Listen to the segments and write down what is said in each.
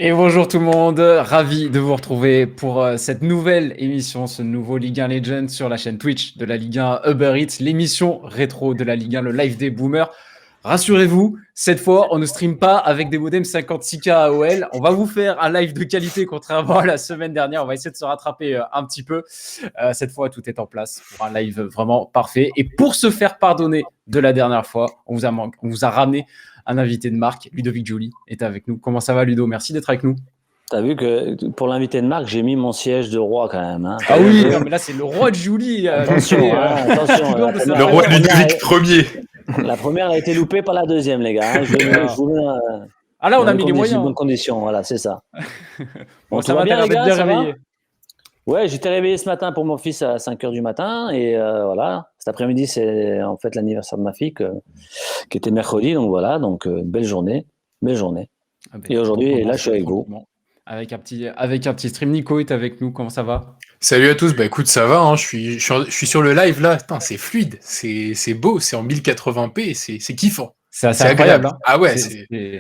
Et bonjour tout le monde, ravi de vous retrouver pour cette nouvelle émission, ce nouveau Ligue 1 Legends sur la chaîne Twitch de la Ligue 1 Uber Eats, l'émission rétro de la Ligue 1, le live des boomers. Rassurez-vous, cette fois, on ne stream pas avec des modems 56K AOL. On va vous faire un live de qualité, contrairement à la semaine dernière. On va essayer de se rattraper un petit peu. Cette fois, tout est en place pour un live vraiment parfait. Et pour se faire pardonner de la dernière fois, on vous a ramené un invité de marque, Ludovic Joly, est avec nous. Comment ça va, Ludo? Merci d'être avec nous. T'as vu que pour l'invité de marque, j'ai mis mon siège de roi quand même. Hein. Ah oui, non, mais là, c'est le roi de Joly. Attention, attention. Le roi de Ludovic Ier. La première a été loupée par la deuxième, les gars. Hein. Ah là, on a mis les moyens. Bonnes conditions, voilà, c'est ça. Bon, ça va bien, les gars, bien réveillé. Ouais, j'étais réveillé ce matin pour mon fils à 5h du matin. Et voilà, cet après-midi, c'est en fait l'anniversaire de ma fille qui était mercredi. Donc voilà, belle journée. Belle journée. Ah ben, et aujourd'hui, là, je suis avec vous. Avec un petit stream. Nico est avec nous, comment ça va? Salut à tous, bah écoute, ça va, hein. je suis sur le live là, putain, c'est fluide, c'est beau, c'est en 1080p, c'est kiffant. C'est incroyable. Hein. Ah ouais,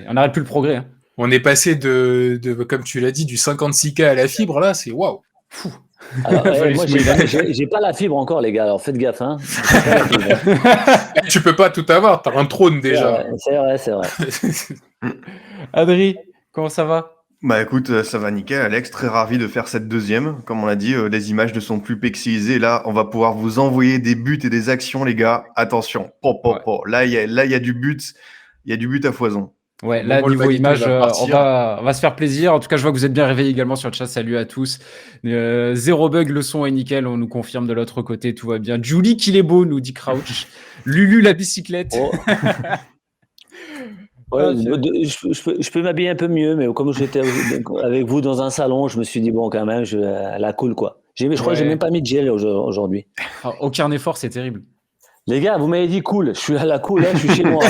on n'arrête plus le progrès. Hein. On est passé de, comme tu l'as dit, du 56K à la fibre, là, c'est waouh. Alors, moi, j'ai pas la fibre encore, les gars, alors faites gaffe. Hein. Tu peux pas tout avoir, t'as un trône déjà. C'est vrai. Adri, comment ça va? Bah écoute, ça va nickel, Alex, très ravi de faire cette deuxième. Comme on l'a dit, les images ne sont plus pixelisées. Là, on va pouvoir vous envoyer des buts et des actions, les gars. Attention, Là, il y a du but, à foison. Ouais, là, niveau image, on va se faire plaisir. En tout cas, je vois que vous êtes bien réveillés également sur le chat. Salut à tous. Zéro bug, le son est nickel. On nous confirme de l'autre côté, tout va bien. Julie, qu'il est beau, nous dit Crouch. Lulu, la bicyclette. Oh. Ouais, je peux m'habiller un peu mieux, mais comme j'étais avec vous dans un salon, je me suis dit, bon, quand même, la cool, quoi. Je crois que j'ai même pas mis de gel aujourd'hui. Aucun effort, c'est terrible. Les gars, vous m'avez dit cool. Je suis à la cool, hein, je suis chez moi.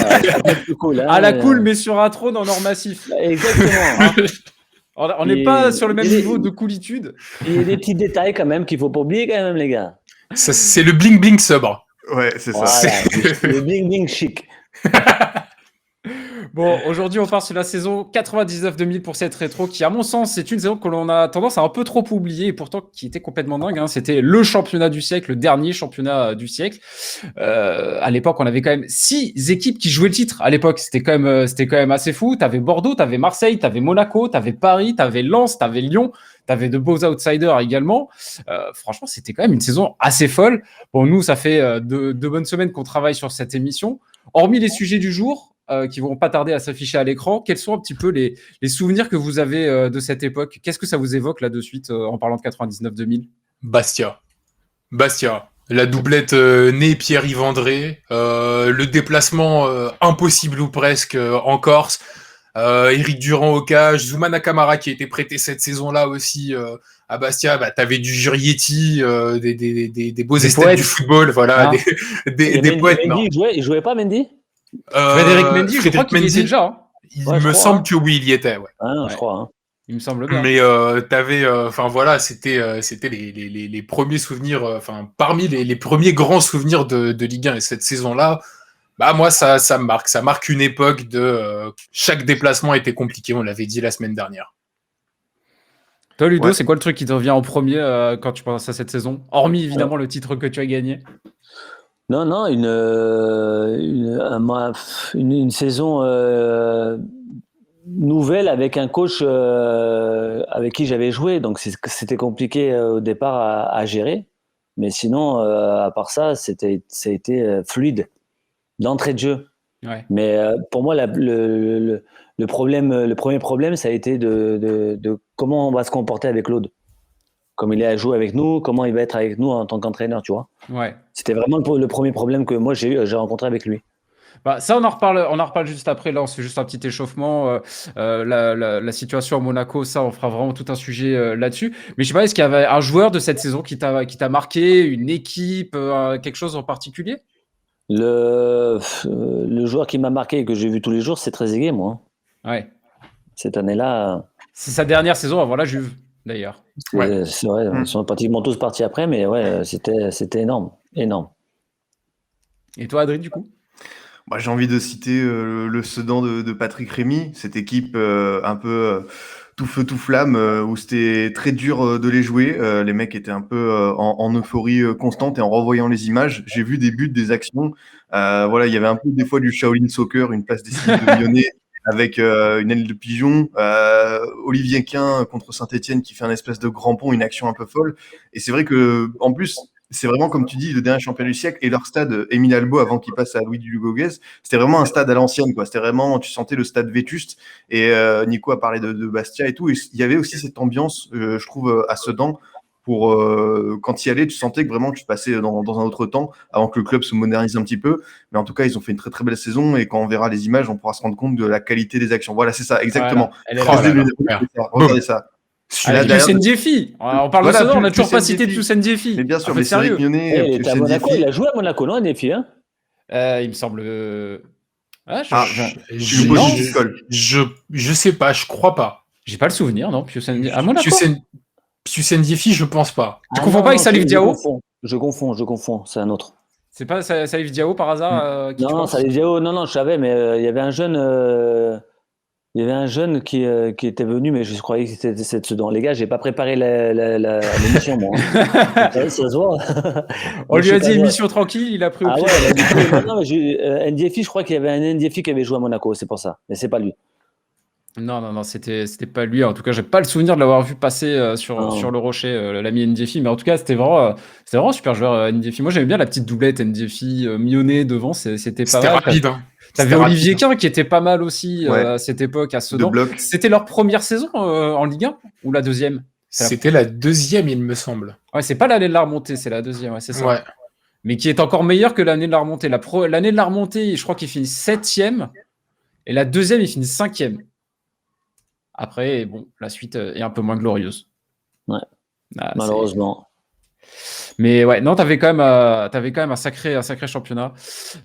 Cool, hein, à la cool, mais sur un trône en or massif. Exactement. Hein. On n'est pas sur le même niveau de coolitude. Il y a des petits détails quand même qu'il faut pas oublier quand même, les gars. Ça, c'est le bling bling sobre. Ouais, c'est ça. Voilà, le bling bling chic. Bon, aujourd'hui, on part sur la saison 99-2000 pour cette rétro qui, à mon sens, c'est une saison que l'on a tendance à un peu trop oublier et pourtant qui était complètement dingue. Hein. C'était le championnat du siècle, le dernier championnat du siècle. À l'époque, on avait quand même 6 équipes qui jouaient le titre. À l'époque, c'était quand même assez fou. T'avais Bordeaux, t'avais Marseille, t'avais Monaco, t'avais Paris, t'avais Lens, t'avais Lyon. T'avais de beaux outsiders également. Franchement, c'était quand même une saison assez folle. Bon, nous, ça fait 2 bonnes semaines qu'on travaille sur cette émission. Hormis les sujets du jour, qui vont pas tarder à s'afficher à l'écran, quels sont un petit peu les souvenirs que vous avez de cette époque? Qu'est-ce que ça vous évoque là de suite en parlant de 99-2000? Bastia. La doublette née Pierre-Yves André, le déplacement impossible ou presque en Corse, Eric Durand au cage, Zouma Nakamara qui a été prêté cette saison-là aussi à Bastia. Bah, t'avais du Jurietti, des beaux esthètes du football, voilà, des poètes. Mendy, il jouait pas Mendy? Frédéric Mendy, je crois qu'il y était déjà. Hein. Il me semble que oui, il y était. Ouais. Ah, je crois. Hein. Il me semble bien. Mais t'avais, voilà, c'était les premiers souvenirs, parmi les premiers grands souvenirs de Ligue 1 et cette saison-là. Bah moi, ça marque une époque de chaque déplacement était compliqué. On l'avait dit la semaine dernière. Toi, Ludo, c'est quoi le truc qui te revient en premier quand tu penses à cette saison? Hormis évidemment le titre que tu as gagné. Non, une saison nouvelle avec un coach avec qui j'avais joué, donc c'était compliqué au départ à gérer, mais sinon à part ça, ça a été fluide d'entrée de jeu. Ouais. Mais pour moi, le premier problème, ça a été de comment on va se comporter avec Claude. Comme il est à jouer avec nous, comment il va être avec nous en tant qu'entraîneur, tu vois. Ouais. C'était vraiment le premier problème que moi j'ai rencontré avec lui. Bah, ça, on en reparle juste après. Là, on fait juste un petit échauffement. La situation à Monaco, ça, on fera vraiment tout un sujet là-dessus. Mais je sais pas, est-ce qu'il y avait un joueur de cette saison qui t'a marqué, une équipe, quelque chose en particulier? Le joueur qui m'a marqué et que j'ai vu tous les jours, c'est Trezeguet, moi. Ouais. Cette année-là. C'est sa dernière saison avant la Juve, d'ailleurs. C'est vrai, ils sont pratiquement tous partis après, mais ouais, c'était énorme. Et toi, Adrien, du coup? J'ai envie de citer le Sedan de Patrick Rémy, cette équipe un peu tout feu tout flamme où c'était très dur de les jouer. Les mecs étaient un peu en euphorie constante et en revoyant les images, j'ai vu des buts, des actions. Voilà, il y avait un peu des fois du Shaolin Soccer, une passe décisive de Lyonnais avec une aile de pigeon. Olivier Quin contre Saint-Etienne qui fait un espèce de grand pont, une action un peu folle. Et c'est vrai que en plus, c'est vraiment, comme tu dis, le dernier championnat du siècle et leur stade Émile Albo avant qu'il passe à Louis Dugoguès, c'était vraiment un stade à l'ancienne, quoi. C'était vraiment, tu sentais le stade vétuste. Et Nico a parlé de Bastia et tout. Et il y avait aussi cette ambiance, je trouve, à Sedan. Pour quand tu y allais, tu sentais que vraiment tu passais dans un autre temps avant que le club se modernise un petit peu. Mais en tout cas, ils ont fait une très très belle saison et quand on verra les images, on pourra se rendre compte de la qualité des actions. Voilà, c'est ça, exactement. Regardez ça. Pius Ndiefi. On parle de ça, on n'a toujours pas cité Pius Ndiefi. Mais bien sûr, mais sérieux. Il était à Monaco, il a joué à Monaco, non, Ndiefi, hein il me semble. Je sais pas, je crois pas. J'ai pas le souvenir, non, Pius Ndiefi. À Monaco Pius Ndiefi, je pense pas. Tu confonds pas avec Salif Diao? Je confonds, c'est un autre. C'est pas Salif Diao par hasard Non, Salif Diao, non, je savais, mais il y avait un jeune. Il y avait un jeune qui était venu, mais je croyais que c'était Sedan. Les gars, j'ai pas préparé l'émission, moi. Ça se voit. On lui a dit émission tranquille, il a pris au pied. Ouais, non, Ndiefi, je crois qu'il y avait un Ndiefi qui avait joué à Monaco, c'est pour ça. Mais c'est pas lui. Non, c'était pas lui. En tout cas, j'ai pas le souvenir de l'avoir vu passer sur le rocher, l'ami Ndiefi. Mais en tout cas, c'était vraiment super joueur, Ndiefi. Moi, j'aimais bien la petite doublette Ndiefi, Mionnet devant, c'était pas mal. C'était rapide, hein. T'avais Olivier Quin qui était pas mal aussi à cette époque à Sedan. C'était leur première saison en Ligue 1 ou la deuxième? C'était la deuxième, il me semble. Ouais, c'est pas l'année de la remontée, c'est la deuxième, ouais, c'est ça. Ouais. Mais qui est encore meilleure que l'année de la remontée. L'année de la remontée, je crois qu'il finit 7e et la deuxième, il finit 5e. Après, bon, la suite est un peu moins glorieuse. Ouais. Malheureusement. Mais ouais, non, t'avais quand même un sacré championnat.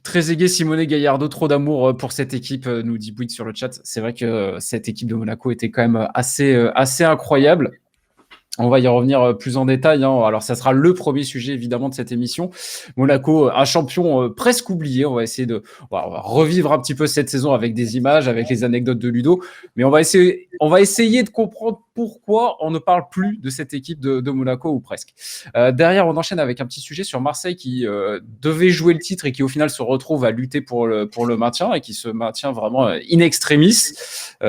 Trezeguet, Simonet, Gallardo, trop d'amour pour cette équipe, nous dit Bouygues sur le chat. C'est vrai que cette équipe de Monaco était quand même assez incroyable. On va y revenir plus en détail, hein. Alors, ça sera le premier sujet, évidemment, de cette émission. Monaco, un champion presque oublié. On va essayer on va revivre un petit peu cette saison avec des images, avec les anecdotes de Ludo. Mais on va essayer de comprendre pourquoi on ne parle plus de cette équipe de Monaco, ou presque. Derrière, on enchaîne avec un petit sujet sur Marseille qui devait jouer le titre et qui, au final, se retrouve à lutter pour le maintien et qui se maintient vraiment in extremis.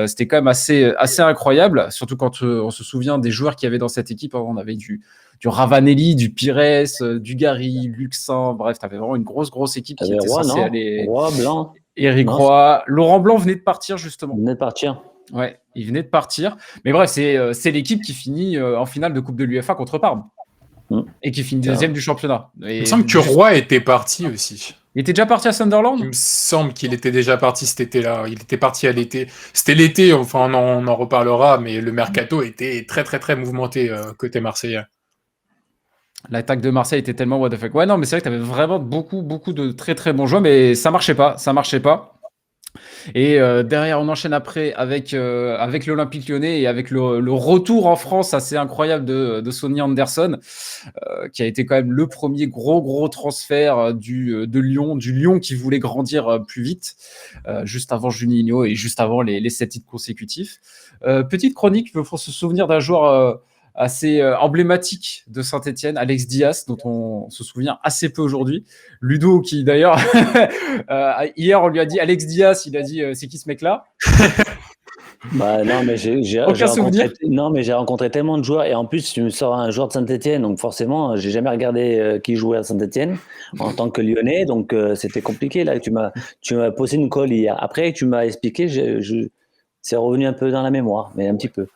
C'était quand même assez incroyable, surtout quand on se souvient des joueurs qu'il y avait dans cette équipe. On avait du Ravanelli, du Pires, du Gary, Luxin, bref, t'avais vraiment une grosse équipe qui était censée aller. Roy, Blanc. Eric Roy, Laurent Blanc venait de partir justement. Il venait de partir. Ouais, il venait de partir. Mais bref, c'est l'équipe qui finit en finale de Coupe de l'UEFA contre Parme et qui finit deuxième du championnat. Et il me semble que Roy était parti aussi. Il était déjà parti à Sunderland ? Il me semble qu'il était déjà parti cet été-là. Il était parti à l'été. C'était l'été, enfin on en reparlera, mais le mercato était très très très mouvementé côté marseillais. L'attaque de Marseille était tellement what the fuck. Ouais, non, mais c'est vrai que tu avais vraiment beaucoup de très très bons joueurs, mais ça marchait pas. Et derrière, on enchaîne après avec l'Olympique Lyonnais et avec le retour en France assez incroyable de Sonny Anderson, qui a été quand même le premier gros transfert de Lyon, du Lyon qui voulait grandir plus vite, juste avant Juninho et juste avant les 7 titres consécutifs. Petite chronique, il faut se souvenir d'un joueur assez emblématique de Saint-Etienne, Alex Diaz, dont on se souvient assez peu aujourd'hui. Ludo, qui d'ailleurs, hier, on lui a dit Alex Diaz, il a dit c'est qui ce mec-là ? Non, mais j'ai rencontré tellement de joueurs, et en plus, tu me sors un joueur de Saint-Etienne, donc forcément, j'ai jamais regardé qui jouait à Saint-Etienne en tant que Lyonnais, donc c'était compliqué. Là, tu m'as posé une colle hier. Après, tu m'as expliqué, c'est revenu un peu dans la mémoire, mais un petit peu.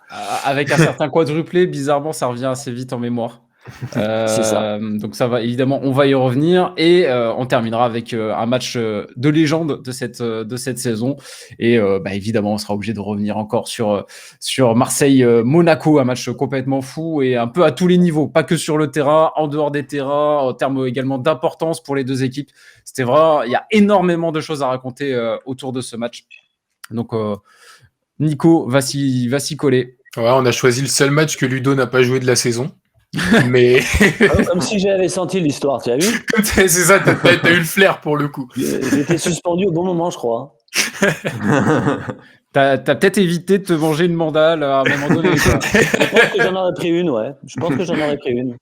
Avec un certain quadruplé, bizarrement, ça revient assez vite en mémoire. C'est ça. Donc ça va, évidemment, on va y revenir et on terminera avec un match de légende de cette saison. Et évidemment, on sera obligé de revenir encore sur Marseille-Monaco, un match complètement fou et un peu à tous les niveaux, pas que sur le terrain, en dehors des terrains, en termes également d'importance pour les deux équipes. C'était vrai, il y a énormément de choses à raconter autour de ce match. Donc Nico va s'y coller. Ouais, on a choisi le seul match que Ludo n'a pas joué de la saison. Mais comme si j'avais senti l'histoire, tu as vu ? C'est ça, t'as eu le flair pour le coup. J'étais suspendu au bon moment, je crois. T'as peut-être évité de te manger une mandale à un moment donné. Je pense que j'en aurais pris une, ouais. Je pense que j'en aurais pris une.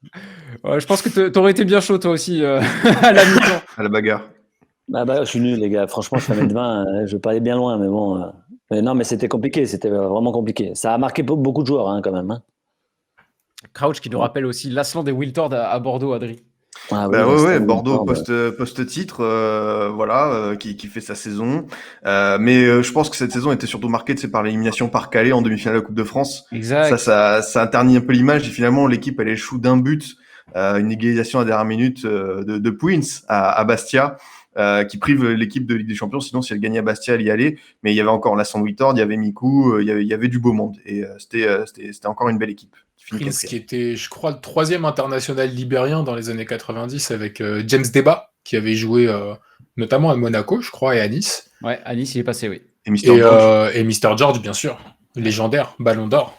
Ouais, je pense que t'aurais été bien chaud toi aussi à la mi-temps. À la bagarre. Je suis nul, les gars. Franchement, je fais 1m20, je veux pas aller bien loin, mais bon. Mais non, mais c'était compliqué, c'était vraiment compliqué. Ça a marqué beaucoup de joueurs, quand même. Crouch qui nous rappelle aussi l'Aslan des Wiltord à Bordeaux, Adri. Ah, Bah oui, ouais, Bordeaux post-titre, qui fait sa saison. Mais je pense que cette saison était surtout marquée par l'élimination par Calais en demi-finale de la Coupe de France. Exact. Ça a terni un peu l'image et finalement l'équipe elle échoue d'un but, une égalisation à dernière minute de Pouins à Bastia. Qui prive l'équipe de Ligue des Champions. Sinon, si elle gagnait à Bastia, elle y allait. Mais il y avait encore l'Aslan Wiltord, il y avait Mikou, il y avait du beau monde. Et c'était encore une belle équipe. Prince qui était, je crois, le 3e international libérien dans les années 90 avec James Deba, qui avait joué notamment à Monaco, je crois, et à Nice. Ouais, à Nice, il est passé, oui. Et Mr. George. Et Mr. George, bien sûr. Légendaire, Ballon d'Or.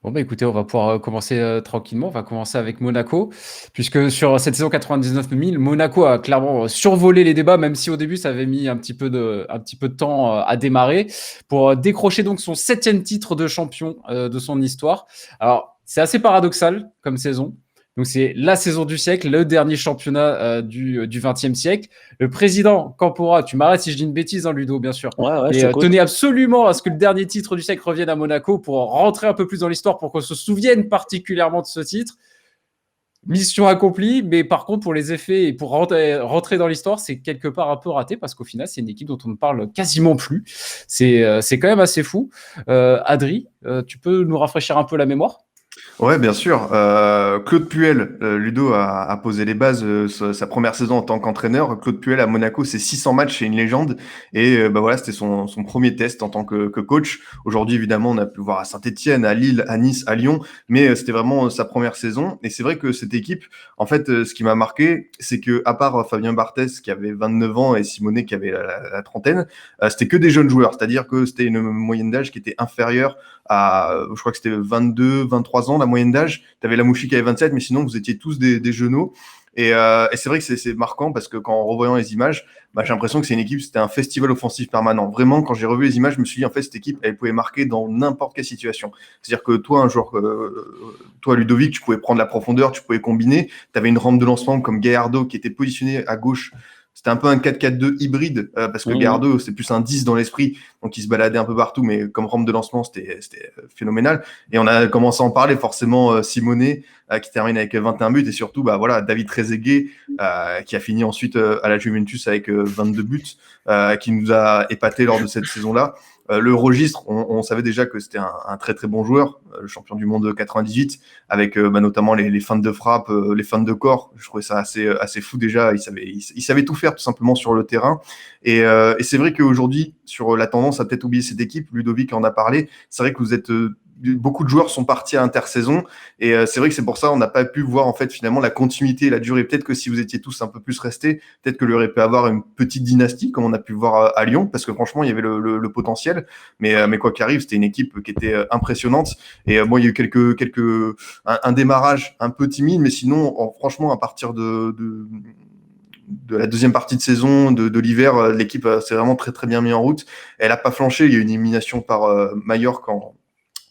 Bon, bah écoutez, on va pouvoir commencer tranquillement. On va commencer avec Monaco, puisque sur cette saison 99-2000, Monaco a clairement survolé les débats, même si au début, ça avait mis un petit peu de temps à démarrer, pour décrocher donc son 7e titre de champion de son histoire. Alors, c'est assez paradoxal comme saison. Donc, c'est la saison du siècle, le dernier championnat du XXe siècle. Le président Campora, tu m'arrêtes si je dis une bêtise, Ludo, bien sûr. Ouais, et tenait absolument à ce que le dernier titre du siècle revienne à Monaco pour rentrer un peu plus dans l'histoire, pour qu'on se souvienne particulièrement de ce titre. Mission accomplie, mais par contre, pour les effets et pour rentrer dans l'histoire, c'est quelque part un peu raté parce qu'au final, c'est une équipe dont on ne parle quasiment plus. C'est quand même assez fou. Adri, tu peux nous rafraîchir un peu la mémoire ? Ouais, bien sûr. Claude Puel, Ludo a posé les bases sa première saison en tant qu'entraîneur. Claude Puel à Monaco, c'est 600 matchs, c'est une légende. Et voilà, c'était son premier test en tant que coach. Aujourd'hui, évidemment, on a pu le voir à Saint-Etienne, à Lille, à Nice, à Lyon, mais c'était vraiment sa première saison. Et c'est vrai que cette équipe, en fait, ce qui m'a marqué, c'est que à part Fabien Barthez qui avait 29 ans et Simonet qui avait la trentaine, c'était que des jeunes joueurs. C'est-à-dire que c'était une moyenne d'âge qui était inférieure je crois que c'était 22, 23 ans la moyenne d'âge. Tu avais Lamouchi qui avait 27, mais sinon vous étiez tous des genoux. Et c'est vrai que c'est marquant parce que en revoyant les images, j'ai l'impression que c'est une équipe, c'était un festival offensif permanent. Vraiment, quand j'ai revu les images, je me suis dit en fait cette équipe, elle pouvait marquer dans n'importe quelle situation. C'est-à-dire que toi, un joueur, toi Ludovic, tu pouvais prendre la profondeur, tu pouvais combiner. Tu avais une rampe de lancement comme Gallardo qui était positionné à gauche. C'était un peu un 4-4-2 hybride parce que Gallardo, c'est plus un 10 dans l'esprit, donc il se baladait un peu partout, mais comme rampe de lancement, c'était phénoménal. Et on a commencé à en parler forcément Simonet qui termine avec 21 buts et surtout David Trezeguet qui a fini ensuite à la Juventus avec 22 buts qui nous a épaté lors de cette saison-là. Le registre, on savait déjà que c'était un très très bon joueur, le champion du monde 98, avec notamment les feintes de frappe, les feintes de corps. Je trouvais ça assez fou déjà. Il savait tout faire tout simplement sur le terrain. Et c'est vrai qu'aujourd'hui, sur la tendance à peut-être oublier cette équipe, Ludovic en a parlé. C'est vrai que vous êtes beaucoup de joueurs sont partis à intersaison et c'est vrai que c'est pour ça on n'a pas pu voir en fait finalement la continuité et la durée. Peut-être que si vous étiez tous un peu plus restés, peut-être que l'aurait pu avoir une petite dynastie comme on a pu voir à Lyon parce que franchement il y avait le potentiel. Mais quoi qu'il arrive, c'était une équipe qui était impressionnante et il y a eu un démarrage un peu timide, mais sinon franchement à partir de la deuxième partie de saison de l'hiver, l'équipe s'est vraiment très très bien mis en route. Elle a pas flanché. Il y a eu une élimination par Mallorca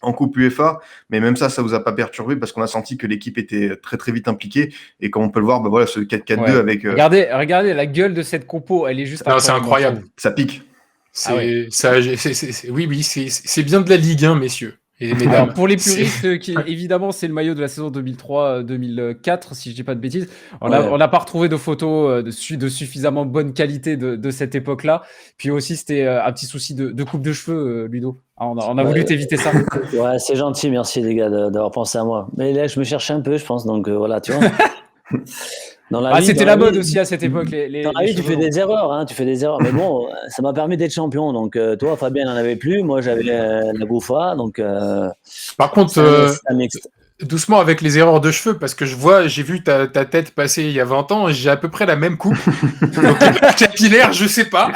en Coupe UEFA, mais même ça vous a pas perturbé parce qu'on a senti que l'équipe était très très vite impliquée et comme on peut le voir, ce 4-4-2 avec. Regardez la gueule de cette compo, elle est juste. C'est incroyable. Ça pique. Oui, c'est bien de la Ligue 1, messieurs. Et mesdames. Pour les puristes, évidemment, c'est le maillot de la saison 2003-2004, si je dis pas de bêtises. On n'a pas retrouvé de photos de suffisamment bonne qualité de cette époque-là. Puis aussi, c'était un petit souci de coupe de cheveux, Ludo. On a voulu t'éviter ça. Ouais, c'est gentil, merci les gars d'avoir pensé à moi. Mais là, je me cherchais un peu, je pense, donc voilà, tu vois. C'était la mode aussi à cette époque. Dans la vie, tu fais des erreurs, mais bon, ça m'a permis d'être champion. Donc, toi, Fabien n'en avait plus, moi, j'avais la Gouffa. Donc, par contre, doucement avec les erreurs de cheveux, parce que j'ai vu ta tête passer il y a 20 ans, et j'ai à peu près la même coupe. Donc, capillaire, je sais pas.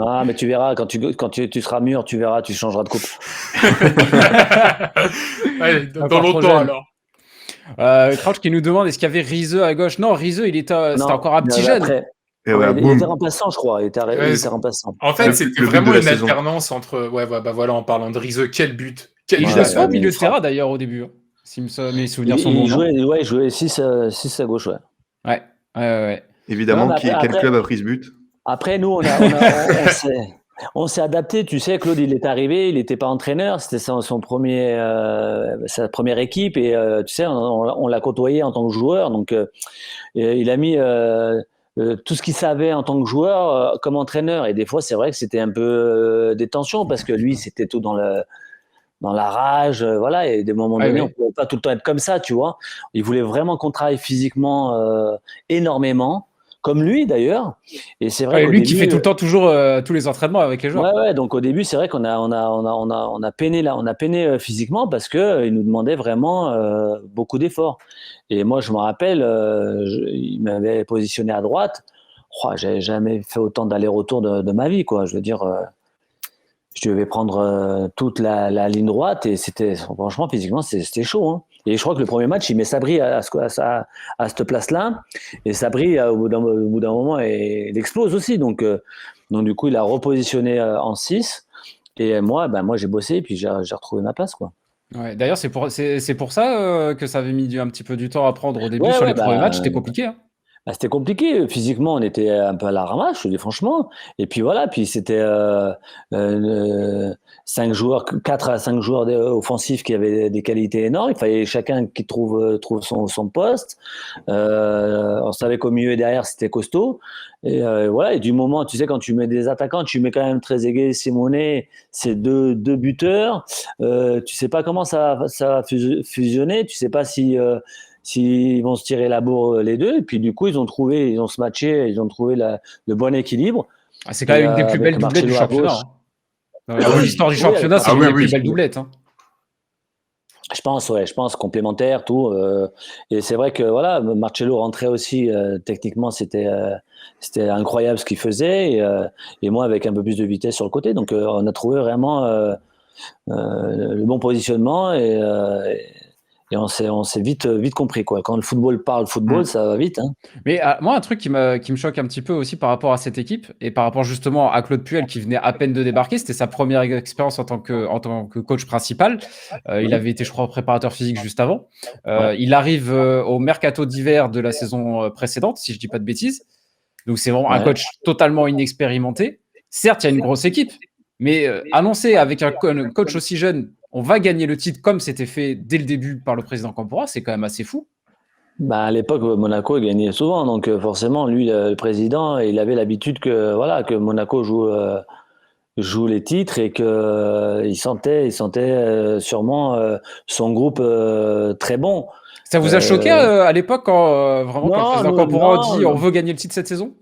Ah, mais tu verras, quand tu seras mûr, tu verras, tu changeras de coupe. Allez, dans longtemps alors. Crouch qui nous demande est-ce qu'il y avait Rizeux à gauche. Non, Rizeux, c'était encore un petit jeune. Et Ouais, il boum. était remplaçant, je crois. Il était Ouais, remplaçant. En fait, Le c'était but vraiment de la une saison. alternance entre. Ouais, voilà, en parlant de Rizeux, quel but! Et Quel il but jouait à souvent au ce milieu de frappe. terrain d'ailleurs au début, hein, si mes souvenirs sont Il bons, non? jouait, ouais, il jouait 6 à gauche, ouais. Ouais, ouais. Non, Évidemment, mais quel club a pris ce but? après, nous, on s'est adapté. Tu sais, Claude, il est arrivé, il n'était pas entraîneur, c'était sa première équipe, et tu sais, on l'a côtoyé en tant que joueur, donc et il a mis tout ce qu'il savait en tant que joueur comme entraîneur. Et des fois, c'est vrai que c'était un peu des tensions parce que lui, c'était tout dans la rage, voilà. Et des moments donnés, on Ouais. ne pouvait pas tout le temps être comme ça, tu vois. Il voulait vraiment qu'on travaille physiquement énormément, comme lui d'ailleurs. Et c'est vrai Ouais, qu'au lui qui fait début, tout le temps toujours tous les entraînements avec les joueurs. ouais. Donc au début, c'est vrai on a peiné là, on a peiné physiquement parce que il nous demandait vraiment beaucoup d'efforts. Et moi, je me rappelle, il m'avait positionné à droite. Oh, j'avais jamais fait autant d'aller-retour de ma vie, quoi. Je veux dire, je devais prendre toute la ligne droite et c'était, franchement, physiquement, c'était chaud, hein. Et je crois que le premier match, il met Sabri à cette place-là. Et Sabri, au bout d'un moment, il explose aussi. Donc, du coup, il a repositionné en 6. Et moi, j'ai bossé et puis j'ai retrouvé ma place, quoi. Ouais, d'ailleurs, c'est pour ça que ça avait mis un petit peu du temps à prendre au début Ouais, sur les ouais, premiers matchs, c'était compliqué, hein. c'était compliqué. Physiquement, on était un peu à la ramasse, je dis franchement. Et puis voilà, puis c'était 4 à 5 joueurs offensifs qui avaient des qualités énormes. Il fallait chacun qui trouve son poste. On savait qu'au milieu et derrière, c'était costaud. Et voilà, et du moment, tu sais, quand tu mets des attaquants, tu mets quand même Trezeguet, Simonet, c'est deux buteurs. Tu sais pas comment ça va fusionner. Tu sais pas s'ils vont se tirer la bourre les deux. Et puis du coup, ils ont se matché, ils ont trouvé le bon équilibre. Ah, c'est quand Et même une des plus avec belles doublets du Marcelo à championnat, gauche. hein. Dans Ah oui. l'histoire du Oui, avec championnat, c'est l'une oui, des plus oui. belles doublettes, hein. Je pense complémentaire, tout. Et c'est vrai que voilà, Marcelo rentrait aussi. Techniquement, c'était incroyable ce qu'il faisait. Et moi, avec un peu plus de vitesse sur le côté. Donc, on a trouvé vraiment le bon positionnement et on s'est vite compris, quoi. Quand le football parle football, ça va vite, hein. Mais moi, un truc qui me choque un petit peu aussi par rapport à cette équipe et par rapport justement à Claude Puel qui venait à peine de débarquer, c'était sa première expérience en tant que coach principal. Il avait été, je crois, préparateur physique juste avant. Ouais. Il arrive au mercato d'hiver de la saison précédente, si je dis pas de bêtises. Donc c'est vraiment un Ouais. coach totalement inexpérimenté. Certes, il y a une grosse équipe, mais annoncer avec un coach aussi jeune, on va gagner le titre comme c'était fait dès le début par le président Campora, c'est quand même assez fou. Bah, à l'époque, Monaco il gagnait souvent, donc forcément, lui, le président, il avait l'habitude que Monaco joue les titres et que il sentait sûrement son groupe très bon. Ça vous a choqué Euh, à l'époque vraiment quand le non, président Campora dit on non, veut gagner le titre cette saison?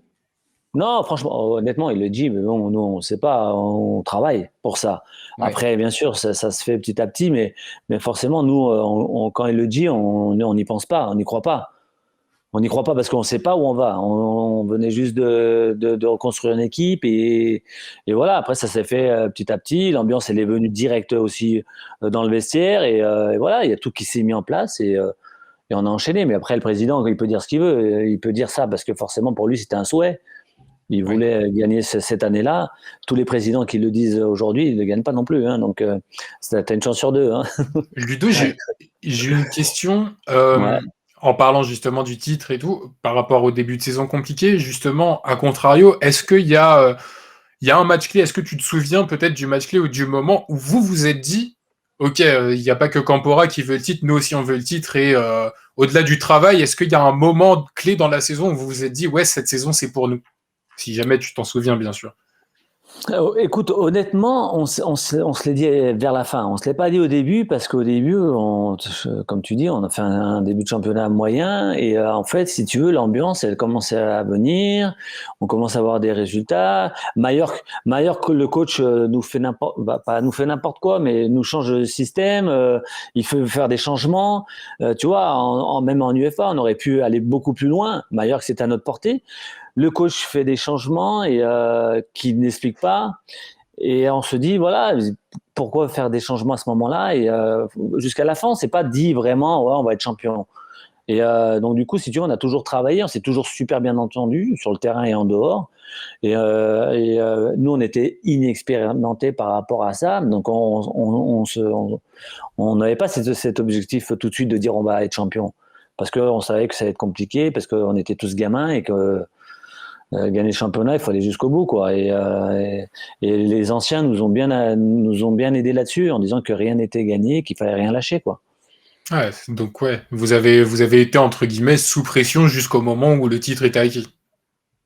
non, franchement, honnêtement, il le dit, mais bon, nous, on ne sait pas, on travaille pour ça. Ouais. Après, bien sûr, ça se fait petit à petit, mais forcément, nous, quand il le dit, on n'y pense pas, on n'y croit pas. On n'y croit pas parce qu'on ne sait pas où on va. On venait juste de reconstruire une équipe et voilà. Après, ça s'est fait petit à petit. L'ambiance, elle est venue directe aussi dans le vestiaire et voilà, il y a tout qui s'est mis en place et on a enchaîné. Mais après, le président, il peut dire ce qu'il veut. Il peut dire ça parce que forcément, pour lui, c'était un souhait. Il Ouais. voulait gagner cette année-là. Tous les présidents qui le disent aujourd'hui, ils ne le gagnent pas non plus, hein. Donc, t'as une chance sur deux, hein. Ludo, j'ai une question. Ouais. En parlant justement du titre et tout, par rapport au début de saison compliqué, justement, à contrario, est-ce qu'il y a un match clé? Est-ce que tu te souviens peut-être du match clé ou du moment où vous vous êtes dit, OK, il n'y a pas que Campora qui veut le titre, nous aussi on veut le titre, et au-delà du travail, est-ce qu'il y a un moment clé dans la saison où vous vous êtes dit, ouais, cette saison c'est pour nous? Si jamais tu t'en souviens, bien sûr. Écoute, honnêtement, on se l'est dit vers la fin. On se l'est pas dit au début parce qu'au début, comme tu dis, on a fait un début de championnat moyen et en fait, si tu veux, l'ambiance, elle commençait à venir. On commence à avoir des résultats. Mallorca, le coach nous fait pas nous fait n'importe quoi, mais nous change de système. Il fait faire des changements. Tu vois, même en UEFA, on aurait pu aller beaucoup plus loin. Mallorca, c'est à notre portée. Le coach fait des changements et qui n'explique pas. Et on se dit, voilà, pourquoi faire des changements à ce moment-là? Et jusqu'à la fin, on s'est pas dit vraiment, ouais, on va être champion. Et donc, du coup, si tu veux, on a toujours travaillé, on s'est toujours super bien entendu sur le terrain et en dehors. Nous, on était inexpérimentés par rapport à ça. Donc, on n'avait pas cet objectif tout de suite de dire on va être champion. Parce qu'on savait que ça allait être compliqué, parce qu'on était tous gamins et que gagner le championnat, il faut aller jusqu'au bout, quoi. Et les anciens nous ont bien aidés là-dessus en disant que rien n'était gagné, qu'il fallait rien lâcher, quoi. Ouais, donc ouais, vous avez été entre guillemets sous pression jusqu'au moment où le titre était acquis.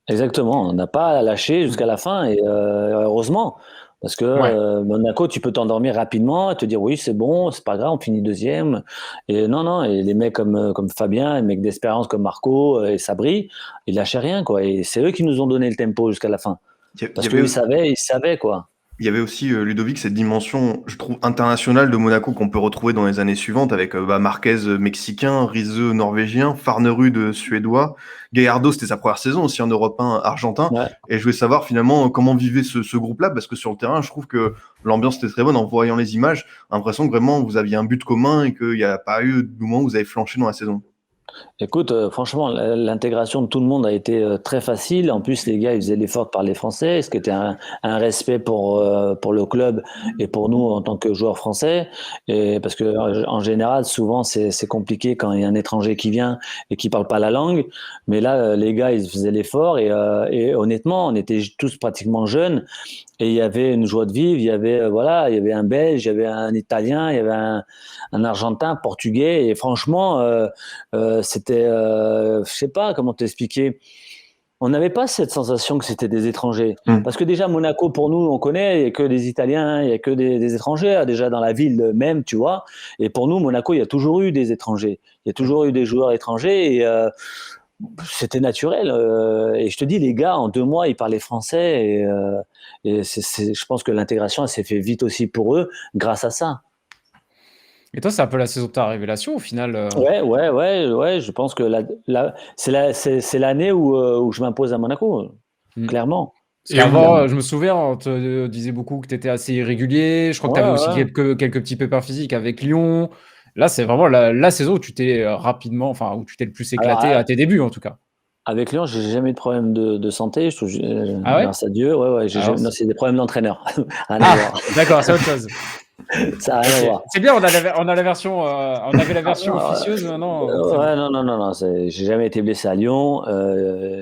Exactement, on n'a pas lâché jusqu'à la fin et heureusement parce que Ouais. Monaco, tu peux t'endormir rapidement et te dire oui, c'est bon, c'est pas grave, on finit deuxième. Et non, et les mecs comme Fabien, les mecs d'expérience comme Marco et Sabri, ils lâchaient rien, quoi. Et c'est eux qui nous ont donné le tempo jusqu'à la fin parce qu'eux ils savaient, quoi. Il y avait aussi, Ludovic, cette dimension, je trouve, internationale de Monaco qu'on peut retrouver dans les années suivantes avec Marquez mexicain, Rizeux norvégien, Farnerud suédois. Gallardo, c'était sa première saison aussi en Europe 1 argentin. Ouais. Et je voulais savoir finalement comment vivait ce groupe-là, parce que sur le terrain, je trouve que l'ambiance était très bonne en voyant les images. L'impression que vraiment vous aviez un but commun et qu'il n'y a pas eu de moment où vous avez flanché dans la saison. Écoute, franchement, l'intégration de tout le monde a été très facile. En plus, les gars, ils faisaient l'effort de parler français, ce qui était un respect pour le club et pour nous en tant que joueurs français. Et parce que en général, souvent, c'est compliqué quand il y a un étranger qui vient et qui parle pas la langue. Mais là, les gars, ils faisaient l'effort et honnêtement, on était tous pratiquement jeunes. Et il y avait une joie de vivre, il y avait il y avait un Belge, il y avait un Italien, il y avait un Argentin, Portugais, et franchement, c'était, je sais pas comment t'expliquer. On n'avait pas cette sensation que c'était des étrangers, parce que déjà Monaco pour nous, on connaît, il y a que des Italiens, il y a que des étrangers déjà dans la ville même, tu vois. Et pour nous, Monaco, il y a toujours eu des étrangers, il y a toujours eu des joueurs étrangers et c'était naturel. Et je te dis, les gars, en 2 mois, ils parlaient français. Je pense que l'intégration, elle s'est fait vite aussi pour eux, grâce à ça. Et toi, c'est un peu la saison de ta révélation au final. Ouais. Je pense que c'est l'année où je m'impose à Monaco, clairement. Parce qu'avant, je me souviens, on te disait beaucoup que tu étais assez irrégulier. Je crois que tu avais aussi quelques petits pépins physiques avec Lyon. Là, c'est vraiment la saison où tu t'es rapidement, enfin, où tu t'es le plus éclaté à tes débuts en tout cas. Avec Lyon, j'ai jamais eu de problème de santé, Ah ouais grâce à Dieu. Ouais, non, c'est des problèmes d'entraîneur. D'accord, c'est autre chose. Ça n'a rien à voir. C'est bien, on a la version, on avait la version officieuse maintenant. Ouais, non. J'ai jamais été blessé à Lyon.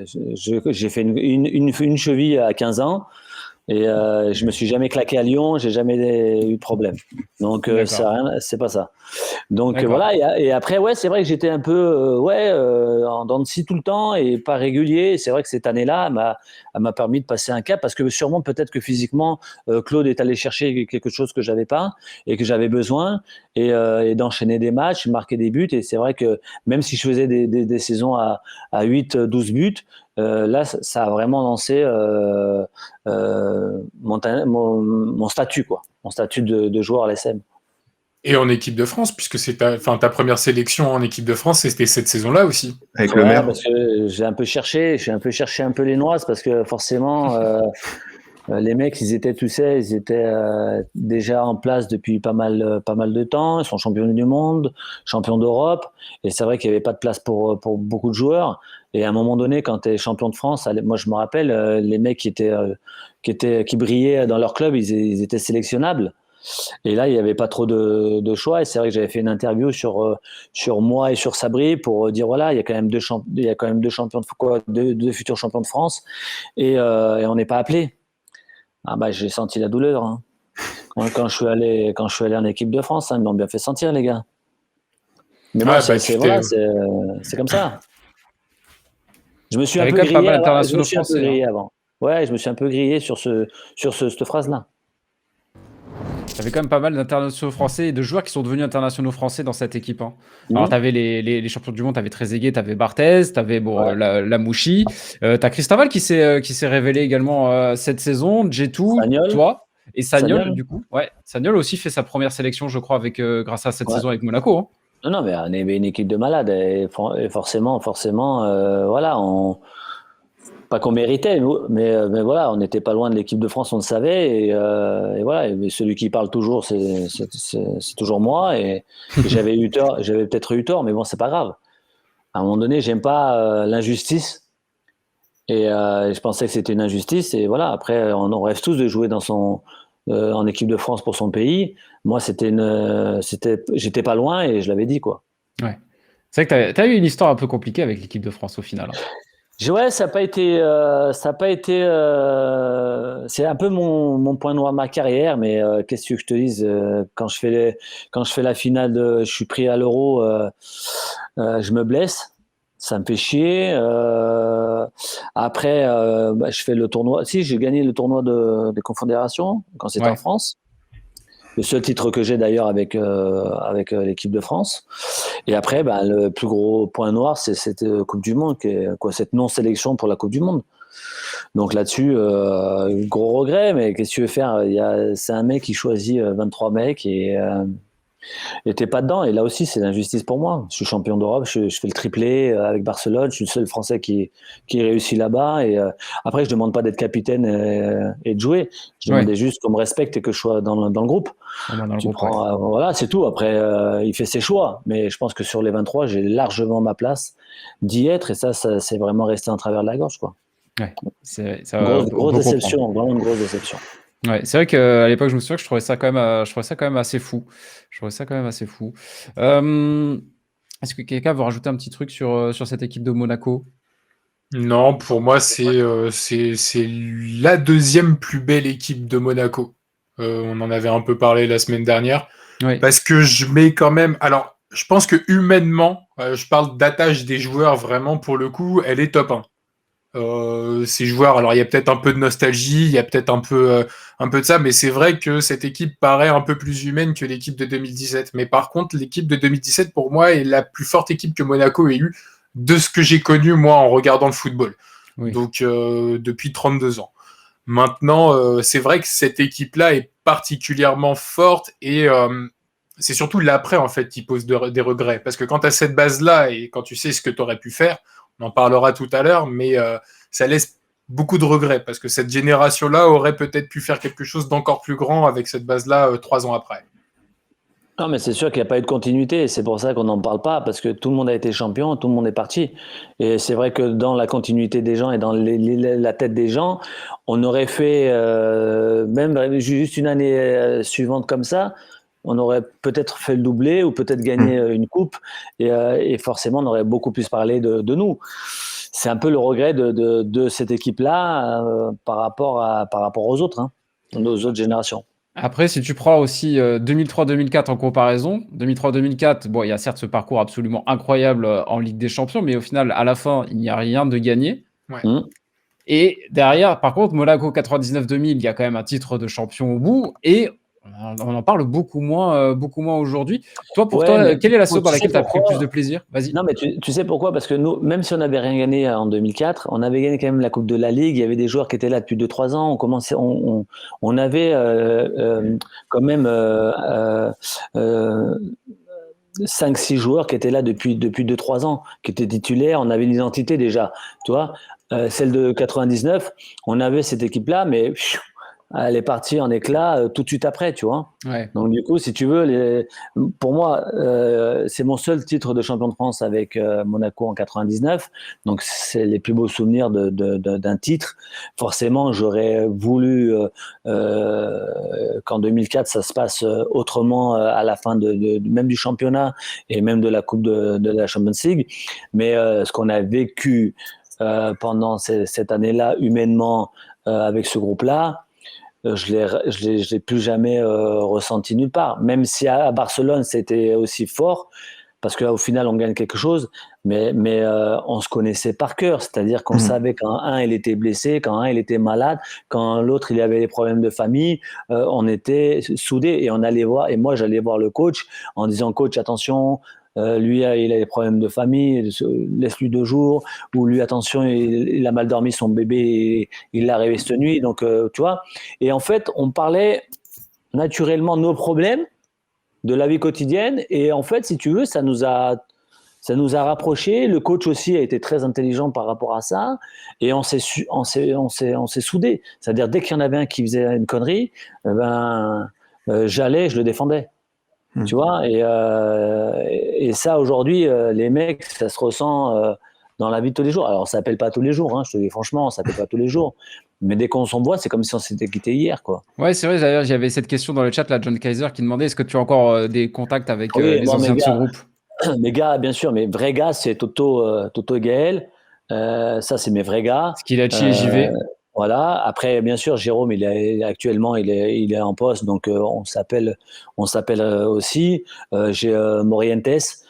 J'ai fait une cheville à 15 ans et je me suis jamais claqué à Lyon. J'ai jamais eu de problème. Donc c'est pas ça. Donc voilà. Et après, ouais, c'est vrai que j'étais un peu en dents de scie tout le temps et pas régulier. C'est vrai que cette année-là, elle m'a permis de passer un cap parce que sûrement peut-être que physiquement, Claude est allé chercher quelque chose que j'avais pas et que j'avais besoin et d'enchaîner des matchs, marquer des buts. Et c'est vrai que même si je faisais des saisons à 8-12 buts, là, ça a vraiment lancé mon statut, quoi, mon statut de joueur à l'SM. Et en équipe de France, puisque c'est ta première sélection en équipe de France, c'était cette saison-là aussi. Avec le maire. Parce que j'ai un peu cherché les noises parce que forcément, les mecs, ils étaient déjà en place depuis pas mal de temps. Ils sont champions du monde, champions d'Europe. Et c'est vrai qu'il n'y avait pas de place pour beaucoup de joueurs. Et à un moment donné, quand tu es champion de France, moi je me rappelle, les mecs qui brillaient dans leur club, ils étaient sélectionnables. Et là, il n'y avait pas trop de choix. Et c'est vrai que j'avais fait une interview sur moi et sur Sabri pour dire voilà, il y a quand même deux futurs champions de France et on n'est pas appelé. Ah bah j'ai senti la douleur. Hein. Quand je suis allé en équipe de France, ils m'ont bien fait sentir les gars. Mais moi, c'est comme ça. Je me suis un peu grillé avant. Ouais, je me suis un peu grillé sur cette phrase-là. Tu avais quand même pas mal d'internationaux français et de joueurs qui sont devenus internationaux français dans cette équipe. Hein. Alors, tu avais les champions du monde, tu avais Trezeguet, tu avais Barthez, tu avais la Mouchi. Tu as Cristobal qui s'est révélé également cette saison, Djetou, toi et Sagnol, du coup. Ouais, Sagnol aussi fait sa première sélection, je crois, grâce à cette saison avec Monaco. Hein. Non, mais on avait une équipe de malades et forcément, voilà, pas qu'on méritait, mais voilà, on n'était pas loin de l'équipe de France, on le savait, et voilà. Et celui qui parle toujours, c'est toujours moi, et j'avais peut-être eu tort, mais bon, c'est pas grave. À un moment donné, j'aime pas l'injustice. Et je pensais que c'était une injustice. Et voilà, après, on rêve tous de jouer en équipe de France pour son pays. Moi, j'étais pas loin et je l'avais dit, quoi. Ouais. C'est vrai que tu as eu une histoire un peu compliquée avec l'équipe de France au final, hein. Ouais, ça n'a pas été, c'est un peu mon point noir de ma carrière, mais qu'est-ce que tu veux que je te dise, quand je fais la finale, je suis pris à l'Euro, je me blesse, ça me fait chier. Après, je fais le tournoi. Si, j'ai gagné le tournoi des Confédérations quand c'était en Ouais. France. Le seul titre que j'ai d'ailleurs avec l'équipe de France. Et après, le plus gros point noir, c'est cette Coupe du Monde, cette non-sélection pour la Coupe du Monde. Donc là-dessus, gros regret, mais qu'est-ce que tu veux faire? C'est un mec qui choisit 23 mecs et t'es pas dedans. Et là aussi, c'est l'injustice pour moi. Je suis champion d'Europe, je fais le triplé avec Barcelone, je suis le seul Français qui réussit là-bas. Et après, je demande pas d'être capitaine et de jouer. Je demandais juste qu'on me respecte et que je sois dans le groupe. Dans le groupe, Voilà, c'est tout. Après, il fait ses choix. Mais je pense que sur les 23, j'ai largement ma place d'y être. Et ça c'est vraiment resté en travers de la gorge, quoi. Ouais. Grosse déception, vraiment une grosse déception. Ouais, c'est vrai qu'à l'époque, je me souviens que je trouvais ça quand même assez fou. Est-ce que quelqu'un veut rajouter un petit truc sur cette équipe de Monaco? Non, pour moi, c'est la deuxième plus belle équipe de Monaco. On en avait un peu parlé la semaine dernière. Oui. Parce que je mets quand même. Alors, je pense que humainement, je parle d'attache des joueurs vraiment pour le coup, elle est top 1. Ces joueurs, alors il y a peut-être un peu de nostalgie, il y a peut-être un peu de ça, mais c'est vrai que cette équipe paraît un peu plus humaine que l'équipe de 2017. Mais par contre, l'équipe de 2017, pour moi, est la plus forte équipe que Monaco ait eue de ce que j'ai connu, moi, en regardant le football. Oui. Donc, depuis 32 ans. Maintenant, c'est vrai que cette équipe-là est particulièrement forte et c'est surtout l'après, en fait, qui pose des regrets. Parce que quand tu as cette base-là et quand tu sais ce que tu aurais pu faire, on en parlera tout à l'heure, mais ça laisse beaucoup de regrets parce que cette génération-là aurait peut-être pu faire quelque chose d'encore plus grand avec cette base-là 3 ans après. Non, mais c'est sûr qu'il n'y a pas eu de continuité. C'est pour ça qu'on n'en parle pas, parce que tout le monde a été champion, tout le monde est parti. Et c'est vrai que dans la continuité des gens et dans la tête des gens, on aurait fait, même juste une année suivante comme ça, on aurait peut-être fait le doublé ou peut-être gagné une coupe. Et forcément, on aurait beaucoup plus parlé de nous. C'est un peu le regret de cette équipe-là par rapport aux autres, aux autres générations. Après, si tu prends aussi 2003-2004 en comparaison, 2003-2004, bon, il y a certes ce parcours absolument incroyable en Ligue des Champions, mais au final, à la fin, il n'y a rien de gagné. Ouais. Et derrière, par contre, Monaco 99-2000, il y a quand même un titre de champion au bout, et on en parle beaucoup moins aujourd'hui. Toi, pour toi, quelle est la sauce dans laquelle tu as pris le plus de plaisir? Vas-y. Non, mais tu sais pourquoi? Parce que nous, même si on n'avait rien gagné en 2004, on avait gagné quand même la Coupe de la Ligue. Il y avait des joueurs qui étaient là depuis 2-3 ans. On avait quand même 5-6 joueurs qui étaient là depuis 2-3 ans, qui étaient titulaires. On avait une identité déjà. Tu vois, celle de 99, on avait cette équipe-là, mais elle est partie en éclat tout de suite après, tu vois. Ouais. Donc du coup, si tu veux, pour moi, c'est mon seul titre de champion de France avec Monaco en 99. Donc c'est les plus beaux souvenirs d'un titre. Forcément, j'aurais voulu qu'en 2004, ça se passe autrement à la fin même du championnat et même de la Coupe de la Champions League. Mais ce qu'on a vécu pendant cette année-là, humainement, avec ce groupe-là, je l'ai plus jamais ressenti nulle part. Même si à Barcelone, c'était aussi fort, parce qu'au final, on gagne quelque chose, mais on se connaissait par cœur. C'est-à-dire qu'on savait quand un, il était blessé, quand un, il était malade, quand l'autre, il avait des problèmes de famille, on était soudés et on allait voir. Et moi, j'allais voir le coach en disant, coach, attention, lui, il a des problèmes de famille, laisse-lui 2 jours. Ou lui, attention, il a mal dormi, son bébé, il l'a rêvé cette nuit. Donc, tu vois. Et en fait, on parlait naturellement de nos problèmes, de la vie quotidienne. Et en fait, si tu veux, ça nous a rapprochés. Le coach aussi a été très intelligent par rapport à ça. Et on s'est soudés. C'est-à-dire, dès qu'il y en avait un qui faisait une connerie, j'allais, je le défendais. Tu vois, et ça, aujourd'hui, les mecs, ça se ressent dans la vie de tous les jours. Alors, ça s'appelle pas tous les jours, hein, je te dis franchement, ça s'appelle pas tous les jours. Mais dès qu'on s'en voit, c'est comme si on s'était quitté hier, quoi. Ouais, c'est vrai, d'ailleurs, j'avais cette question dans le chat, là, John Kaiser, qui demandait est-ce que tu as encore des contacts avec Oui, les moi, anciens de ce groupe? mes gars, bien sûr, mes vrais gars, c'est Toto et Gaël. Ça, c'est mes vrais gars. Skilacci et JV. Voilà. Après, bien sûr, Jérôme, actuellement, il est en poste, donc on s'appelle aussi. J'ai Morientes,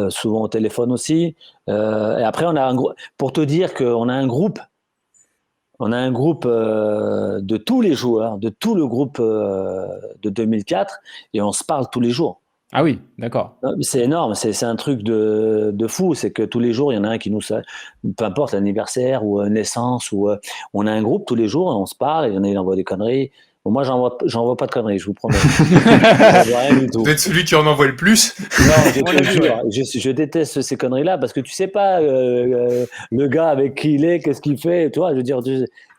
souvent au téléphone aussi. Et après, on a pour te dire qu'on a un groupe. On a un groupe de tous les joueurs, de tout le groupe de 2004, et on se parle tous les jours. Ah oui, d'accord. C'est énorme, c'est un truc de fou. C'est que tous les jours, il y en a un qui nous, peu importe l'anniversaire ou naissance, ou on a un groupe tous les jours, on se parle. Il y en a, il envoie des conneries. Bon, moi, j'en vois pas de conneries, je vous promets. Rien du tout. Vous êtes celui qui en envoie le plus. Non, je te jure, je déteste ces conneries-là parce que tu sais pas le gars avec qui il est, qu'est-ce qu'il fait. Tu vois, je veux dire,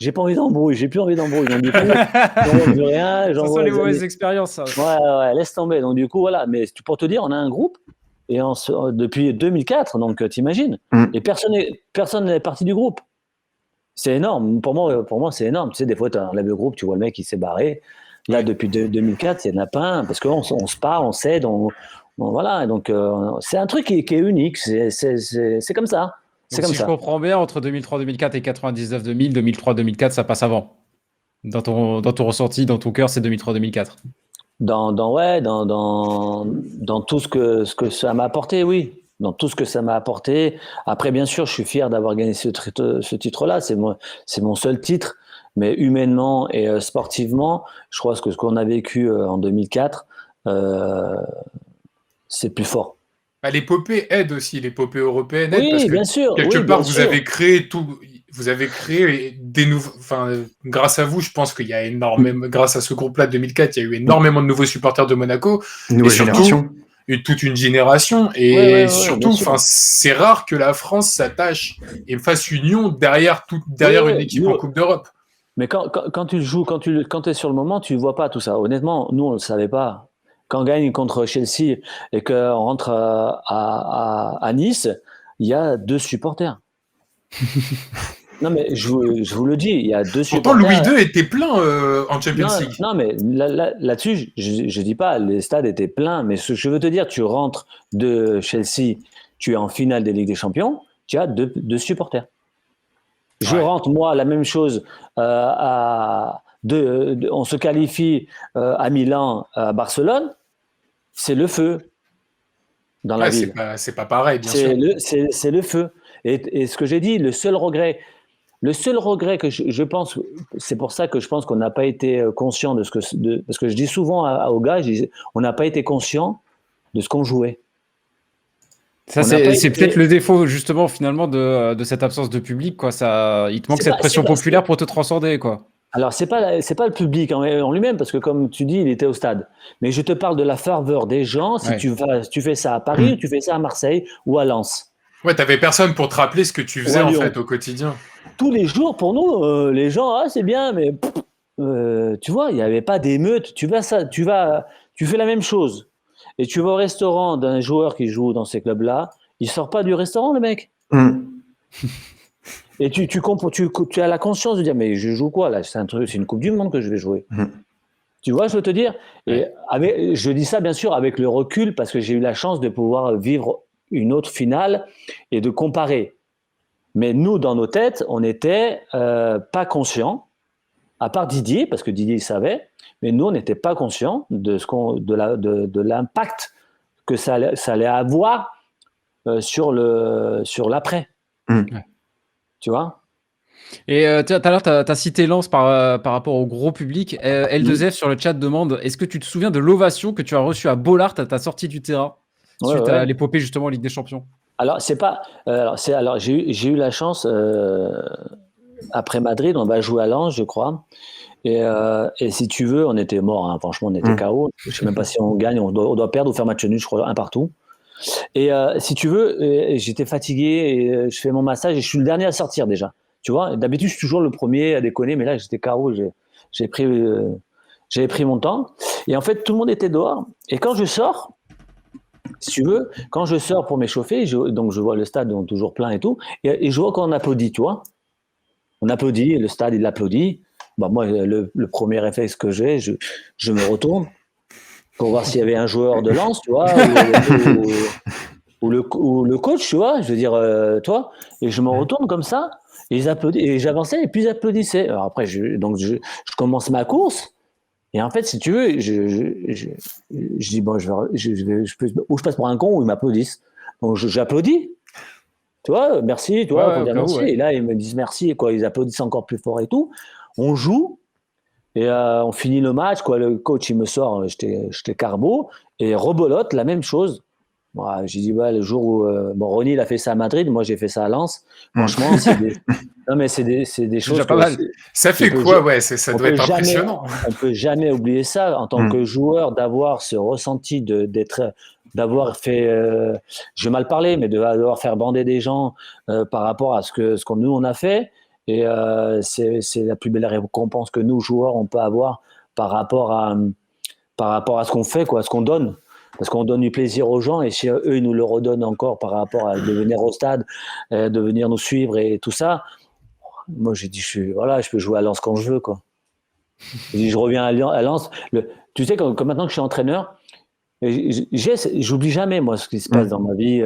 j'ai pas envie d'embrouille, j'ai plus envie d'embrouille. Donc du coup, j'envoie plus rien. Ça sent les mauvaises expériences. Ça. Ouais, laisse tomber. Donc du coup, voilà. Mais pour te dire, on a un groupe et depuis 2004, donc t'imagines. Et personne n'est parti du groupe. C'est énorme. Pour moi, c'est énorme. Tu sais, des fois, tu enlèves le groupe, tu vois le mec, il s'est barré. Là, depuis 2004, il n'y en a pas un, parce qu'on se parle, on s'aide, voilà. Donc, c'est un truc qui est unique. C'est comme ça. C'est Donc, comme si ça. je comprends bien, entre 2003-2004 et 99-2000, 2003-2004, ça passe avant. Dans ton ressenti, dans ton cœur, c'est 2003-2004. Dans tout ce que ça m'a apporté, oui. Dans tout ce que ça m'a apporté. Après, bien sûr, je suis fier d'avoir gagné ce titre-là. C'est mon seul titre. Mais humainement et sportivement, je crois que ce qu'on a vécu en 2004, c'est plus fort. L'épopée aide aussi, l'épopée européenne aide, Oui, parce que bien sûr. quelque Oui, part, bien sûr. vous avez créé des nouveaux, grâce à vous, je pense qu'il y a énormément, grâce à ce groupe-là de 2004, il y a eu énormément de nouveaux supporters de Monaco. Une nouvelle génération. Toute une génération. Et Ouais, surtout, c'est rare que la France s'attache et fasse union derrière une équipe en Coupe d'Europe. Mais quand tu joues, quand tu es sur le moment, tu ne vois pas tout ça. Honnêtement, nous, on ne le savait pas. Quand on gagne contre Chelsea et qu'on rentre à Nice, il y a 2 supporters. Non, mais je vous le dis, il y a 2 supporters. Pourtant, Louis II était plein en Champions League. Non, mais là-dessus, je ne dis pas, les stades étaient pleins, mais ce que je veux te dire, tu rentres de Chelsea, tu es en finale des Ligues des Champions, tu as 2 supporters. Je rentre, moi, la même chose. On se qualifie à Milan, à Barcelone. C'est le feu dans la ville. C'est pas pareil, bien sûr. C'est le feu. Et ce que j'ai dit, le seul regret que je pense, c'est pour ça que je pense qu'on n'a pas été conscient parce que je dis souvent aux gars, on n'a pas été conscient de ce qu'on jouait. Ça, c'est peut-être le défaut, justement, finalement, de cette absence de public, quoi. Il te manque cette pression populaire pour te transcender, quoi. Alors, c'est pas le public en lui-même, parce que comme tu dis, il était au stade. Mais je te parle de la ferveur des gens. Si tu fais ça à Paris, ou tu fais ça à Marseille ou à Lens. Ouais, t'avais personne pour te rappeler ce que tu faisais, en fait, au quotidien. Tous les jours, pour nous, les gens, c'est bien, mais tu vois, il n'y avait pas d'émeute. Tu fais la même chose. Et tu vas au restaurant d'un joueur qui joue dans ces clubs-là, il sort pas du restaurant, le mec. Et tu as la conscience de dire, mais je joue quoi là? C'est une Coupe du Monde que je vais jouer. Tu vois, je veux te dire. Et je dis ça bien sûr avec le recul parce que j'ai eu la chance de pouvoir vivre une autre finale et de comparer. Mais nous, dans nos têtes, on n'était pas conscients, à part Didier, parce que Didier il savait, mais nous, on n'était pas conscients de l'impact que ça allait avoir sur l'après. Tu vois? Et tout à l'heure, tu as cité Lens par rapport au gros public. L2F sur le chat demande, est-ce que tu te souviens de l'ovation que tu as reçue à Bollaert à ta sortie du terrain suite à l'épopée justement en Ligue des Champions? Alors, j'ai eu la chance, après Madrid, on va jouer à Lens, je crois. Et si tu veux, on était mort, hein. Franchement, on était KO. Je ne sais même pas si on gagne, on doit perdre ou faire match nul, je crois, 1 partout. Et si tu veux, j'étais fatigué et je fais mon massage et je suis le dernier à sortir déjà. Tu vois, d'habitude, je suis toujours le premier à déconner, mais là, j'étais KO, j'avais pris mon temps. Et en fait, tout le monde était dehors. Et quand je sors, si tu veux, quand je sors pour m'échauffer, donc je vois le stade donc, toujours plein et tout, et je vois qu'on applaudit, tu vois. On applaudit, le stade, il applaudit. Bon, moi, le premier réflexe que j'ai, je me retourne pour voir s'il y avait un joueur de Lens, tu vois, ou le coach, tu vois, je veux dire, toi, et je me retourne comme ça, et ils applaudissent, et j'avançais, et puis ils applaudissaient. Alors après, je commence ma course, et en fait, si tu veux, je dis, bon, ou je passe pour un con, ou ils m'applaudissent. Donc j'applaudis, tu vois, merci, tu vois, pour dire merci. Et là, ils me disent merci, et quoi, ils applaudissent encore plus fort et tout. On joue, et on finit le match, quoi. Le coach, il me sort, j'étais carbo, et rebolote, la même chose. Moi, j'ai dit, le jour où Ronny il a fait ça à Madrid, moi j'ai fait ça à Lens. Franchement, non, mais c'est des choses. Déjà pas mal. Ça fait quoi, ouais, ça doit être impressionnant. On peut jamais oublier ça en tant que joueur, d'avoir ce ressenti d'avoir fait, je vais mal parler, mais d'avoir fait bander des gens par rapport à ce que nous on a fait. Et c'est la plus belle récompense que nous joueurs on peut avoir par rapport à ce qu'on fait, quoi, ce qu'on donne. Parce qu'on donne du plaisir aux gens, et si eux, ils nous le redonnent encore par rapport à de venir au stade, de venir nous suivre et tout ça, moi, j'ai dit, je peux jouer à Lens quand je veux, quoi. J'ai dit, je reviens à Lens. Tu sais, comme maintenant que je suis entraîneur, j'oublie jamais, moi, ce qui se passe dans ma vie,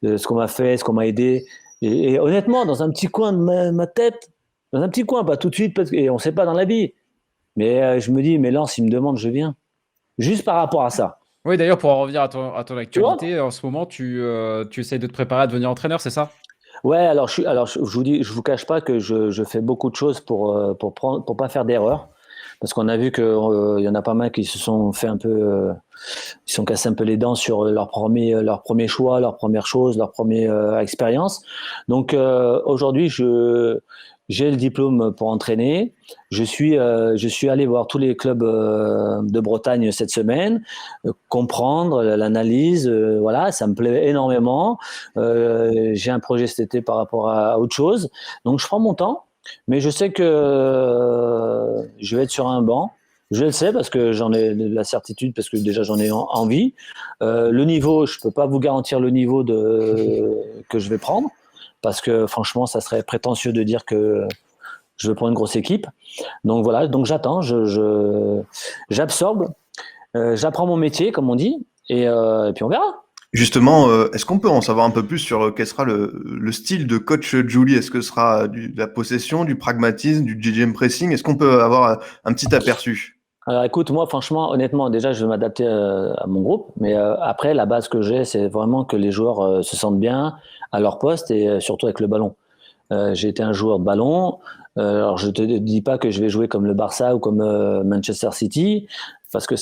ce qu'on m'a fait, ce qu'on m'a aidé. Et honnêtement, dans un petit coin de ma tête, dans un petit coin, pas tout de suite, et on ne sait pas dans la vie, mais je me dis, mais Lens, il me demande, je viens. Juste par rapport à ça. Oui, d'ailleurs, pour en revenir à ton actualité, en ce moment, tu essayes de te préparer à devenir entraîneur, c'est ça? Ouais, alors je vous dis, je vous cache pas que je fais beaucoup de choses pour pas faire d'erreur, parce qu'on a vu que y en a pas mal qui se sont fait un peu, ils sont cassés un peu les dents sur leur premier choix, leur première chose, leur première expérience. Donc aujourd'hui, j'ai le diplôme pour entraîner. Je suis allé voir tous les clubs de Bretagne cette semaine, comprendre l'analyse. Voilà, ça me plaît énormément. J'ai un projet cet été par rapport à autre chose. Donc, je prends mon temps, mais je sais que je vais être sur un banc. Je le sais parce que j'en ai la certitude, parce que déjà j'en ai envie. Le niveau, je peux pas vous garantir le niveau que je vais prendre, parce que franchement, ça serait prétentieux de dire que je veux prendre une grosse équipe. Donc voilà, donc j'attends, j'absorbe, j'apprends mon métier, comme on dit, et puis on verra. Justement, est-ce qu'on peut en savoir un peu plus sur quel sera le style de coach Julie? Est-ce que ce sera de la possession, du pragmatisme, du GGM pressing? Est-ce qu'on peut avoir un petit aperçu? Alors écoute, moi franchement, honnêtement, déjà je vais m'adapter à mon groupe, mais après la base que j'ai, c'est vraiment que les joueurs se sentent bien à leur poste, et surtout avec le ballon. J'ai été un joueur de ballon. Alors je te dis pas que je vais jouer comme le Barça ou comme Manchester City, parce que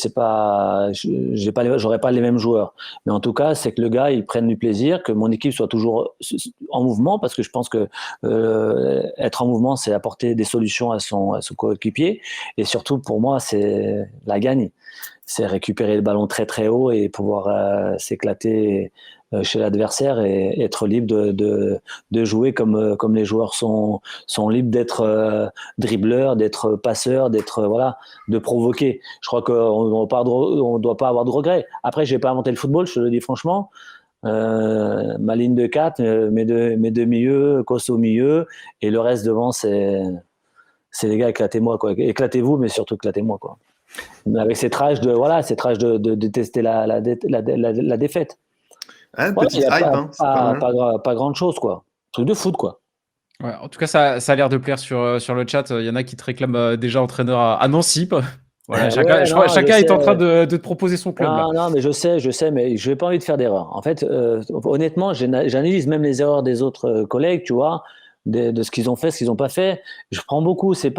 j'aurais pas les mêmes joueurs. Mais en tout cas, c'est que le gars, il prenne du plaisir, que mon équipe soit toujours en mouvement, parce que je pense que être en mouvement, c'est apporter des solutions à son coéquipier. Et surtout, pour moi, c'est la gagne. C'est récupérer le ballon très très haut et pouvoir s'éclater chez l'adversaire, et être libre de jouer comme les joueurs sont libres d'être dribbleurs, d'être passeurs, de provoquer. Je crois qu'on ne doit pas avoir de regrets. Après, j'ai pas inventé le football, je te le dis franchement. Ma ligne de 4, mes deux milieux, costaud au milieu, et le reste devant, c'est les gars, éclatez-moi, quoi. Éclatez-vous, mais surtout éclatez-moi, quoi. Mais avec cette rage de détester la défaite. Petite hype, pas grande chose, quoi. Truc de foot, quoi. Ouais, en tout cas, ça a l'air de plaire sur le chat. Il y en a qui te réclament déjà entraîneur à Nancy. Voilà, chacun est en train de te proposer son club. Non, mais je sais, mais je n'ai pas envie de faire d'erreur. En fait, honnêtement, j'analyse même les erreurs des autres collègues, tu vois, de ce qu'ils ont fait, ce qu'ils n'ont pas fait. Je prends beaucoup. T'es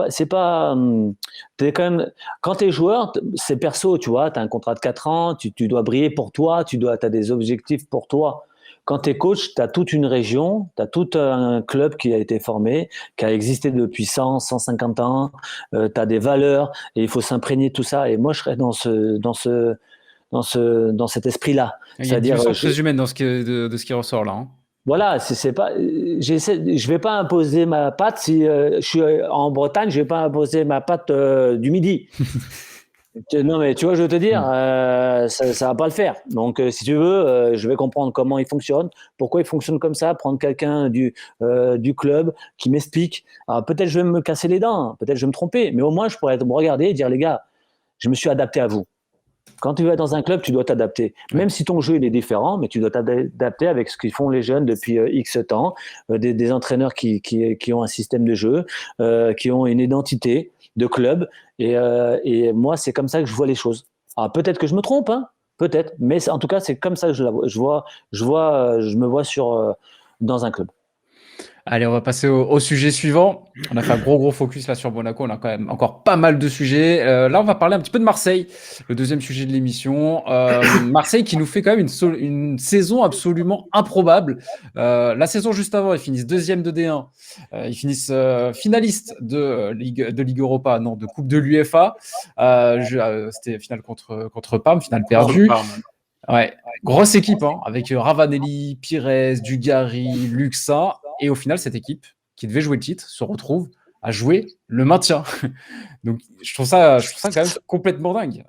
quand même, quand tu es joueur, c'est perso, tu vois. Tu as un contrat de 4 ans, tu dois briller pour toi, as des objectifs pour toi. Quand tu es coach, tu as toute une région, tu as tout un club qui a été formé, qui a existé depuis 100, 150 ans, tu as des valeurs, et il faut s'imprégner de tout ça. Et moi, je serais dans cet esprit-là. Il y a une dimension très humaine de ce qui ressort là. Hein. Voilà, je vais pas imposer ma patte. Si je suis en Bretagne, je vais pas imposer ma patte du midi. Non, mais tu vois, je veux te dire, ça va pas le faire. Donc, si tu veux, je vais comprendre comment il fonctionne, pourquoi il fonctionne comme ça, prendre quelqu'un du club qui m'explique. Alors, peut-être je vais me casser les dents, hein, peut-être je vais me tromper, mais au moins je pourrais me regarder et dire, les gars, je me suis adapté à vous. Quand tu vas dans un club, tu dois t'adapter. Même si ton jeu il est différent, mais tu dois t'adapter avec ce qu'ils font les jeunes depuis X temps, des entraîneurs qui ont un système de jeu, qui ont une identité de club. Et moi, c'est comme ça que je vois les choses. Alors, peut-être que je me trompe, hein, peut-être, mais en tout cas, c'est comme ça que je la vois. Je me vois dans un club. Allez, on va passer au sujet suivant. On a fait un gros focus là sur Monaco. On a quand même encore pas mal de sujets. Là, on va parler un petit peu de Marseille, le deuxième sujet de l'émission. Marseille qui nous fait quand même une saison absolument improbable. La saison juste avant, ils finissent deuxième de D1. Ils finissent finalistes de Ligue Europa, non, de Coupe de l'UEFA. C'était finale contre Parme, finale perdue. Ouais, grosse équipe, hein, avec Ravanelli, Pires, Dugarry, Luxa. Et au final, cette équipe, qui devait jouer le titre, se retrouve à jouer le maintien. Donc, je trouve ça quand même complètement dingue.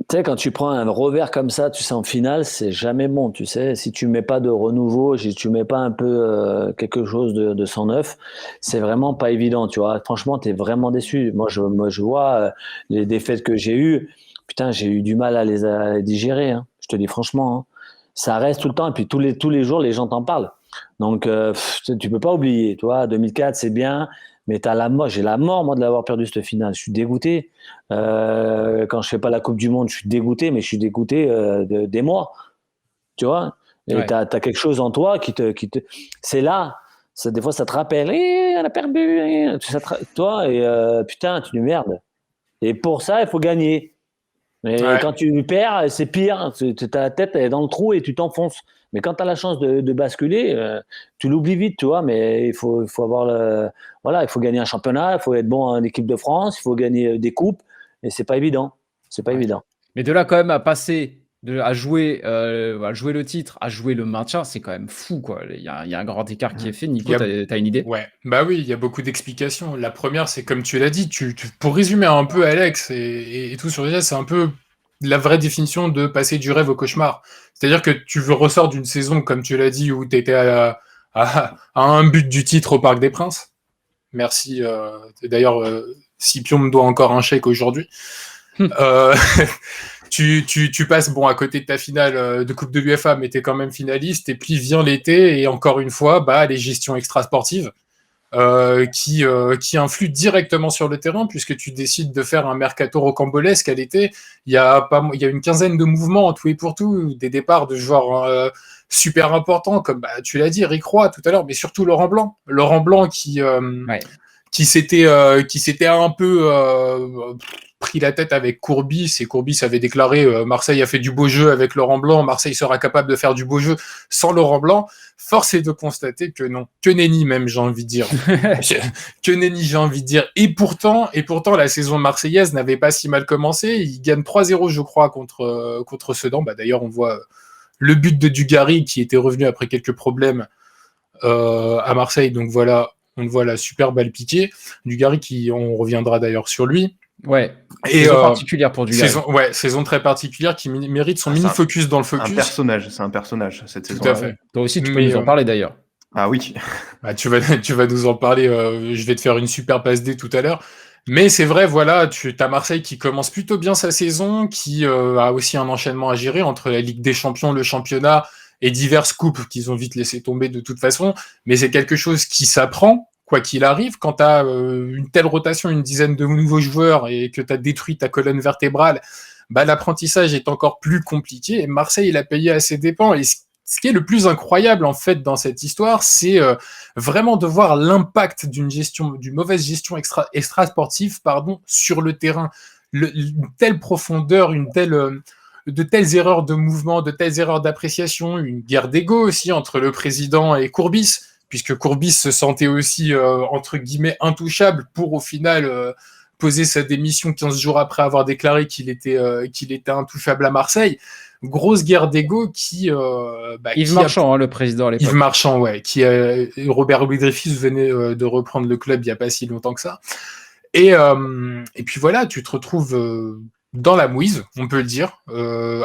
Tu sais, quand tu prends un revers comme ça, tu sais, en finale, c'est jamais bon, tu sais. Si tu mets pas de renouveau, si tu mets pas un peu quelque chose de 109, c'est vraiment pas évident, tu vois. Franchement, tu es vraiment déçu. Moi, je vois les défaites que j'ai eues. Putain, j'ai eu du mal à les digérer, hein. Je te dis franchement, hein. Ça reste tout le temps, et puis tous les jours, les gens t'en parlent. Donc, tu peux pas oublier, tu vois. 2004, c'est bien, mais j'ai la mort, moi, de l'avoir perdu cette finale. Je suis dégoûté. Quand je fais pas la Coupe du Monde, je suis dégoûté, mais je suis dégoûté des mois, tu vois. Et Ouais. t'as quelque chose en toi c'est là. Des fois, ça te rappelle, on a perdu, toi, et putain, tu dis merde. Et pour ça, il faut gagner. Mais quand tu perds, c'est pire. T'as la tête elle est dans le trou et tu t'enfonces. Mais quand tu as la chance de basculer, tu l'oublies vite, tu vois. Mais il faut avoir voilà, il faut gagner un championnat, il faut être bon en équipe de France, il faut gagner des coupes. Et c'est pas évident. C'est pas évident. Mais de là, quand même, à passer à jouer le titre, à jouer le maintien, c'est quand même fou, quoi. Il y a un grand écart qui est fait. Nico, t'as une idée? Ouais, bah oui, il y a beaucoup d'explications. La première, c'est comme tu l'as dit, pour résumer un peu Alex et tout sur les c'est un peu la vraie définition de passer du rêve au cauchemar. C'est-à-dire que tu ressors d'une saison, comme tu l'as dit, où tu étais à un but du titre au Parc des Princes. Merci. D'ailleurs, Scipion me doit encore un chèque aujourd'hui. Tu passes à côté de ta finale de Coupe de l'UEFA, mais tu es quand même finaliste. Et puis vient l'été, et encore une fois, les gestions extrasportives qui influent directement sur le terrain, puisque tu décides de faire un mercato rocambolesque à l'été. Il y a une quinzaine de mouvements en tout et pour tout, des départs de joueurs super importants, comme tu l'as dit, Rick Roy tout à l'heure, mais surtout Laurent Blanc. Laurent Blanc qui s'était un peu pris la tête avec Courbis, et Courbis avait déclaré Marseille a fait du beau jeu avec Laurent Blanc, Marseille sera capable de faire du beau jeu sans Laurent Blanc. Force est de constater que non, que nenni même, j'ai envie de dire. Que nenni, j'ai envie de dire. Et pourtant, la saison marseillaise n'avait pas si mal commencé. Ils gagnent 3-0, je crois, contre Sedan. D'ailleurs, on voit le but de Dugarry qui était revenu après quelques problèmes à Marseille. Donc voilà, on voit la super balle piquée. Dugarry on reviendra d'ailleurs sur lui. Ouais. Saison particulière pour Dugarry. Saison très particulière qui mérite son mini-focus dans le focus. C'est un personnage cette saison. Tout à fait. Toi aussi, tu peux nous en parler d'ailleurs. Ah oui. Tu vas nous en parler. Je vais te faire une super passe D tout à l'heure. Mais c'est vrai, voilà, tu as Marseille qui commence plutôt bien sa saison, qui a aussi un enchaînement à gérer entre la Ligue des Champions, le championnat et diverses coupes qu'ils ont vite laissé tomber de toute façon. Mais c'est quelque chose qui s'apprend, quoi qu'il arrive. Quand tu as une telle rotation, une dizaine de nouveaux joueurs et que tu as détruit ta colonne vertébrale, l'apprentissage est encore plus compliqué. Et Marseille, il a payé à ses dépens. Et ce qui est le plus incroyable en fait dans cette histoire, c'est vraiment de voir l'impact d'une mauvaise gestion extra-sportive, sur le terrain. Une telle profondeur, de telles erreurs de mouvement, de telles erreurs d'appréciation, une guerre d'ego aussi entre le président et Courbis, puisque Courbis se sentait aussi entre guillemets intouchable pour au final poser sa démission 15 jours après avoir déclaré qu'il était intouchable à Marseille. Grosse guerre d'ego qui Yves Marchand, le président à l'époque. Yves Marchand, ouais, Robert Louis-Dreyfus venait de reprendre le club il n'y a pas si longtemps que ça. Et puis voilà, tu te retrouves dans la mouise, on peut le dire.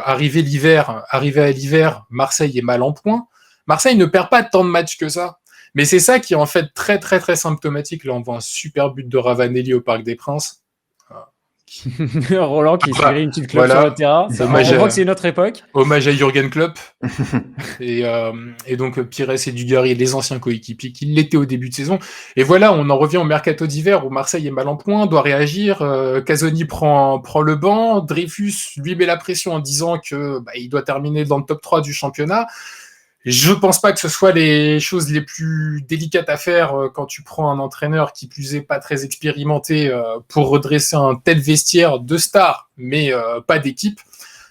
Arrivé à l'hiver, Marseille est mal en point. Marseille ne perd pas tant de matchs que ça. Mais c'est ça qui est en fait très très très symptomatique. Là, on voit un super but de Ravanelli au Parc des Princes. Roland qui se grille une petite clope sur le terrain. On voit que c'est une autre époque. Hommage à Jürgen Klopp. et donc Pires et Dugarry, les anciens coéquipiers qui l'étaient au début de saison. Et voilà, on en revient au mercato d'hiver où Marseille est mal en point, doit réagir. Casoni prend le banc. Dreyfus lui met la pression en disant que il doit terminer dans le top 3 du championnat. Je pense pas que ce soit les choses les plus délicates à faire quand tu prends un entraîneur qui plus est pas très expérimenté pour redresser un tel vestiaire de stars, mais pas d'équipe.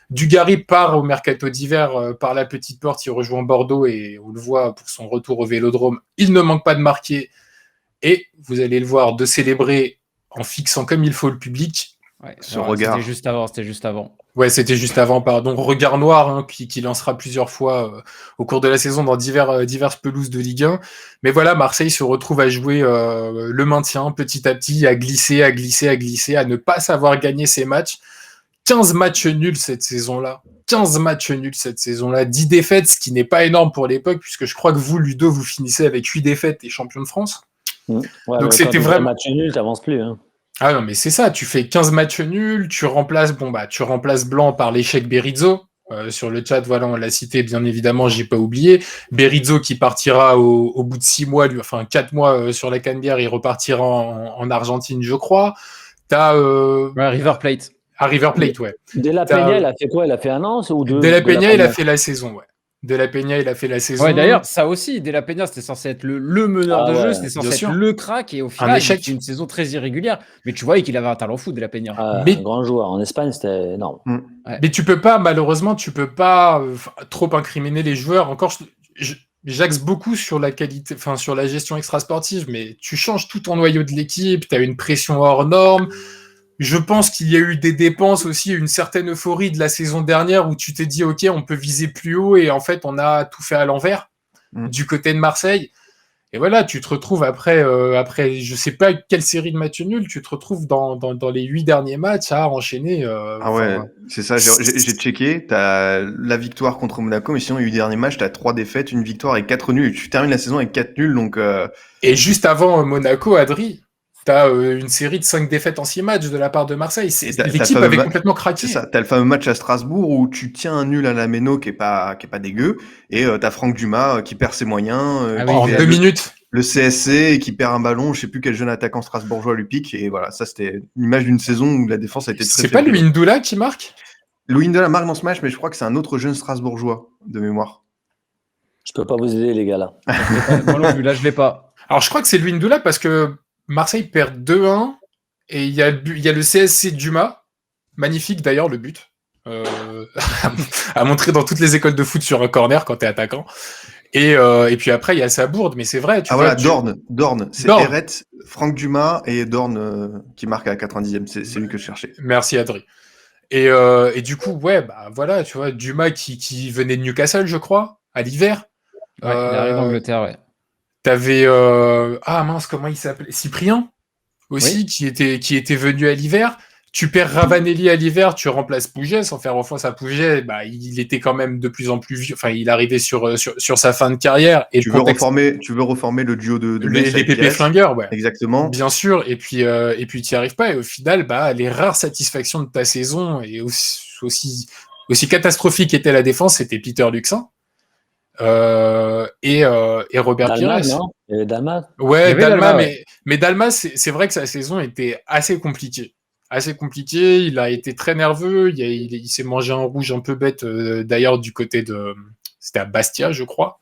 Dugarry part au mercato d'hiver par la petite porte, il rejoint Bordeaux et on le voit pour son retour au Vélodrome. Il ne manque pas de marquer et vous allez le voir de célébrer en fixant comme il faut le public. Ouais, regard. C'était juste avant. Ouais, c'était juste avant, pardon. Regard noir, qui lancera plusieurs fois au cours de la saison dans diverses pelouses de Ligue 1. Mais voilà, Marseille se retrouve à jouer le maintien petit à petit, à glisser, à ne pas savoir gagner ses matchs. 15 matchs nuls cette saison-là. 10 défaites, ce qui n'est pas énorme pour l'époque, puisque je crois que vous, Ludo, vous finissez avec 8 défaites et champion de France. Ouais, donc c'était vraiment... match nul, t'avances plus, hein. Ah non, mais c'est ça, tu fais 15 matchs nuls, tu remplaces Blanc par l'échec Berizzo. Sur le chat, voilà, on l'a cité, bien évidemment, j'ai pas oublié. Berizzo qui partira au bout de 6 mois, 4 mois sur la Canebière, il repartira en Argentine, je crois. T'as River Plate. À River Plate, ouais. De la Peña, il a fait quoi? Il a fait un an ou deux? De la Peña, il a fait la saison, ouais. De la Peña, il a fait la saison. Ouais, d'ailleurs, ça aussi, De la Peña, c'était censé être le meneur de jeu, c'était censé être le crack, et au final, c'était une saison très irrégulière. Mais tu voyais qu'il avait un talent fou, De la Peña. Un grand joueur. En Espagne, c'était énorme. Ouais. Mais tu peux pas trop incriminer les joueurs. Encore, j'axe beaucoup sur la qualité, sur la gestion extrasportive, mais tu changes tout ton noyau de l'équipe, tu as une pression hors norme. Je pense qu'il y a eu des dépenses aussi, une certaine euphorie de la saison dernière où tu t'es dit, OK, on peut viser plus haut et en fait, on a tout fait à l'envers du côté de Marseille. Et voilà, tu te retrouves après je sais pas quelle série de matchs nuls, tu te retrouves dans les 8 derniers matchs à enchaîner. C'est ça, j'ai checké, t'as la victoire contre Monaco, mais sinon, les 8 derniers matchs, t'as 3 défaites, une victoire et 4 nuls. Tu termines la saison avec 4 nuls, donc... Et juste avant Monaco, Adri, t'as une série de 5 défaites en 6 matchs de la part de Marseille. L'équipe avait complètement craqué. C'est ça. T'as le fameux match à Strasbourg où tu tiens un nul à la Méno qui est pas dégueu, et t'as Franck Dumas qui perd ses moyens. En 2 minutes. Le CSC qui perd un ballon, je sais plus quel jeune attaquant strasbourgeois lui pique, et voilà, ça c'était l'image d'une saison où la défense a été très faible. C'est pas Louis Ndoula qui marque? Louis Ndoula marque dans ce match, mais je crois que c'est un autre jeune strasbourgeois de mémoire. Je peux pas vous aider, les gars, là. Moi non plus, là je l'ai pas. Alors je crois que c'est Louis Ndoula parce que Marseille perd 2-1 et il y a le CSC Dumas, magnifique d'ailleurs le but, à montrer dans toutes les écoles de foot sur un corner quand t'es attaquant. Et puis après il y a Sabourde, mais c'est vrai. Dorn, c'est Eret, Franck Dumas et Dorn qui marque à la 90e, c'est lui que je cherchais. Merci Adri. Et du coup voilà, tu vois, Dumas qui venait de Newcastle, je crois, à l'hiver. Ouais, il arrive d'Angleterre, ouais. T'avais comment il s'appelait, Cyprien aussi, qui était venu à l'hiver. Tu perds Ravanelli à l'hiver, tu remplaces Pouget, sans faire offense à Pouget, il était quand même de plus en plus vieux. Enfin, il arrivait sur sa fin de carrière. Et tu veux reformer le duo de les Pépé Flingueurs, ouais. Exactement. Bien sûr. Et puis tu n'y arrives pas. Et au final, les rares satisfactions de ta saison et aussi catastrophique était la défense, c'était Peter Luxin. Et Robert Pires. Et Dalma. Ouais, Dalma, mais Dalma, c'est vrai que sa saison était assez compliquée. Il a été très nerveux, il s'est mangé un rouge un peu bête, d'ailleurs, du côté de... C'était à Bastia, je crois,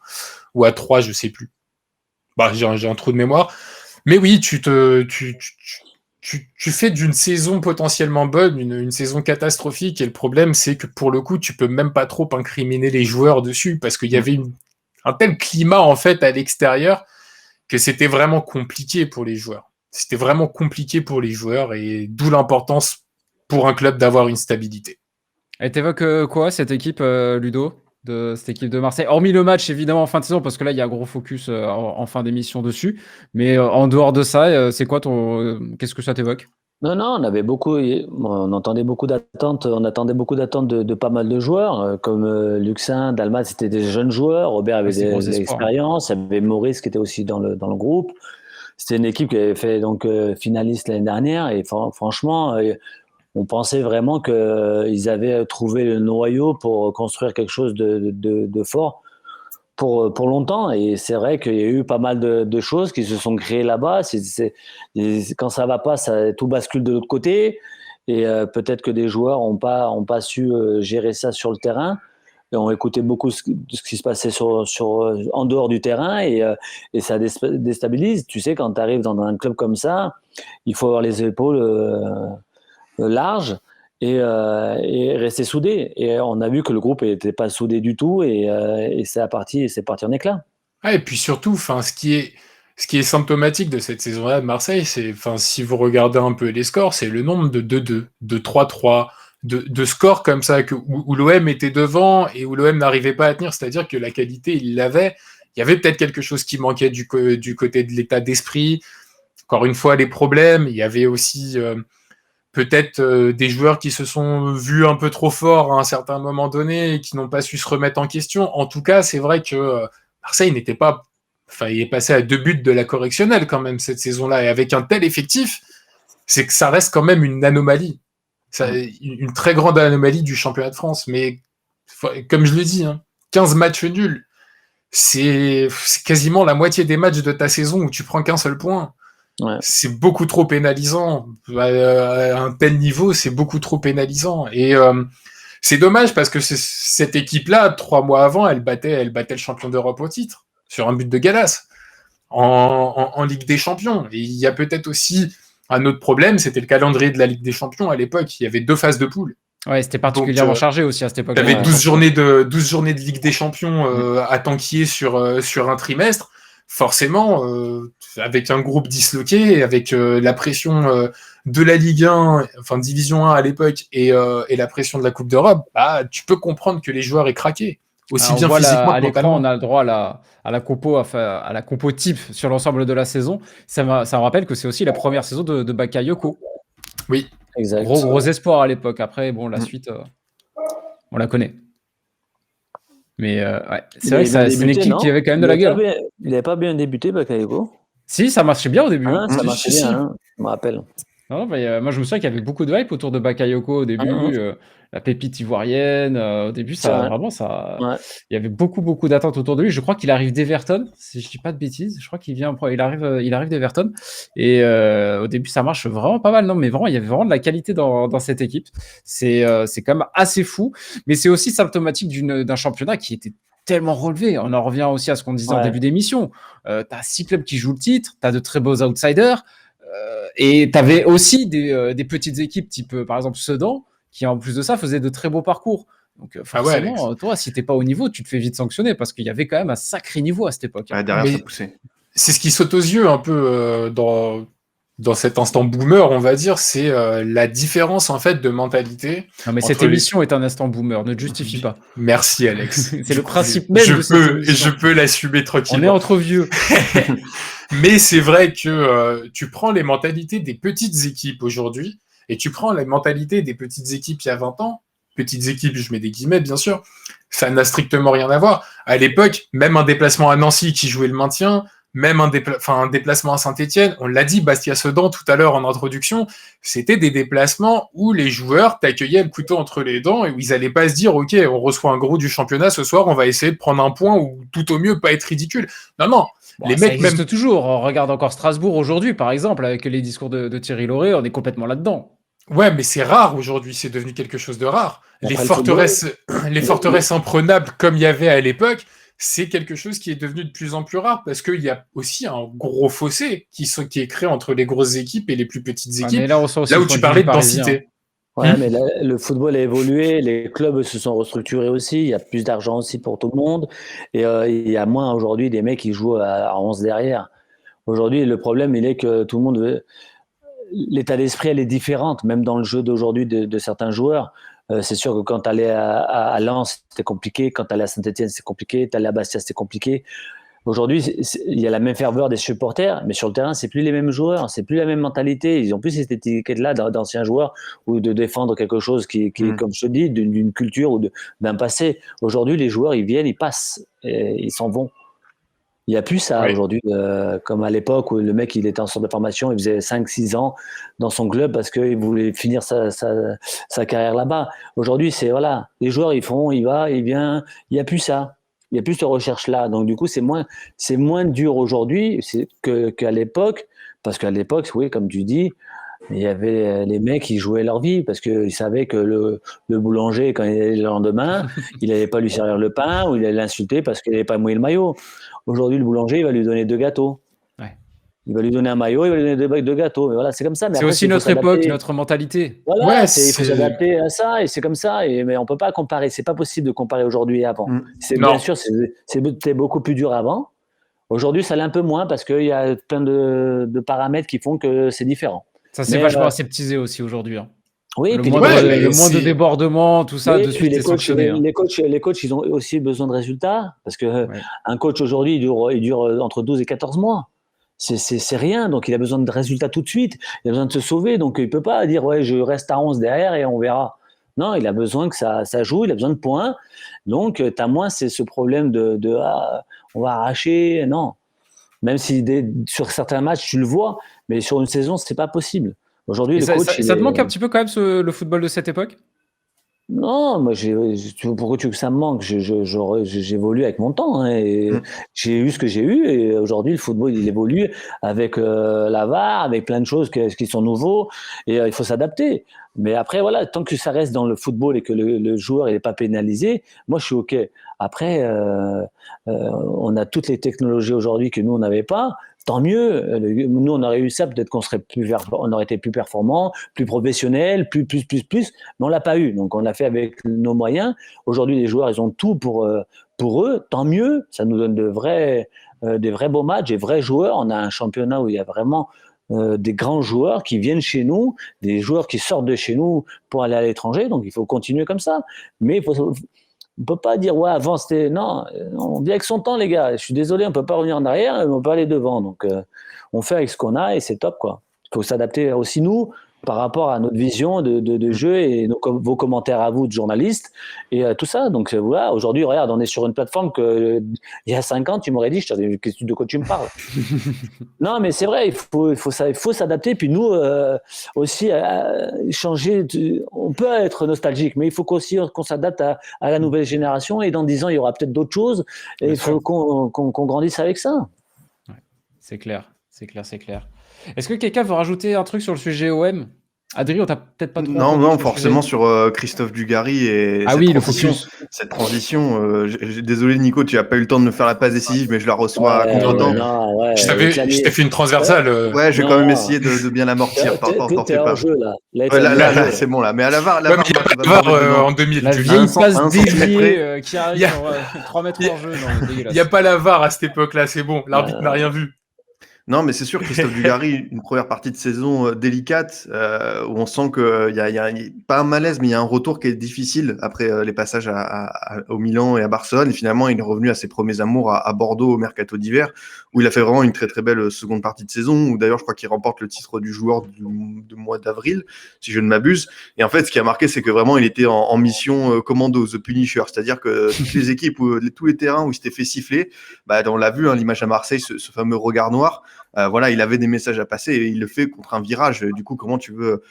ou à Troyes, je sais plus. J'ai un trou de mémoire. Mais oui, tu fais d'une saison potentiellement bonne une saison catastrophique, et le problème, c'est que pour le coup, tu peux même pas trop incriminer les joueurs dessus, parce qu'il y avait un tel climat, en fait, à l'extérieur, que c'était vraiment compliqué pour les joueurs. Et d'où l'importance pour un club d'avoir une stabilité. Et t'évoques quoi, cette équipe, Ludo, de cette équipe de Marseille? Hormis le match, évidemment, en fin de saison, parce que là, il y a un gros focus en fin d'émission dessus. Mais en dehors de ça, c'est quoi qu'est-ce que ça t'évoque? Non, non, on entendait beaucoup d'attentes, on attendait beaucoup d'attentes de pas mal de joueurs, comme Luxin, Dalmat, c'était des jeunes joueurs, Robert avait c'est gros de espoir. l'expérience, il y avait Maurice qui était aussi dans le groupe. C'était une équipe qui avait fait donc finaliste l'année dernière et franchement, on pensait vraiment qu'ils avaient trouvé le noyau pour construire quelque chose de fort pour longtemps. Et c'est vrai qu'il y a eu pas mal de choses qui se sont créées là-bas. Quand ça va pas, tout bascule de l'autre côté. Et peut-être que des joueurs ont pas su gérer ça sur le terrain. Et ont écouté beaucoup de ce qui se passait en dehors du terrain et ça déstabilise. Tu sais, quand tu arrives dans un club comme ça, il faut avoir les épaules larges et rester soudé. Et on a vu que le groupe n'était pas soudé du tout et c'est parti en éclat. Ah, et puis surtout, enfin, ce qui est symptomatique de cette saison-là de Marseille, c'est, enfin, si vous regardez un peu les scores, c'est le nombre de 2-2, de 3-3, de scores comme ça où l'OM était devant et où l'OM n'arrivait pas à tenir. C'est-à-dire que la qualité, il l'avait. Il y avait peut-être quelque chose qui manquait du côté de l'état d'esprit. Encore une fois, les problèmes. Il y avait aussi peut-être des joueurs qui se sont vus un peu trop forts à un certain moment donné et qui n'ont pas su se remettre en question. En tout cas, c'est vrai que Marseille n'était pas... Enfin, il est passé à 2 buts de la correctionnelle quand même cette saison-là. Et avec un tel effectif, c'est que ça reste quand même une anomalie. Une très grande anomalie du championnat de France. Mais comme je le dis, 15 matchs nuls, c'est quasiment la moitié des matchs de ta saison où tu prends qu'un seul point. Ouais. C'est beaucoup trop pénalisant. À un tel niveau, c'est beaucoup trop pénalisant. Et c'est dommage parce que cette équipe-là, 3 mois avant, elle battait le champion d'Europe au titre sur un but de Gallas en Ligue des Champions. Et il y a peut-être aussi un autre problème, c'était le calendrier de la Ligue des Champions à l'époque. Il y avait 2 phases de poule. Ouais, c'était particulièrement chargé aussi à cette époque. Il y avait Ouais. 12 journées de Ligue des Champions à tankier sur un trimestre. Forcément, avec un groupe disloqué, avec la pression de la Ligue 1, enfin Division 1 à l'époque, et la pression de la Coupe d'Europe, bah, tu peux comprendre que les joueurs aient craqué, aussi Alors, on bien voit physiquement à que l'écran, mentalement. on a le droit à la compo, enfin, à la compo type sur l'ensemble de la saison. Ça me rappelle que c'est aussi la première saison de Bakayoko. Oui. Exact. Gros espoir à l'époque. Après, bon, la suite, on la connaît. Mais ouais, c'est vrai que c'est une équipe qui avait quand même de la gueule. Il n'avait pas bien débuté, Bakayoko. Si, ça marchait bien au début. Ça marchait bien, je me rappelle. Non, moi, je me souviens qu'il y avait beaucoup de hype autour de Bakayoko au début, la pépite ivoirienne. Au début, Ouais. il y avait beaucoup d'attentes autour de lui. Je crois qu'il arrive d'Everton, si je dis pas de bêtises. Je crois il arrive d'Everton. Et au début, ça marche vraiment pas mal. Non, mais vraiment, il y avait vraiment de la qualité dans cette équipe. C'est quand même assez fou. Mais c'est aussi symptomatique d'un championnat qui était tellement relevé. On en revient aussi à ce qu'on disait en début d'émission. T'as 6 clubs qui jouent le titre, t'as de très beaux outsiders. Et tu avais aussi des petites équipes type par exemple Sedan qui en plus de ça faisaient de très beaux parcours. Donc forcément, toi, si t'es pas au niveau, tu te fais vite sanctionner parce qu'il y avait quand même un sacré niveau à cette époque. Derrière, ça poussait. C'est ce qui saute aux yeux un peu dans cet instant boomer, on va dire, c'est la différence en fait de mentalité. Non, mais cette émission est un instant boomer, ne te justifie pas. Merci Alex. C'est le principe même de cette émission. Je peux l'assumer tranquillement. On est entre vieux. Mais c'est vrai que tu prends les mentalités des petites équipes aujourd'hui et tu prends les mentalités des petites équipes il y a 20 ans. Petites équipes, je mets des guillemets bien sûr, ça n'a strictement rien à voir. À l'époque, même un déplacement à Nancy qui jouait le maintien, même un déplacement à Saint-Etienne, on l'a dit, Bastia-Sedan tout à l'heure en introduction, c'était des déplacements où les joueurs t'accueillaient le couteau entre les dents et où ils n'allaient pas se dire « Ok, on reçoit un gros du championnat ce soir, on va essayer de prendre un point ou tout au mieux pas être ridicule. » Non. Bon, les mecs existe toujours. On regarde encore Strasbourg aujourd'hui, par exemple, avec les discours de Thierry Lauré, on est complètement là-dedans. Ouais, mais c'est rare aujourd'hui, c'est devenu quelque chose de rare. Les forteresses imprenables comme il y avait à l'époque, c'est quelque chose qui est devenu de plus en plus rare parce qu'il y a aussi un gros fossé qui est créé entre les grosses équipes et les plus petites équipes. Là où tu parlais de densité. Ouais, mais le football a évolué, les clubs se sont restructurés aussi, il y a plus d'argent aussi pour tout le monde, et il y a moins aujourd'hui des mecs qui jouent à 11 derrière. Aujourd'hui, le problème, il est que tout le monde... L'état d'esprit, elle est différente, même dans le jeu d'aujourd'hui de certains joueurs. C'est sûr que quand tu allais à Lens, c'était compliqué, quand tu allais à Saint-Etienne, c'était compliqué, tu allais à Bastia, c'était compliqué. Aujourd'hui, il y a la même ferveur des supporters, mais sur le terrain, c'est plus les mêmes joueurs, c'est plus la même mentalité. Ils ont plus cette étiquette-là d'anciens joueurs ou de défendre quelque chose qui comme je te dis, d'une culture ou d'un passé. Aujourd'hui, les joueurs, ils viennent, ils passent, et ils s'en vont. Il n'y a plus ça aujourd'hui, comme à l'époque où le mec il était en centre de formation, il faisait 5-6 ans dans son club parce qu'il voulait finir sa carrière là-bas. Aujourd'hui, c'est voilà, les joueurs ils font, il va, il vient, il n'y a plus ça. Il n'y a plus cette recherche-là. Donc, du coup, c'est moins dur aujourd'hui qu'à l'époque. Parce qu'à l'époque, oui, comme tu dis, il y avait les mecs qui jouaient leur vie parce qu'ils savaient que le boulanger, quand il allait le lendemain, il n'allait pas lui servir le pain ou il allait l'insulter parce qu'il n'avait pas mouillé le maillot. Aujourd'hui, le boulanger, il va lui donner 2 gâteaux. Ouais. Il va lui donner un maillot, il va lui donner 2 bacs de gâteaux. Mais voilà, c'est comme ça. Mais c'est après, aussi notre époque, notre mentalité. Voilà, il faut s'adapter à ça et c'est comme ça. Mais on ne peut pas comparer. C'est pas possible de comparer aujourd'hui et avant. Bien sûr, c'était beaucoup plus dur avant. Aujourd'hui, ça l'est un peu moins parce qu'il y a plein de paramètres qui font que c'est différent. Ça s'est vachement aseptisé aussi aujourd'hui. Hein. Oui, le moins de débordements, tout ça, de suite, c'est sanctionné. Les coachs, ils ont aussi besoin de résultats parce que un coach aujourd'hui, il dure entre 12 et 14 mois. C'est rien, donc il a besoin de résultats tout de suite. Il a besoin de se sauver, donc il peut pas dire je reste à 11 derrière et on verra. Non, il a besoin que ça joue, il a besoin de points. Donc tu as moins ce problème de on va arracher. Non, même si sur certains matchs tu le vois, mais sur une saison c'est pas possible. Aujourd'hui, ça te manque un petit peu quand même le football de cette époque? Non, moi, pourquoi tu veux que ça me manque? J'évolue avec mon temps, hein, et j'ai eu ce que j'ai eu, et aujourd'hui, le football, il évolue avec la VAR, avec plein de choses qui sont nouveaux, et il faut s'adapter. Mais après, voilà, tant que ça reste dans le football et que le joueur n'est pas pénalisé, moi, je suis OK. Après, on a toutes les technologies aujourd'hui que nous, on n'avait pas. Tant mieux. Nous, on aurait eu ça, peut-être qu'on on aurait été plus performants, plus professionnels, plus. Mais on l'a pas eu. Donc, on l'a fait avec nos moyens. Aujourd'hui, les joueurs, ils ont tout pour eux. Tant mieux. Ça nous donne des vrais beaux matchs, des vrais joueurs. On a un championnat où il y a vraiment des grands joueurs qui viennent chez nous, des joueurs qui sortent de chez nous pour aller à l'étranger. Donc, il faut continuer comme ça. Mais on peut pas dire avant c'était non, on vit avec son temps les gars. Je suis désolé, on peut pas revenir en arrière, mais on peut aller devant. Donc on fait avec ce qu'on a et c'est top quoi. Il faut s'adapter aussi nous par rapport à notre vision de jeu et vos commentaires à vous de journalistes et tout ça. Donc voilà, aujourd'hui regarde, on est sur une plateforme que il y a 5 ans tu m'aurais dit de quoi tu me parles. Non mais c'est vrai, il faut s'adapter. Puis nous aussi changer. On peut être nostalgique, mais il faut qu'on s'adapte à la nouvelle génération. Et dans 10 ans, il y aura peut-être d'autres choses. Et il faut qu'on grandisse avec ça. Ouais, c'est clair. Est-ce que quelqu'un veut rajouter un truc sur le sujet OM? Adrien, on t'a peut-être pas trop Non, forcément sur Christophe Dugarry et cette transition. Désolé Nico, tu n'as pas eu le temps de me faire la passe décisive, mais je la reçois à contre-temps. Je t'ai fait une transversale. Ouais, j'ai quand même essayé de bien l'amortir. T'es hors jeu là. Là, c'est bon là. Mais à la VAR, il n'y a pas de VAR en 2000. La vieille passe déviée qui arrive sur 3 mètres hors jeu. Il n'y a pas la VAR à cette époque-là, c'est bon. L'arbitre n'a rien vu. Non, mais c'est sûr, Christophe Dugarry, une première partie de saison délicate, où on sent qu'il y a pas un malaise, mais il y a un retour qui est difficile après les passages au Milan et à Barcelone. Et finalement, il est revenu à ses premiers amours à Bordeaux au mercato d'hiver, où il a fait vraiment une très très belle seconde partie de saison, où d'ailleurs je crois qu'il remporte le titre du joueur du mois d'avril, si je ne m'abuse. Et en fait, ce qui a marqué, c'est que vraiment, il était en mission commando, The Punisher, c'est-à-dire que toutes les équipes, tous les terrains où il s'était fait siffler, on l'a vu, l'image à Marseille, ce fameux regard noir. Voilà, il avait des messages à passer et il le fait contre un virage. Du coup, comment tu veux,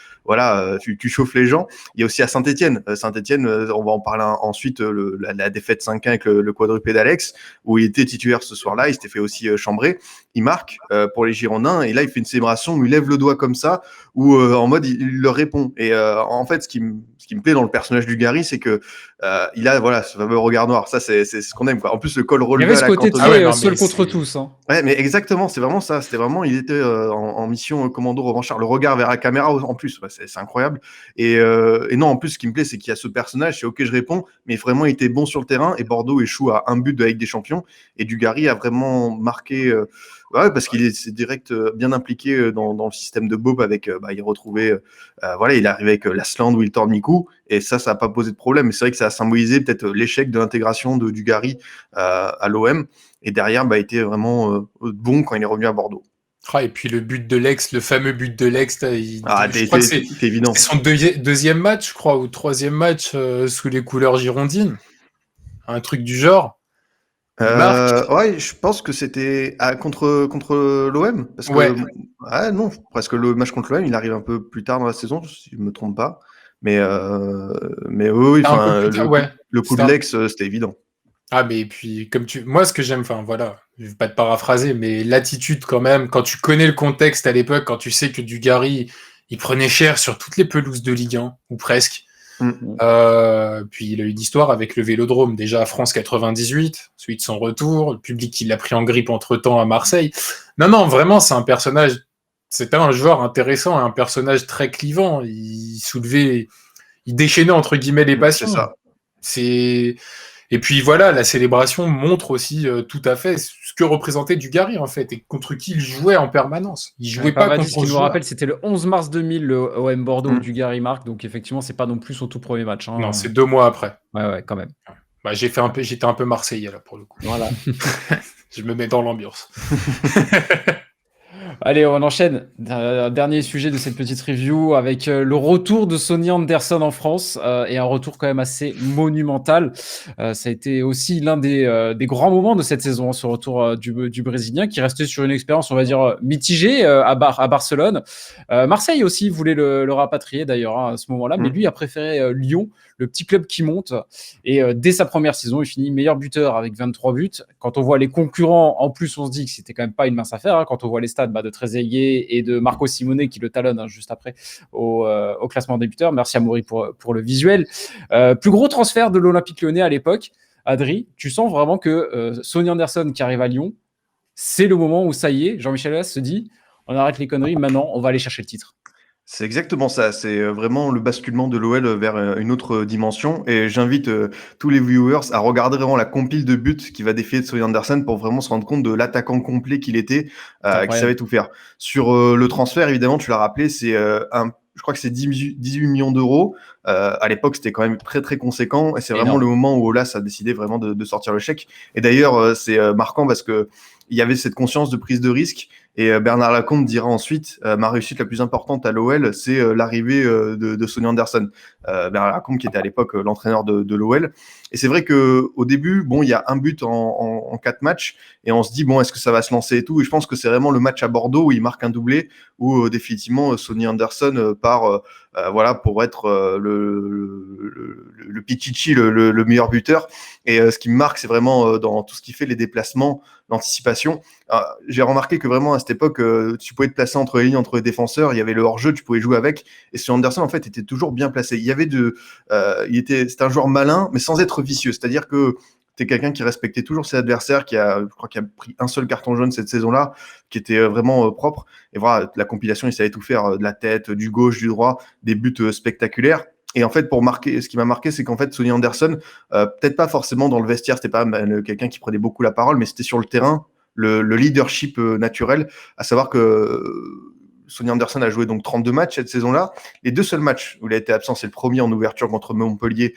tu chauffes les gens. Il y a aussi à Saint-Etienne. Saint-Etienne, on va en parler ensuite, la défaite 5-1 avec le quadruplé d'Alex, où il était titulaire ce soir-là. Il s'était fait aussi chambrer. Il marque pour les Girondins et là, il fait une célébration où il lève le doigt comme ça, où en mode il leur répond. Et en fait, ce qui me plaît dans le personnage du Gary, c'est que il a ce fameux regard noir. Ça, c'est ce qu'on aime, quoi. En plus, le col relevé. Il y avait ce côté très seul contre tous. Hein. Ouais, mais exactement, c'est vraiment ça. C'était vraiment, il était en mission commando revanchard. Le regard vers la caméra en plus, c'est incroyable. Et non, en plus, ce qui me plaît, c'est qu'il y a ce personnage. C'est ok, je réponds, mais vraiment, il était bon sur le terrain. Et Bordeaux échoue à un but de la Ligue des Champions. Et Dugarry a vraiment marqué Ouais, parce c'est direct bien impliqué dans le système de Bob avec, il retrouvait, voilà, il est arrivé avec Lasland, Wiltor, Nikou, et ça n'a pas posé de problème. Mais c'est vrai que ça a symbolisé peut-être l'échec de l'intégration de Dugarry à l'OM, et derrière, était vraiment bon quand il est revenu à Bordeaux. Ah, et puis le but de Lex, le fameux but de Lex, je crois que c'est évident. son deuxième match, je crois, ou troisième match sous les couleurs girondines. Un truc du genre. Ouais, je pense que c'était contre l'OM. Parce que, non, presque le match contre l'OM, il arrive un peu plus tard dans la saison, si je ne me trompe pas. Mais oui, le coup de Lex, c'était évident. Ah, mais puis, moi, ce que j'aime, voilà, je vais pas te paraphraser, mais l'attitude quand même, quand tu connais le contexte à l'époque, quand tu sais que Dugarry, il prenait cher sur toutes les pelouses de Ligue 1, ou presque. Puis il a eu d'histoire avec le Vélodrome, déjà à France 98, celui de son retour, le public qui l'a pris en grippe entre-temps à Marseille. Non, vraiment, c'était un joueur intéressant, un personnage très clivant. Il déchaînait entre guillemets les passions. C'est ça. Et puis voilà, la célébration montre aussi tout à fait ce que représentait Dugarry en fait, et contre qui il jouait en permanence. Il jouait pas contre. Ce qui nous rappelle, c'était le 11 mars 2000, le OM Bordeaux où Dugarry marque, donc effectivement, c'est pas non plus son tout premier match. Non, c'est 2 mois après. Ouais, quand même. J'étais un peu marseillais là pour le coup. Voilà. Je me mets dans l'ambiance. Allez, on enchaîne. Dernier sujet de cette petite review avec le retour de Sonny Anderson en France et un retour quand même assez monumental. Ça a été aussi l'un des grands moments de cette saison, ce retour du Brésilien qui restait sur une expérience, on va dire, mitigée à Barcelone. Marseille aussi voulait le rapatrier d'ailleurs à ce moment-là, mais lui a préféré Lyon, le petit club qui monte. Et dès sa première saison, il finit meilleur buteur avec 23 buts. Quand on voit les concurrents, en plus, on se dit que c'était quand même pas une mince affaire. Quand on voit les stats de Trezeguet et de Marco Simone qui le talonne juste après au classement des buteurs. Merci à Maury pour le visuel. Plus gros transfert de l'Olympique Lyonnais à l'époque. Adri, tu sens vraiment que Sonny Anderson qui arrive à Lyon, c'est le moment où ça y est, Jean-Michel Aulas se dit on arrête les conneries, maintenant on va aller chercher le titre. C'est exactement ça, c'est vraiment le basculement de l'OL vers une autre dimension, et j'invite tous les viewers à regarder vraiment la compile de buts qui va défier de Sonny Anderson pour vraiment se rendre compte de l'attaquant complet qu'il était, qui savait tout faire. Sur le transfert, évidemment, tu l'as rappelé, c'est je crois que c'est 18 millions d'euros. À l'époque, c'était quand même très très conséquent, et c'est vraiment le moment où Aulas a décidé vraiment de sortir le chèque. Et d'ailleurs, c'est marquant parce que il y avait cette conscience de prise de risque. Et Bernard Lacombe dira ensuite ma réussite la plus importante à l'OL, c'est l'arrivée de Sonny Anderson. Bernard Lacombe qui était à l'époque l'entraîneur de l'OL. Et c'est vrai qu'au début, il y a un but en 4 matchs, et on se dit, est-ce que ça va se lancer et tout. Et je pense que c'est vraiment le match à Bordeaux où il marque un doublé, où définitivement Sonny Anderson part pour être le Pichichi, le meilleur buteur. Et ce qui me marque, c'est vraiment dans tout ce qui fait les déplacements, l'anticipation. J'ai remarqué que vraiment à cette époque, tu pouvais te placer entre les lignes, entre les défenseurs, il y avait le hors-jeu, tu pouvais jouer avec. Et Sonny Anderson, en fait, était toujours bien placé. Il y avait c'était un joueur malin, mais sans être vicieux. C'est-à-dire que t'es quelqu'un qui respectait toujours ses adversaires, je crois qu'il a pris un seul carton jaune cette saison-là, qui était vraiment propre. Et voilà, la compilation, il savait tout faire, de la tête, du gauche, du droit, des buts spectaculaires. Et en fait, ce qui m'a marqué, c'est qu'en fait, Sonny Anderson, peut-être pas forcément dans le vestiaire, c'était pas quelqu'un qui prenait beaucoup la parole, mais c'était sur le terrain, le leadership naturel, à savoir que Sonny Anderson a joué donc 32 matchs cette saison-là. Les 2 seuls matchs où il a été absent, c'est le premier en ouverture contre Montpellier,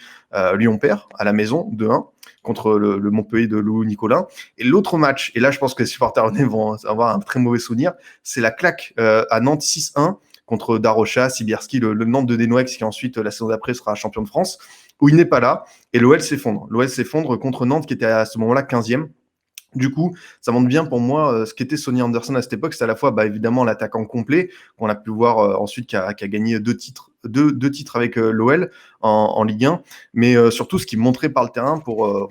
Lyon perd à la maison, 2-1, contre le Montpellier de Lou Nicolin. Et l'autre match, et là je pense que les supporters vont avoir un très mauvais souvenir, c'est la claque à Nantes 6-1 contre Darocha, Sibierski, le Nantes de Denoex, qui ensuite, la saison d'après, sera champion de France, où il n'est pas là, et l'OL s'effondre. L'OL s'effondre contre Nantes, qui était à ce moment-là 15e. Du coup, ça montre bien pour moi ce qu'était Sonny Anderson à cette époque. C'est à la fois évidemment l'attaquant complet qu'on a pu voir ensuite qui a gagné deux titres avec l'OL en Ligue 1, mais surtout ce qu'il montrait par le terrain pour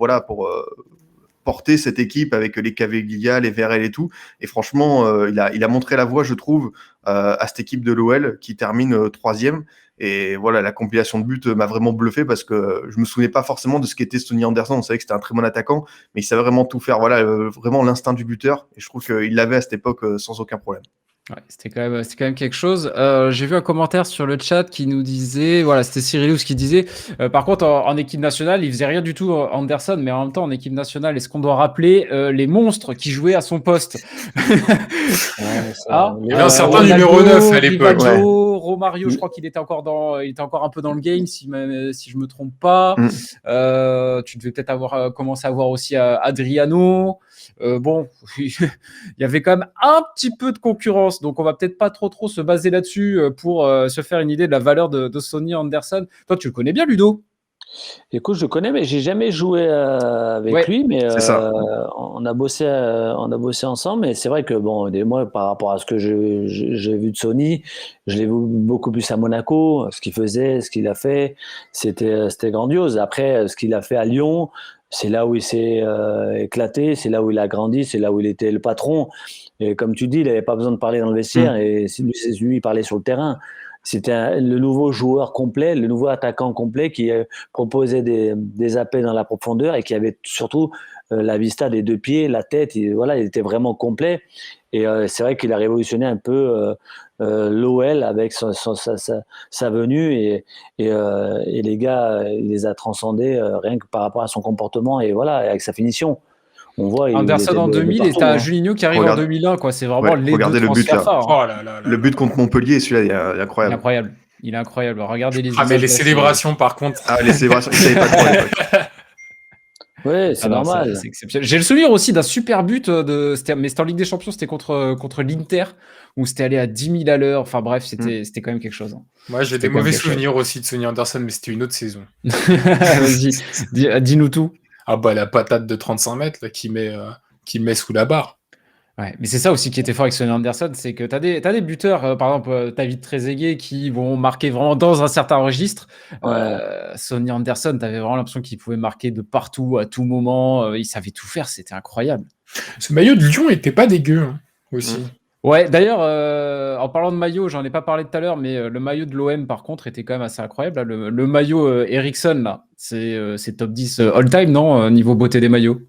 porter cette équipe avec les Caveglia, les Verrel et tout. Et franchement, il a montré la voie, je trouve, à cette équipe de l'OL qui termine 3e. Et voilà, la compilation de buts m'a vraiment bluffé parce que je me souvenais pas forcément de ce qu'était Sonny Anderson. On savait que c'était un très bon attaquant, mais il savait vraiment tout faire. Voilà, vraiment l'instinct du buteur. Et je trouve qu'il l'avait à cette époque sans aucun problème. Ouais, c'était quand même quelque chose. J'ai vu un commentaire sur le chat qui nous disait, voilà, c'était Cyrillous qui disait, par contre, en équipe nationale, il faisait rien du tout, Anderson, mais en même temps, en équipe nationale, est-ce qu'on doit rappeler les monstres qui jouaient à son poste? Il y avait un certain numéro 9 à l'époque. Rivaldo, Romario, je crois qu'il était encore il était encore un peu dans le game, si je me trompe pas. Tu devais peut-être commencé à voir aussi Adriano. Bon, il y avait quand même un petit peu de concurrence, donc on va peut-être pas trop se baser là-dessus pour se faire une idée de la valeur de Sonny Anderson. Toi, tu le connais bien, Ludo? Écoute, je connais, mais j'ai jamais joué avec lui. Mais c'est ça. on a bossé ensemble. Mais c'est vrai que bon, moi, par rapport à ce que j'ai vu de Sony, je l'ai vu beaucoup plus à Monaco. Ce qu'il faisait, ce qu'il a fait, c'était grandiose. Après, ce qu'il a fait à Lyon, c'est là où il s'est éclaté, c'est là où il a grandi, c'est là où il était le patron. Et comme tu dis, il n'avait pas besoin de parler dans le vestiaire. Et c'est lui, il parlait sur le terrain. C'était le nouveau joueur complet, le nouveau attaquant complet qui proposait des appels dans la profondeur et qui avait surtout la vista des deux pieds, la tête. Voilà, il était vraiment complet. Et c'est vrai qu'il a révolutionné un peu l'OL avec sa venue et les gars, il les a transcendés rien que par rapport à son comportement et voilà, avec sa finition. On voit, Anderson en 2000 et t'as Juninho qui arrive en 2001, quoi. C'est vraiment les deux transferts phares. Oh là là là le but contre Montpellier, celui-là, il est incroyable. Il est incroyable. Regardez les mais les célébrations, par contre. Ah, les célébrations, il savait pas trop à l'époque. Oui, c'est normal. C'est exceptionnel. J'ai le souvenir aussi d'un super but mais c'était en Ligue des Champions, c'était contre l'Inter, où c'était allé à 10 000 à l'heure. Enfin bref, c'était quand même quelque chose. Moi, j'ai des mauvais souvenirs aussi de Sonny Anderson, mais c'était une autre saison. Vas-y, dis-nous tout. Ah bah la patate de 35 mètres là, qui met sous la barre. Ouais, mais c'est ça aussi qui était fort avec Sonny Anderson, c'est que t'as des buteurs, par exemple David Trezeguet, qui vont marquer vraiment dans un certain registre. Sonny Anderson, t'avais vraiment l'impression qu'il pouvait marquer de partout, à tout moment. Il savait tout faire, c'était incroyable. Ce maillot de Lyon était pas dégueu aussi. Ouais, d'ailleurs, en parlant de maillot, j'en ai pas parlé tout à l'heure, mais le maillot de l'OM, par contre, était quand même assez incroyable. Là. Le maillot Ericsson, là, c'est top 10 all-time, non, niveau beauté des maillots?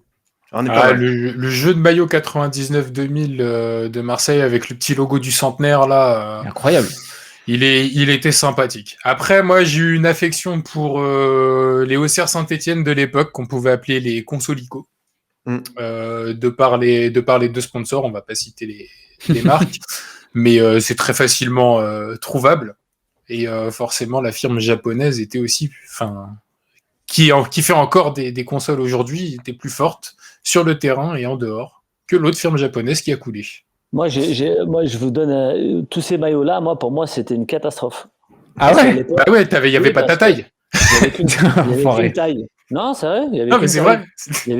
Le jeu de maillot 99-2000 de Marseille avec le petit logo du centenaire, là. Incroyable. Il était sympathique. Après, moi, j'ai eu une affection pour les Auxerre Saint-Étienne de l'époque, qu'on pouvait appeler les Consolico. De par les deux sponsors, on va pas citer les marques, mais c'est très facilement trouvable. Et forcément, la firme japonaise était aussi, qui fait encore des consoles aujourd'hui, était plus forte sur le terrain et en dehors que l'autre firme japonaise qui a coulé. Moi, je vous donne tous ces maillots-là. Pour moi, c'était une catastrophe. Ah ouais. Bah ouais, il y avait pas ta taille. Il y avait qu'une taille. Non, c'est vrai. Non, mais c'est vrai. Il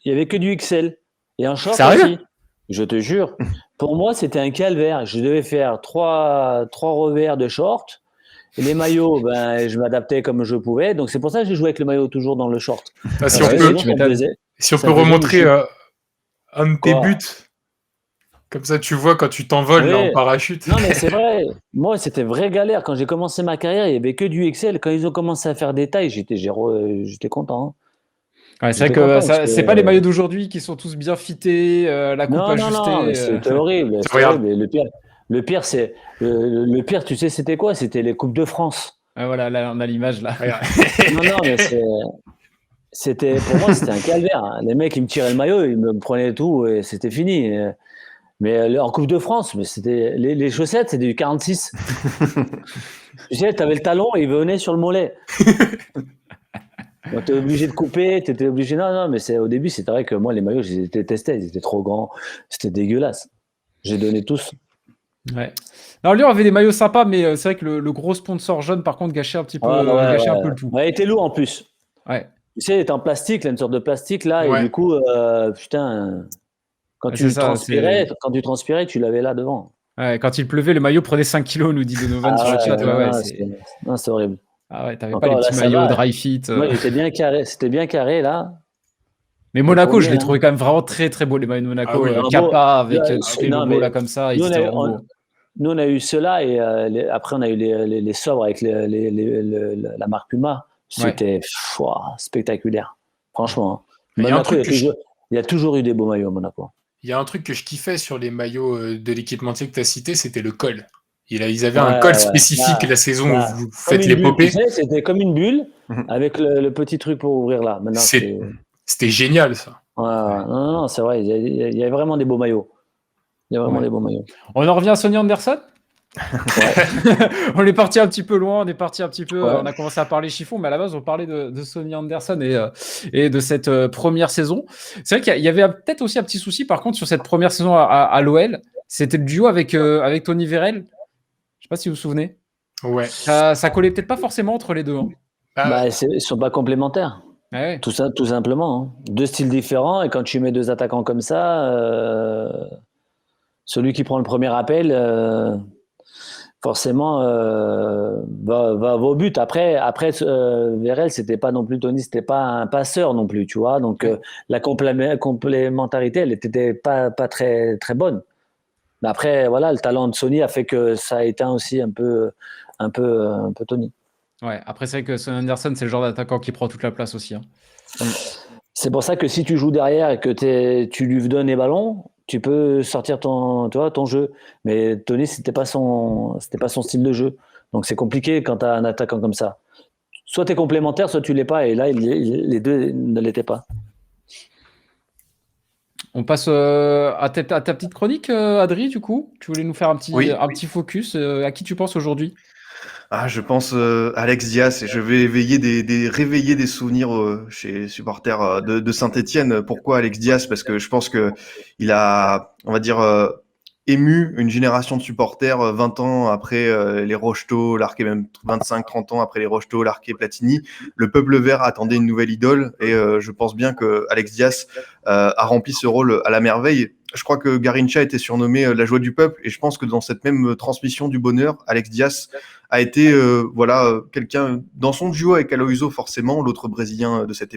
y avait que du XL et un short Sérieux aussi. Je te jure. Pour moi, c'était un calvaire. Je devais faire trois revers de short. Et les maillots, je m'adaptais comme je pouvais. Donc, c'est pour ça que j'ai joué avec le maillot toujours dans le short. Si on peut remontrer un de tes buts, comme ça tu vois quand tu t'envoles là, en parachute. Non, mais c'est vrai. Moi, c'était vraie galère. Quand j'ai commencé ma carrière, il n'y avait que du XL. Quand ils ont commencé à faire des tailles, j'étais content. Ouais, c'est vrai que c'est pas les maillots d'aujourd'hui qui sont tous bien fités, la coupe ajustée. Non, c'était horrible. Le pire, tu sais, c'était quoi? C'était les Coupes de France. Ah, voilà, là, on a l'image là. Non, mais pour moi, c'était un calvaire. Les mecs, ils me tiraient le maillot, ils me prenaient tout et c'était fini. Mais en Coupe de France, mais c'était les chaussettes, c'était du 46. Tu sais, tu avais le talon et il venait sur le mollet. Donc, tu es obligé de couper, tu étais obligé. Non, mais au début, c'était vrai que moi, les maillots, je les détestais. Ils étaient trop grands. C'était dégueulasse. J'ai donné tous. Ouais. Alors, Lyon avait des maillots sympas, mais c'est vrai que le gros sponsor jaune, par contre, gâchait un petit peu, un peu le tout. Ouais, il était lourd en plus. Ouais. Tu sais, il était en plastique, là, une sorte de plastique, là, et du coup, putain, quand tu transpirais, tu l'avais là devant. Ouais, quand il pleuvait, le maillot prenait 5 kilos, nous dit Donovan sur le chat. C'est horrible. Ah ouais, t'avais pas les petits maillots dry fit. Moi, il était bien carré, c'était bien carré, là. Mais Monaco, je l'ai trouvé quand même vraiment très très beau, les maillots de Monaco. Kappa avec les logos là comme ça. Nous, on a eu ceux-là et après, on a eu les sobres avec la marque Puma. C'était spectaculaire, franchement. Monaco, il y a toujours eu des beaux maillots à Monaco. Il y a un truc que je kiffais sur les maillots de l'équipementier que tu as cité, c'était le col. Ils avaient un Ouais, col ouais. spécifique Bah, la saison où bah, vous comme faites une bulle, tu l'épopée. sais, c'était comme une bulle Mhm. avec le petit truc pour ouvrir là. Maintenant, C'est- C'était génial, ça. Ouais, ouais. Non, c'est vrai, il y a vraiment des beaux maillots. Il y a vraiment Ouais. des beaux maillots. On en revient à Sonny Anderson. Ouais, On est parti un petit peu loin, on est parti un petit peu, ouais. on a commencé à parler chiffon, mais à la base on parlait de Sonny Anderson et de cette première saison. C'est vrai qu'il y avait peut-être aussi un petit souci par contre sur cette première saison à l'OL, c'était le duo avec Tony Vérel. Je sais pas si vous vous souvenez. Ouais. Ça collait peut-être pas forcément entre les deux. Hein. Bah, ils sont pas complémentaires. Ouais. Tout ça, tout simplement. Hein. Deux styles différents, et quand tu mets deux attaquants comme ça, celui qui prend le premier appel, forcément, va au but. Après Vérel, c'était pas non plus Tony, c'était pas un passeur non plus, tu vois. Donc la complémentarité, elle était pas très très bonne. Mais après, voilà, le talent de Sonny a fait que ça a éteint aussi un peu Tony. Ouais. Après c'est vrai que Sonny Anderson c'est le genre d'attaquant qui prend toute la place aussi. Hein. C'est pour ça que si tu joues derrière et que tu lui donnes les ballons, tu peux sortir ton jeu. Mais Tony, c'était pas son style de jeu. Donc c'est compliqué quand tu as un attaquant comme ça. Soit tu es complémentaire, soit tu l'es pas. Et là, les deux ne l'étaient pas. On passe à ta petite chronique, Adri, du coup. Tu voulais nous faire un petit focus. À qui tu penses aujourd'hui? Ah, je pense Alex Diaz et je vais réveiller des souvenirs chez les supporters de Saint-Étienne. Pourquoi Alex Diaz? Parce que je pense que il a, on va dire, ému une génération de supporters 20 ans après les Rocheteau, Larquet, même 25-30 ans après les Rocheteau, Larquet, Platini. Le peuple vert attendait une nouvelle idole et je pense bien que Alex Diaz a rempli ce rôle à la merveille. Je crois que Garrincha était surnommé la joie du peuple et je pense que dans cette même transmission du bonheur, Alex Diaz a été quelqu'un dans son duo avec Aloiso forcément, l'autre brésilien de cette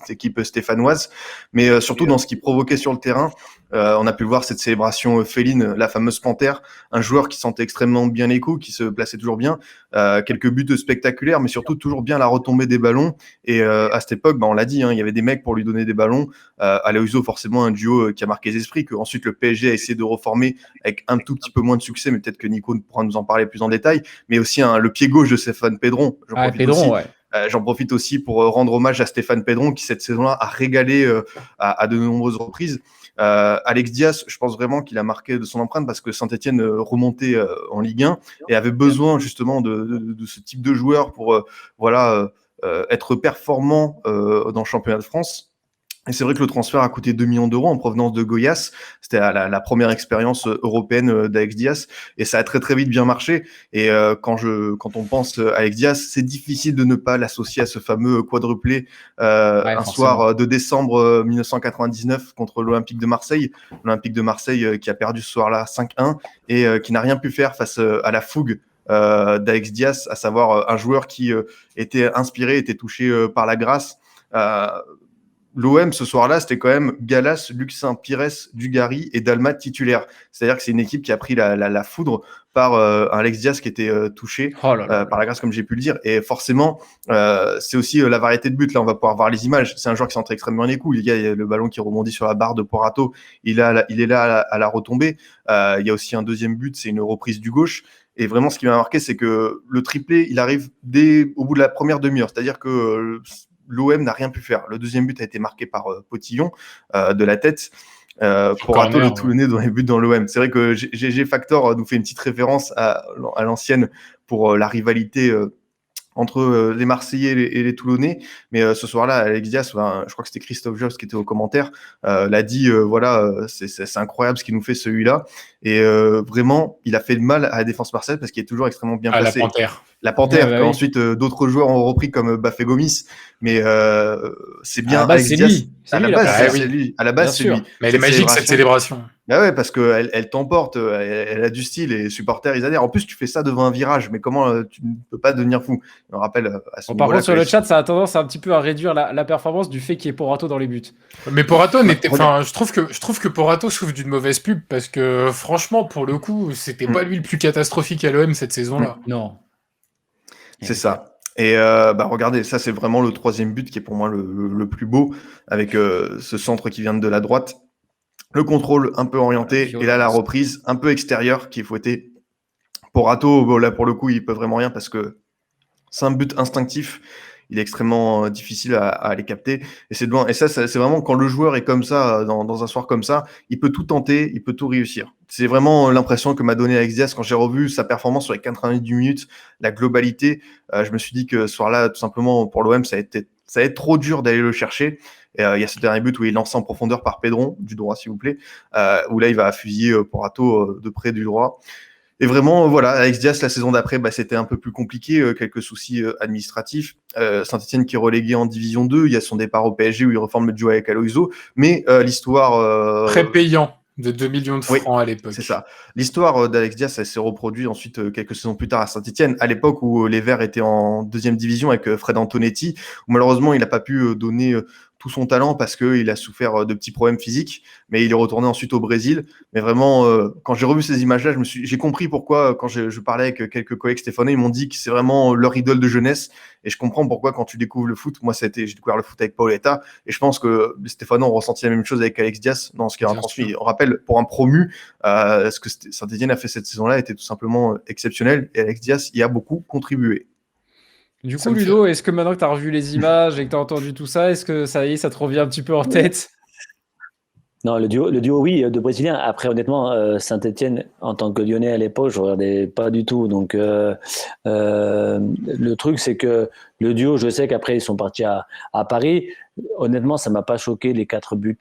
équipe stéphanoise, mais surtout dans ce qu'il provoquait sur le terrain. On a pu voir cette célébration féline, la fameuse panthère, un joueur qui sentait extrêmement bien les coups, qui se plaçait toujours bien, quelques buts spectaculaires, mais surtout toujours bien la retombée des ballons. Et à cette époque, on l'a dit, il y avait des mecs pour lui donner des ballons. Aloiso, forcément un duo qui a marqué les esprits, que ensuite le PSG a essayé de reformer avec un tout petit peu moins de succès, mais peut-être que Nico pourra nous en parler plus en détail. Mais aussi le pied gauche de Stéphane Pedron. J'en profite aussi pour rendre hommage à Stéphane Pedron qui cette saison-là a régalé à de nombreuses reprises. Alex Diaz, je pense vraiment qu'il a marqué de son empreinte parce que Saint-Etienne remontait en Ligue 1 et avait besoin justement de ce type de joueur pour être performant dans le championnat de France. Et c'est vrai que le transfert a coûté 2 millions d'euros en provenance de Goiás. C'était la première expérience européenne d'Alex Diaz. Et ça a très très vite bien marché. Et quand on pense à Alex Diaz, c'est difficile de ne pas l'associer à ce fameux quadruplé soir de décembre 1999 contre l'Olympique de Marseille. L'Olympique de Marseille qui a perdu ce soir-là 5-1 et qui n'a rien pu faire face à la fougue d'Alex Diaz, à savoir un joueur qui était inspiré, était touché par la grâce. L'OM ce soir-là, c'était quand même Gallas, Luxin, Pires, Dugarry et Dalmat titulaires. C'est-à-dire que c'est une équipe qui a pris la foudre par un Alex Diaz qui était touché par la grâce, comme j'ai pu le dire. Et forcément, c'est aussi la variété de buts. Là, on va pouvoir voir les images. C'est un joueur qui centre extrêmement bien les coups. Il y a le ballon qui rebondit sur la barre de Porato. Il est là à la retombée. Il y a aussi un deuxième but, c'est une reprise du gauche. Et vraiment, ce qui m'a marqué, c'est que le triplé, il arrive au bout de la première demi-heure. C'est-à-dire que l'OM n'a rien pu faire. Le deuxième but a été marqué par Potillon de la tête. Porato, le Toulonnais, dans les buts dans l'OM. C'est vrai que GG Factor nous fait une petite référence à l'ancienne pour la rivalité entre les Marseillais et les Toulonnais. Mais ce soir-là, Alex Diaz, je crois que c'était Christophe Jost qui était au commentaire, l'a dit, c'est incroyable ce qu'il nous fait celui-là. Et vraiment, il a fait de mal à la défense marseillaise parce qu'il est toujours extrêmement bien placé. La Panthère, ensuite d'autres joueurs ont repris comme Bafé Gomis, mais c'est bien Alex Diaz. À la base, c'est lui. À la base, c'est lui. Mais elle est magique cette célébration. Bah ouais, parce qu'elle t'emporte, elle a du style et les supporters, ils adhèrent. En plus, tu fais ça devant un virage, mais comment tu ne peux pas devenir fou? On rappelle à ce par contre, sur le chat, ça a tendance un petit peu à réduire la performance du fait qu'il y ait Porato dans les buts. Mais Porato je trouve que Porato souffre d'une mauvaise pub parce que franchement, pour le coup, c'était pas lui le plus catastrophique à l'OM cette saison-là. Non. C'est ça. Et regardez, ça c'est vraiment le troisième but qui est pour moi le plus beau, avec ce centre qui vient de la droite. Le contrôle un peu orienté, et là la reprise un peu extérieure qui est fouettée. Porato, là pour le coup, il peut vraiment rien parce que c'est un but instinctif. Il est extrêmement difficile à les capter. Et c'est de loin. Et ça, c'est vraiment quand le joueur est comme ça, dans un soir comme ça, il peut tout tenter, il peut tout réussir. C'est vraiment l'impression que m'a donné Alex Diaz quand j'ai revu sa performance sur les 90 minutes, la globalité. Je me suis dit que ce soir-là, tout simplement, pour l'OM, ça va être trop dur d'aller le chercher. Et il y a ce dernier but où il est lancé en profondeur par Pedron, du droit s'il vous plaît, où là il va fusiller Porato de près du droit. Et vraiment, voilà, Alex Diaz, la saison d'après, c'était un peu plus compliqué, quelques soucis administratifs. Saint-Etienne qui est relégué en Division 2, il y a son départ au PSG où il reforme le duo avec Aloiso, mais l'histoire... Très payant, de 2 millions de francs à l'époque. C'est ça. L'histoire d'Alex Diaz, elle s'est reproduite ensuite quelques saisons plus tard à Saint-Etienne, à l'époque où les Verts étaient en deuxième division avec Fred Antonetti, où malheureusement, il n'a pas pu donner tout son talent parce qu'il a souffert de petits problèmes physiques, mais il est retourné ensuite au Brésil. Mais vraiment, quand j'ai revu ces images-là, j'ai compris pourquoi, quand je parlais avec quelques collègues stéphanois, ils m'ont dit que c'est vraiment leur idole de jeunesse. Et je comprends pourquoi, quand tu découvres le foot, moi, j'ai découvert le foot avec Paoletta, et je pense que les Stéphanois ont ressenti la même chose avec Alex Diaz dans ce qu'il a transmis. On rappelle, pour un promu, ce que Saint-Etienne a fait cette saison-là était tout simplement exceptionnel, et Alex Diaz y a beaucoup contribué. Du coup, Ludo, est-ce que maintenant que tu as revu les images et que tu as entendu tout ça, est-ce que ça y est, ça te revient un petit peu en tête? Non, le duo, oui, de Brésiliens. Après, honnêtement, Saint-Etienne, en tant que Lyonnais à l'époque, je regardais pas du tout. Donc, le truc, c'est que le duo, je sais qu'après, ils sont partis à Paris. Honnêtement, ça m'a pas choqué les 4 buts.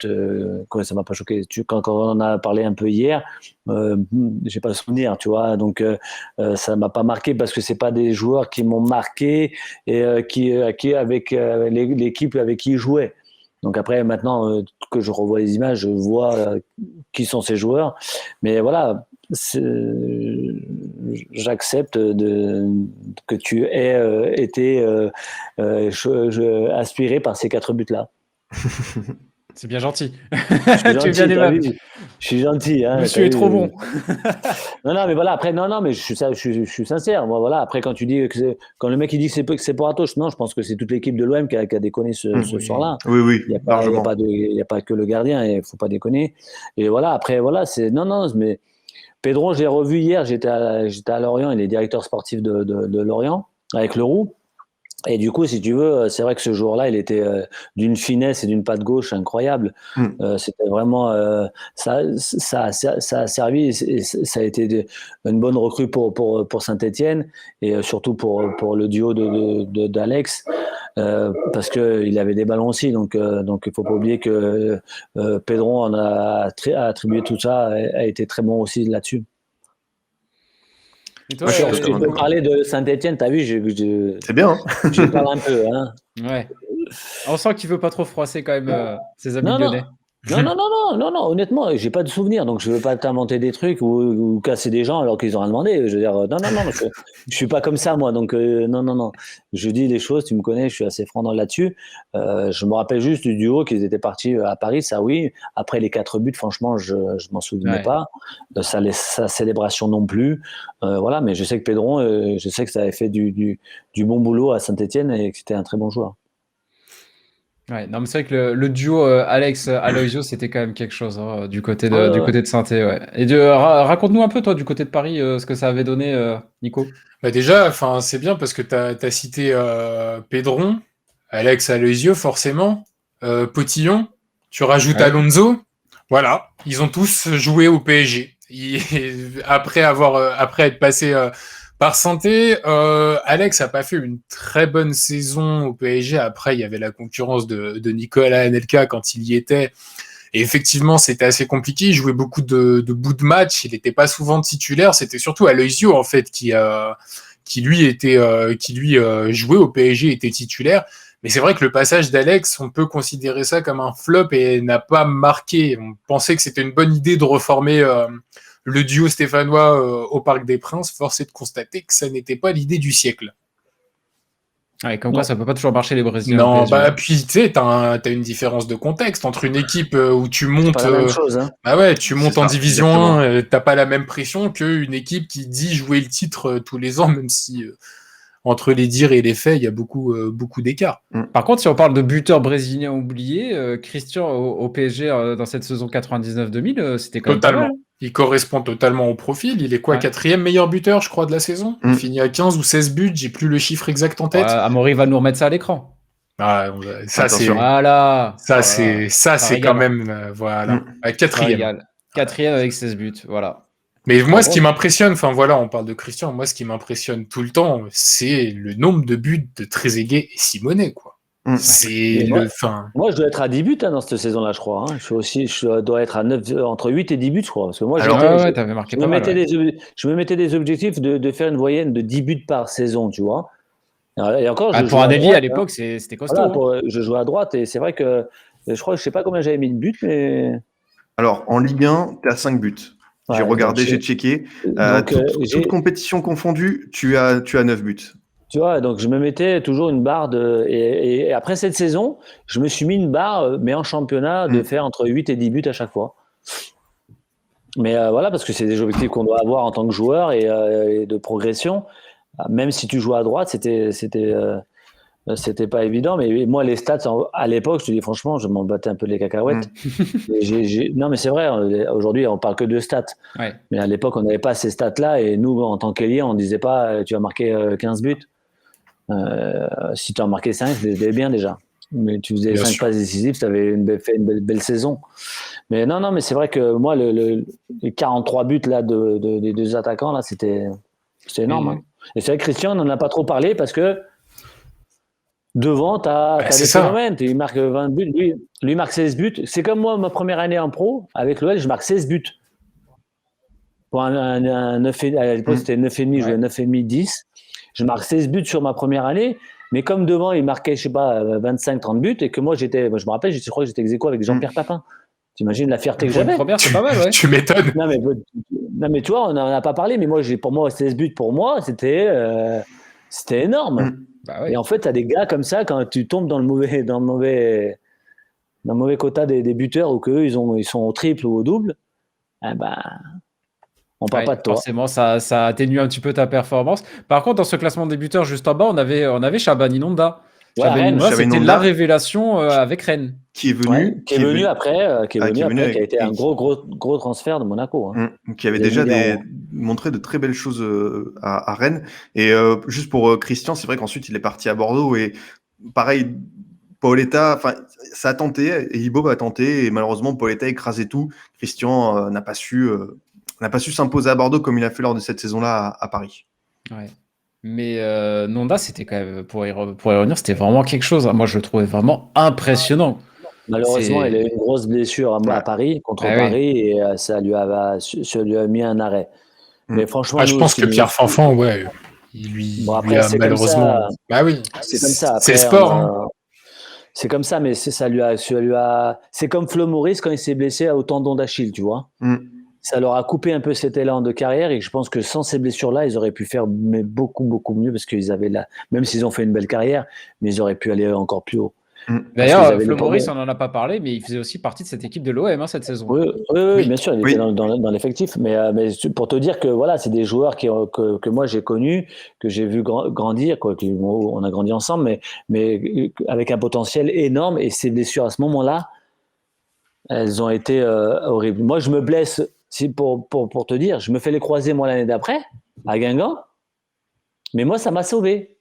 Ça m'a pas choqué. Quand on en a parlé un peu hier, j'ai pas le souvenir, tu vois. Donc, ça m'a pas marqué parce que c'est pas des joueurs qui m'ont marqué et avec l'équipe avec qui ils jouaient. Donc après, maintenant que je revois les images, je vois qui sont ces joueurs. Mais voilà, j'accepte que tu aies été inspiré par ces 4 buts-là. C'est bien gentil. Tu es bien aimable. Je suis gentil. Hein, Monsieur est trop bon. non, mais voilà, après, non, mais je suis sincère. Moi, voilà, après, quand le mec il dit que c'est Porato, non, je pense que c'est toute l'équipe de l'OM qui a déconné ce soir-là. Oui, il n'y a pas que le gardien, il ne faut pas déconner. Et voilà, après, voilà, non, mais Pedron, je l'ai revu hier, j'étais à Lorient, il est directeur sportif de Lorient, avec Leroux. Et du coup, si tu veux, c'est vrai que ce jour-là, il était d'une finesse et d'une patte gauche incroyable. C'était vraiment ça a servi, et ça a été une bonne recrue pour Saint-Etienne et surtout pour le duo d'Alex parce que il avait des ballons aussi. Donc il faut pas oublier que Pedron en a attribué tout ça, a été très bon aussi là-dessus. Et toi, je peux parler de Saint-Etienne, t'as vu, c'est bien. Je parle un peu. Hein. Ouais. On sent qu'il veut pas trop froisser quand même ses amis lyonnais. Non, honnêtement, j'ai pas de souvenir, donc je veux pas t'inventer des trucs ou casser des gens alors qu'ils ont rien demandé. Je veux dire, non, je suis pas comme ça, moi, donc non. Je dis les choses, tu me connais, je suis assez franc là-dessus. Je me rappelle juste du duo qu'ils étaient partis à Paris, ça oui. Après les 4 buts, franchement, je m'en souvenais pas. Sa célébration non plus. Voilà, mais je sais que Pedron, je sais que ça avait fait du bon boulot à Saint-Etienne et que c'était un très bon joueur. Ouais, non, mais c'est vrai que le duo Alex Aloisio, c'était quand même quelque chose du côté de Saint-Etienne. Ouais. Et raconte-nous un peu, toi, du côté de Paris, ce que ça avait donné, Nico. Déjà, c'est bien parce que tu as cité Pedron, Alex Aloisio, forcément, Potillon, tu rajoutes Alonso. Voilà, ils ont tous joué au PSG. Après être passé par Santé, Alex a pas fait une très bonne saison au PSG. Après, il y avait la concurrence de Nicolas Anelka quand il y était. Et effectivement, c'était assez compliqué. Il jouait beaucoup de bouts de match. Il n'était pas souvent titulaire. C'était surtout Aloisio, en fait, qui jouait au PSG, était titulaire. Mais c'est vrai que le passage d'Alex, on peut considérer ça comme un flop et n'a pas marqué. On pensait que c'était une bonne idée de reformer le duo stéphanois au Parc des Princes. Force est de constater que ça n'était pas l'idée du siècle. Ouais, comme quoi ça peut pas toujours marcher les Brésiliens. Non, puis tu sais, t'as une différence de contexte entre une équipe où tu montes. C'est pas la même chose, hein. Tu montes en Division 1, t'as pas la même pression qu'une équipe qui dit jouer le titre tous les ans, même si entre les dires et les faits, il y a beaucoup d'écart. Par contre, si on parle de buteurs brésiliens oubliés, Christian au PSG dans cette saison 99-2000, c'était quand même pas mal. Totalement. Il correspond totalement au profil. Il est quoi, Ouais. 4e meilleur buteur, je crois, de la saison. Il finit à 15 ou 16 buts, j'ai plus le chiffre exact en tête. Amaury va nous remettre ça à l'écran. Ah, ça, c'est Attention. Voilà. c'est quand même voilà. À 4e. Régale. 4e avec 16 buts, voilà. Mais moi, ce bon. qui m'impressionne, enfin voilà, on parle de Christian, moi, ce qui m'impressionne tout le temps, c'est le nombre de buts de Trezeguet et Simonet, quoi. C'est Moi, je dois être à 10 buts dans cette saison-là, je crois. Hein. Je dois être à 9, entre 8 et 10 buts, je crois. Parce que moi, t'avais marqué pas mal. Je me mettais des objectifs de faire une moyenne de 10 buts par saison, tu vois. Et encore, pour un ailier, à l'époque, c'était costaud. Voilà, je jouais à droite et c'est vrai que je sais pas combien j'avais mis de buts, mais. Alors, en Ligue 1, tu as 5 buts. J'ai regardé, j'ai checké. Toute compétition confondue, tu as 9 buts. Tu vois, donc je me mettais toujours une barre et après cette saison, je me suis mis une barre, mais en championnat, de faire entre 8 et 10 buts à chaque fois. Mais voilà, parce que c'est des objectifs qu'on doit avoir en tant que joueur et de progression. Même si tu joues à droite, c'était pas évident. Mais moi, les stats, à l'époque, je te dis franchement, je m'en battais un peu les cacahuètes. Non, mais c'est vrai, aujourd'hui, on parle que de stats. Ouais. Mais à l'époque, on n'avait pas ces stats-là. Et nous, en tant qu'ailier, on ne disait pas tu vas marquer 15 buts. Si tu en marquais 5, c'était bien déjà. Mais tu faisais 5 passes décisives, tu avais fait une belle saison. Mais non, mais c'est vrai que moi, les 43 buts là, des deux attaquants, là, c'était énorme. Hein. Et c'est vrai que Christian, on n'en a pas trop parlé parce que devant, tu as des phénomènes. Il marque 20 buts, lui marque 16 buts. C'est comme moi, ma première année en pro, avec l'OL, je marque 16 buts. Pour un 9, à l'époque, c'était 9,5, je jouais 9,5, 10. Je marque 16 buts sur ma première année, mais comme devant, il marquait, je sais pas, 25-30 buts, et que moi, je me rappelle, je crois que j'étais ex-aequo avec Jean-Pierre Papin. T'imagines la fierté que j'avais? Première, c'est pas mal, ouais. Tu m'étonnes. Non, mais tu vois, on n'en a pas parlé, mais moi, pour moi, 16 buts pour moi, c'était énorme. Bah ouais. Et en fait, tu as des gars comme ça, quand tu tombes dans le mauvais quota des buteurs, ou qu'eux, ils sont au triple ou au double, on parle pas de toi. Forcément, ça atténue un petit peu ta performance. Par contre, dans ce classement des buteurs juste en bas, on avait Shabani Nonda. Rennes, c'était la révélation avec Rennes. Qui est venu, qui est venu après, qui a été un gros transfert de Monaco. Hein. Qui avait déjà montré de très belles choses à Rennes. Et juste pour Christian, c'est vrai qu'ensuite il est parti à Bordeaux et pareil, Paoletta, ça a tenté, et Ibo a tenté, et malheureusement Paoletta a écrasé tout. Christian n'a pas su s'imposer à Bordeaux comme il a fait lors de cette saison-là à Paris. Ouais. Mais Nonda, c'était quand même, pour y revenir, c'était vraiment quelque chose. Moi, je le trouvais vraiment impressionnant. Malheureusement, il a eu une grosse blessure à Paris, contre Paris, et ça lui a mis un arrêt. Mais franchement, je pense que Pierre Fanfan, il lui a malheureusement. Bah oui, c'est comme ça. Après, c'est le sport. C'est comme ça, mais ça lui a. C'est comme Flo Maurice quand il s'est blessé au tendon d'Achille, tu vois. Ça leur a coupé un peu cet élan de carrière, et je pense que sans ces blessures-là, ils auraient pu faire beaucoup, beaucoup mieux, parce qu'ils avaient même s'ils ont fait une belle carrière, mais ils auraient pu aller encore plus haut. D'ailleurs, Flo Maurice, on n'en a pas parlé, mais il faisait aussi partie de cette équipe de l'OM cette saison. Oui, bien sûr, il était dans l'effectif. Mais pour te dire que voilà, c'est des joueurs que moi j'ai connus, que j'ai vu grandir, on a grandi ensemble, mais avec un potentiel énorme. Et ces blessures à ce moment-là, elles ont été horribles. Moi, je me blesse, pour te dire, je me fais les croisés moi l'année d'après, à Guingamp. Mais moi, ça m'a sauvé.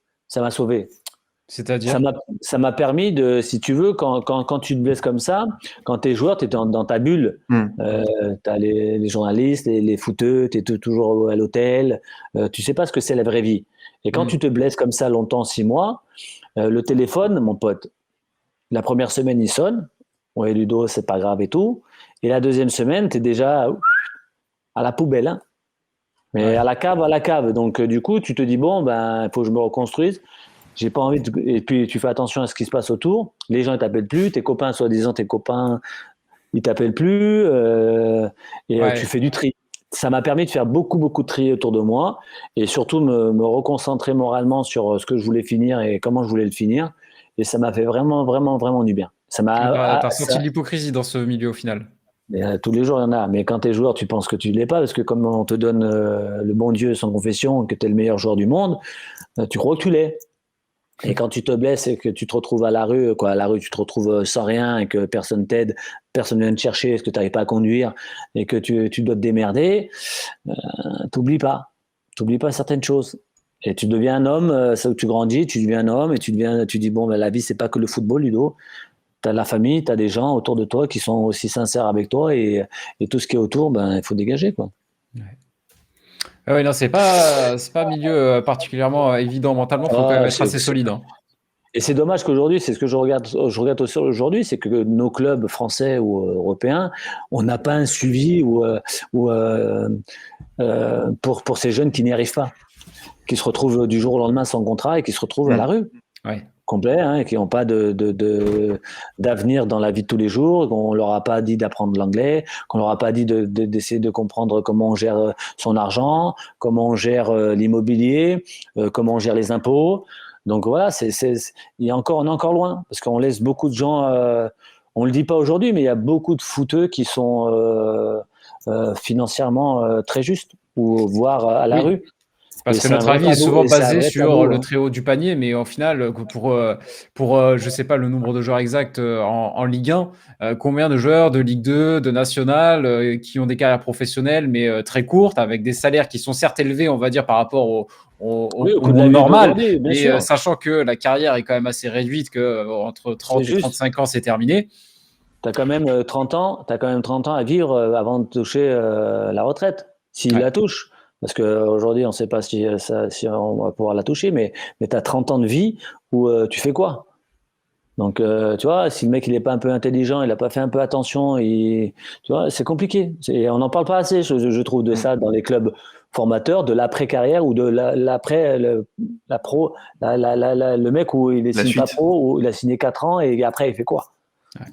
C'est-à-dire, ça m'a permis de, si tu veux, quand tu te blesses comme ça, quand tu es joueur, tu es dans ta bulle. Tu as les journalistes, les footeux, tu es toujours à l'hôtel. Tu sais pas ce que c'est la vraie vie. Et quand tu te blesses comme ça longtemps, 6 mois, le téléphone, mon pote, la première semaine, il sonne. Ouais, Ludo, c'est pas grave et tout. Et la deuxième semaine, tu es déjà à la poubelle. Hein. Mais à la cave. Donc, du coup, tu te dis, bon, il faut que je me reconstruise. J'ai pas envie Et puis, tu fais attention à ce qui se passe autour. Les gens, ils t'appellent plus. Tes copains, soi-disant, ils t'appellent plus. Tu fais du tri. Ça m'a permis de faire beaucoup, beaucoup de tri autour de moi. Et surtout, me reconcentrer moralement sur ce que je voulais finir et comment je voulais le finir. Et ça m'a fait vraiment, vraiment, vraiment du bien. t'as ressenti l'hypocrisie dans ce milieu au final. Mais, tous les jours, il y en a. Mais quand tu es joueur, tu penses que tu ne l'es pas, parce que comme on te donne le bon Dieu sans confession, que tu es le meilleur joueur du monde, tu crois que tu l'es. Et quand tu te blesses et que tu te retrouves à la rue, tu te retrouves sans rien et que personne t'aide, personne vient te chercher, parce que tu n'arrives pas à conduire et que tu dois te démerder, t'oublies pas. T'oublies pas certaines choses. Et tu deviens un homme, c'est où tu grandis, tu deviens un homme et tu dis, bon, ben, la vie, c'est pas que le football, Ludo. Tu as la famille, tu as des gens autour de toi qui sont aussi sincères avec toi et tout ce qui est autour, ben, il faut dégager, quoi. Ah ouais, non, c'est pas un milieu particulièrement évident mentalement. Il faut quand même être assez solide. Hein. Et c'est dommage qu'aujourd'hui, c'est ce que je regarde aussi aujourd'hui, c'est que nos clubs français ou européens, on n'a pas un suivi pour ces jeunes qui n'y arrivent pas, qui se retrouvent du jour au lendemain sans contrat et qui se retrouvent à la rue. Ouais. Complet, hein, et qui n'ont pas d'avenir dans la vie de tous les jours, qu'on leur a pas dit d'apprendre l'anglais, qu'on leur a pas dit d'essayer de comprendre comment on gère son argent, comment on gère l'immobilier, comment on gère les impôts. Donc voilà, on est encore loin, parce qu'on laisse beaucoup de gens, on le dit pas aujourd'hui, mais il y a beaucoup de footeux qui sont financièrement très justes, ou voire à la rue. Parce que notre avis est souvent basé sur le très haut du panier, mais au final, pour je sais pas le nombre de joueurs exacts en Ligue 1, combien de joueurs de Ligue 2, de National, qui ont des carrières professionnelles, mais très courtes, avec des salaires qui sont certes élevés, on va dire, par rapport au monde normal, mais sachant que la carrière est quand même assez réduite, que entre 30 et 35 ans, c'est terminé. Tu as quand même 30 ans à vivre avant de toucher la retraite, s'il la touche. Parce qu'aujourd'hui, on ne sait pas si on va pouvoir la toucher, mais tu as 30 ans de vie où tu fais quoi? Donc, tu vois, si le mec il n'est pas un peu intelligent, il n'a pas fait un peu attention, tu vois, c'est compliqué. On n'en parle pas assez, je trouve, de ça dans les clubs formateurs, de l'après-carrière ou de l'après, la pro, le mec où il est signé pas pro, où il a signé 4 ans et après il fait quoi? Ouais.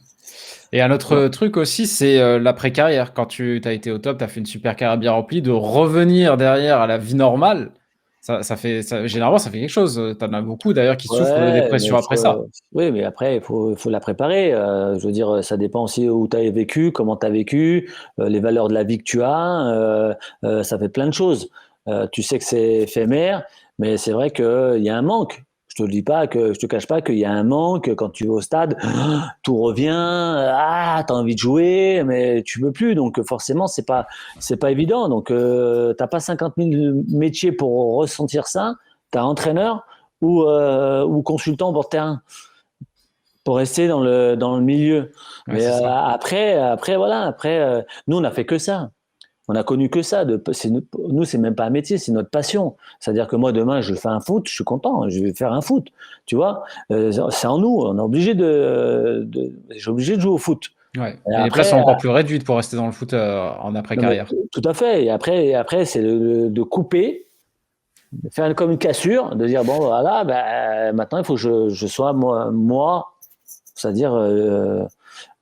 Et un autre truc aussi, c'est l'après-carrière. Quand tu as été au top, tu as fait une super carrière bien remplie, de revenir derrière à la vie normale, généralement, ça fait quelque chose. Tu en as beaucoup d'ailleurs qui souffrent de dépression après ça. Oui, mais après, il faut la préparer. Je veux dire, ça dépend aussi où tu as vécu, comment tu as vécu, les valeurs de la vie que tu as. Ça fait plein de choses. Tu sais que c'est éphémère, mais c'est vrai qu'il y a un manque. Je te cache pas qu'il y a un manque quand tu vas au stade, tout revient, t'as envie de jouer, mais tu peux plus, donc forcément c'est pas évident. Donc t'as pas 50 000 métiers pour ressentir ça. T'as entraîneur ou consultant pour terrain, pour rester dans le milieu. Ouais, mais après voilà, nous on a fait que ça. On a connu que ça. Nous, c'est même pas un métier, c'est notre passion. C'est-à-dire que moi, demain, je fais un foot, je suis content, je vais faire un foot. Tu vois, c'est en nous. On est obligé j'ai obligé de jouer au foot. Ouais. Et les places sont encore plus réduites pour rester dans le foot en après-carrière. Tout à fait. Et après c'est de couper, de faire comme une cassure, de dire bon, voilà, maintenant, il faut que je sois moi, c'est-à-dire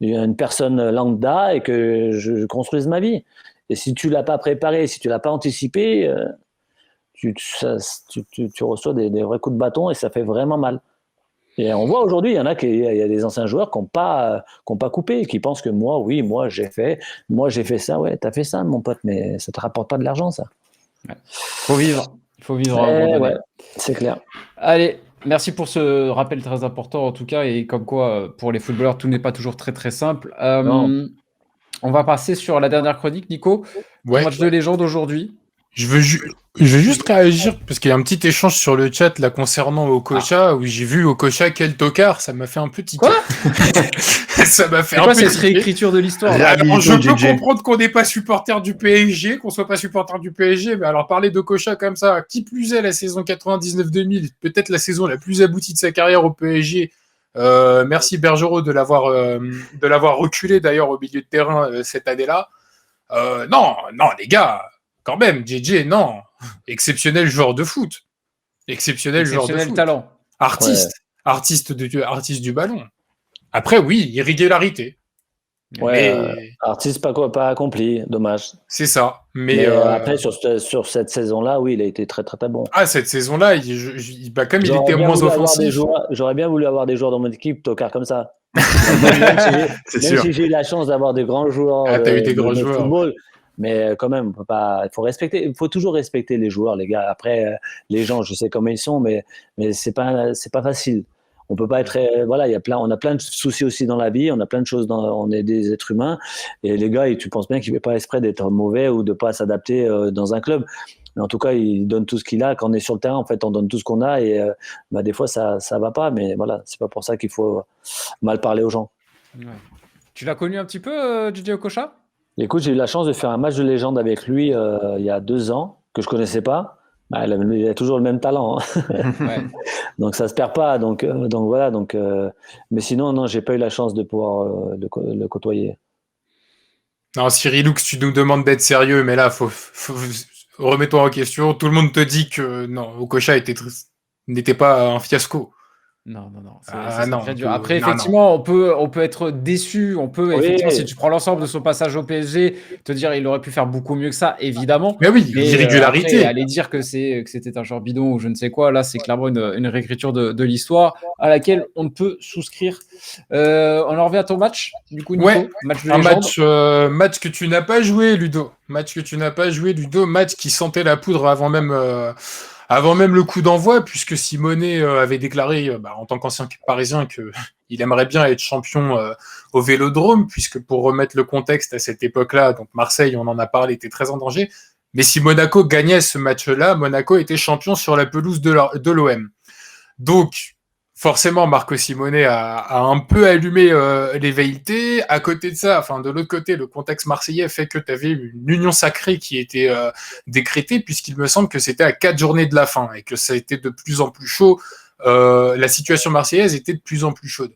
une personne lambda et que je construise ma vie. Et si tu ne l'as pas préparé, si tu ne l'as pas anticipé, tu reçois des vrais coups de bâton et ça fait vraiment mal. Et on voit aujourd'hui, il y a des anciens joueurs qui n'ont pas coupé, qui pensent que moi j'ai fait ça. Ouais, tu as fait ça, mon pote, mais ça ne te rapporte pas de l'argent, ça. Ouais. Faut vivre à un moment donné. Ouais, c'est clair. Allez, merci pour ce rappel très important en tout cas, et comme quoi pour les footballeurs tout n'est pas toujours très très simple. On va passer sur la dernière chronique, Nico. Match de légende aujourd'hui. Je veux juste réagir parce qu'il y a un petit échange sur le chat là concernant Okocha où j'ai vu Okocha quel tocard, ça m'a fait un peu tiquer. Quoi Ça m'a fait un peu cette réécriture de l'histoire. Alors, je peux comprendre qu'on n'est pas supporter du PSG, qu'on soit pas supporter du PSG, mais alors parler d'Okocha comme ça, qui plus est la saison 99-2000, peut-être la saison la plus aboutie de sa carrière au PSG. Merci Bergerot de l'avoir reculé d'ailleurs au milieu de terrain cette année-là. Non les gars, quand même, JJ, non. Exceptionnel joueur de foot. Exceptionnel joueur de foot. Talent. Artiste du ballon. Après, oui, irrégularité. Ouais, artiste pas accompli, dommage. C'est ça. Mais après, sur cette saison-là, oui, il a été très très très bon. Ah, cette saison-là, comme il était moins offensif. J'aurais bien voulu avoir des joueurs dans mon équipe, tocard comme ça. C'est Même sûr. si j'ai eu la chance d'avoir des grands joueurs t'as eu des grands de joueurs. football, mais quand même, il faut toujours respecter les joueurs, les gars. Après, les gens, je sais comment ils sont, mais c'est pas facile. On peut pas être, voilà, on a plein de soucis aussi dans la vie, on a plein de choses on est des êtres humains, et les gars, tu penses bien qu'ils ne font pas exprès d'être mauvais ou de pas s'adapter dans un club. Mais en tout cas, il donne tout ce qu'il a. Quand on est sur le terrain, en fait, on donne tout ce qu'on a, et des fois, ça va pas, mais voilà, c'est pas pour ça qu'il faut mal parler aux gens. Ouais. Tu l'as connu un petit peu, Didier Okocha? Écoute, j'ai eu la chance de faire un match de légende avec lui il y a 2 ans, que je connaissais pas. Bah, il a toujours le même talent, hein. Ouais. Donc ça se perd pas. Donc voilà. Mais sinon, non, j'ai pas eu la chance de pouvoir le côtoyer. Non, Cyrilux, tu nous demandes d'être sérieux, mais là, remets-toi en question. Tout le monde te dit que non, Okocha n'était pas un fiasco. Non. Ah, C'est non, très dur. non, Après, non. effectivement, on peut être déçu. On peut, Oui. effectivement, si tu prends l'ensemble de son passage au PSG, te dire il aurait pu faire beaucoup mieux que ça, évidemment. Mais oui, Mais l'irrégularité. après, aller dire que c'était un joueur bidon ou je ne sais quoi, là, c'est clairement une réécriture de l'histoire à laquelle on ne peut souscrire. On en revient à ton match, du coup, Nico. Ouais, Match de un légende. match que tu n'as pas joué, Ludo. Match qui sentait la poudre avant même le coup d'envoi, puisque Simonet avait déclaré, en tant qu'ancien Parisien, qu'il aimerait bien être champion au Vélodrome, puisque pour remettre le contexte à cette époque-là, donc Marseille, on en a parlé, était très en danger. Mais si Monaco gagnait ce match-là, Monaco était champion sur la pelouse de l'OM. Donc, forcément, Marco Simonet a un peu allumé les velléités. À côté de ça, de l'autre côté, le contexte marseillais fait que tu avais une union sacrée qui était décrétée, puisqu'il me semble que c'était à 4 journées de la fin et que ça a été de plus en plus chaud. La situation marseillaise était de plus en plus chaude.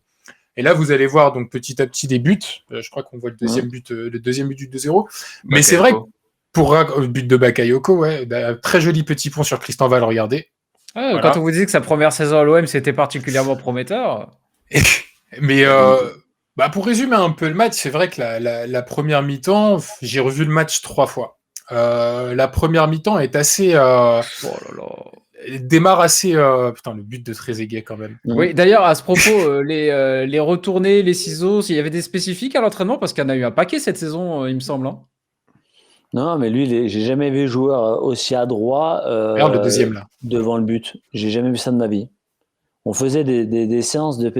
Et là, vous allez voir donc petit à petit des buts. Je crois qu'on voit le deuxième but du 2-0. Mais c'est vrai que pour le but de Bakayoko, ouais, très joli petit pont sur Christian Val, regardez. Voilà. Quand on vous disait que sa première saison à l'OM, c'était particulièrement prometteur. Mais pour résumer un peu le match, c'est vrai que la première mi-temps, j'ai revu le match 3 fois. La première mi-temps est assez... démarre assez... le but de Trezeguet quand même. Oui, d'ailleurs, à ce propos, les retournées, les ciseaux, il y avait des spécifiques à l'entraînement parce qu'il y en a eu un paquet cette saison, il me semble. Hein. Non, mais lui, j'ai jamais vu joueur aussi adroit Regarde le deuxième là. Devant le but. J'ai jamais vu ça de ma vie. On faisait des séances de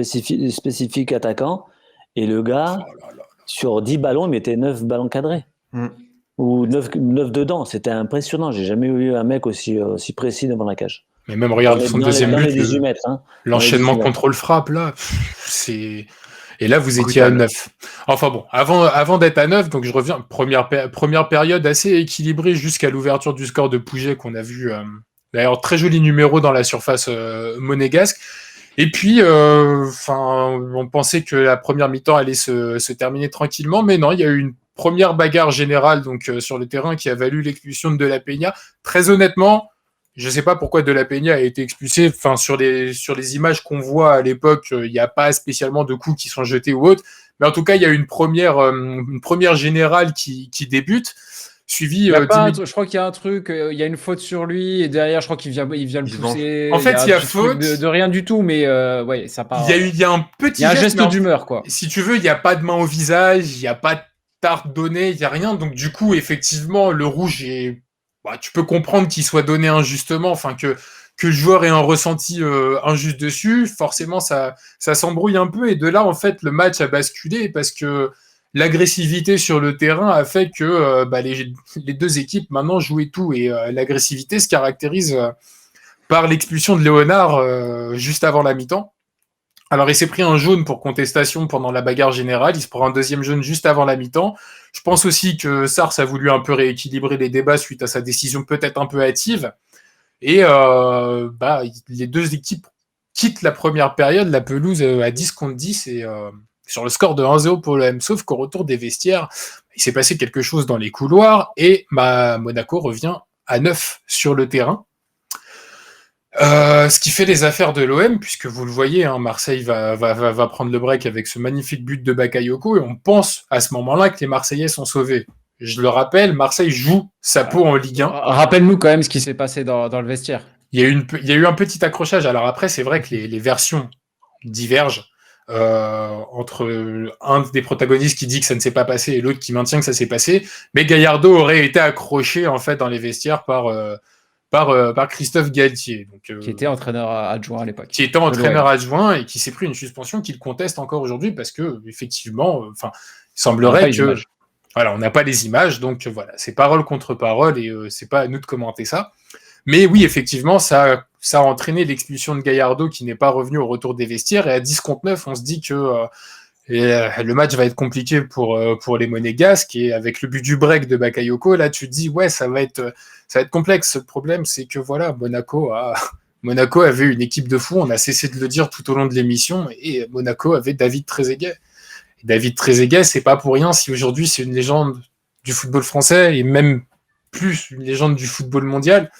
spécifiques attaquants et le gars, sur 10 ballons, il mettait 9 ballons cadrés. Ou 9 dedans. C'était impressionnant. J'ai jamais vu un mec aussi précis devant la cage. Mais même regarde son deuxième but, 18 mètres, hein, l'enchaînement contrôle-frappe là, c'est... Et là, vous étiez à 9. Enfin bon, avant d'être à 9, donc je reviens, première période assez équilibrée jusqu'à l'ouverture du score de Pouget qu'on a vu, d'ailleurs très joli numéro dans la surface monégasque. Et puis, on pensait que la première mi-temps allait se terminer tranquillement, mais non, il y a eu une première bagarre générale donc sur le terrain qui a valu l'expulsion de la Peña. Très honnêtement, je ne sais pas pourquoi De La Peña a été expulsé. Sur les images qu'on voit à l'époque, il n'y a pas spécialement de coups qui sont jetés ou autres. Mais en tout cas, il y a une première générale qui débute, suivie. Je crois qu'il y a un truc, il y a une faute sur lui et derrière, je crois qu'il vient le pousser. En fait, il y a faute de rien du tout, mais ouais, ça part. Il y a un petit. Il y a un geste d'humeur, quoi. Si tu veux, il n'y a pas de main au visage, il n'y a pas de tarte donnée, il n'y a rien. Donc du coup, effectivement, le rouge est. Tu peux comprendre qu'il soit donné injustement, que le joueur ait un ressenti injuste dessus. Forcément, ça s'embrouille un peu. Et de là, en fait, le match a basculé parce que l'agressivité sur le terrain a fait que les deux équipes maintenant jouaient tout. Et l'agressivité se caractérise par l'expulsion de Léonard juste avant la mi-temps. Alors, il s'est pris un jaune pour contestation pendant la bagarre générale. Il se prend un deuxième jaune juste avant la mi-temps. Je pense aussi que Sars a voulu un peu rééquilibrer les débats suite à sa décision peut-être un peu hâtive. Et les deux équipes quittent la première période, la pelouse à 10 contre 10 et sur le score de 1-0 pour l'OM. Sauf qu'au retour des vestiaires, il s'est passé quelque chose dans les couloirs et Monaco revient à 9 sur le terrain. Ce qui fait les affaires de l'OM, puisque vous le voyez, Marseille va prendre le break avec ce magnifique but de Bakayoko, et on pense à ce moment-là que les Marseillais sont sauvés. Je le rappelle, Marseille joue sa peau en Ligue 1. Rappelle-nous quand même ce qui s'est passé dans le vestiaire. Il y a eu un petit accrochage. Alors après, c'est vrai que les versions divergent. entre un des protagonistes qui dit que ça ne s'est pas passé et l'autre qui maintient que ça s'est passé. Mais Gallardo aurait été accroché en fait dans les vestiaires par Christophe Galtier, donc, Qui était entraîneur adjoint à l'époque. qui était entraîneur adjoint et qui s'est pris une suspension qu'il conteste encore aujourd'hui parce que effectivement, il semblerait que voilà, on n'a pas les images, donc voilà, c'est parole contre parole et c'est pas à nous de commenter ça. Mais oui, effectivement, ça a entraîné l'expulsion de Gallardo qui n'est pas revenu au retour des vestiaires. Et à 10 contre 9, on se dit que le match va être compliqué pour les Monégasques. Et avec le but du break de Bakayoko, là, tu te dis, ouais, ça va être complexe. Le problème, c'est que voilà, Monaco avait une équipe de fou. On a cessé de le dire tout au long de l'émission. Et Monaco avait David Trezeguet. Et David Trezeguet, c'est pas pour rien si aujourd'hui c'est une légende du football français et même plus une légende du football mondial.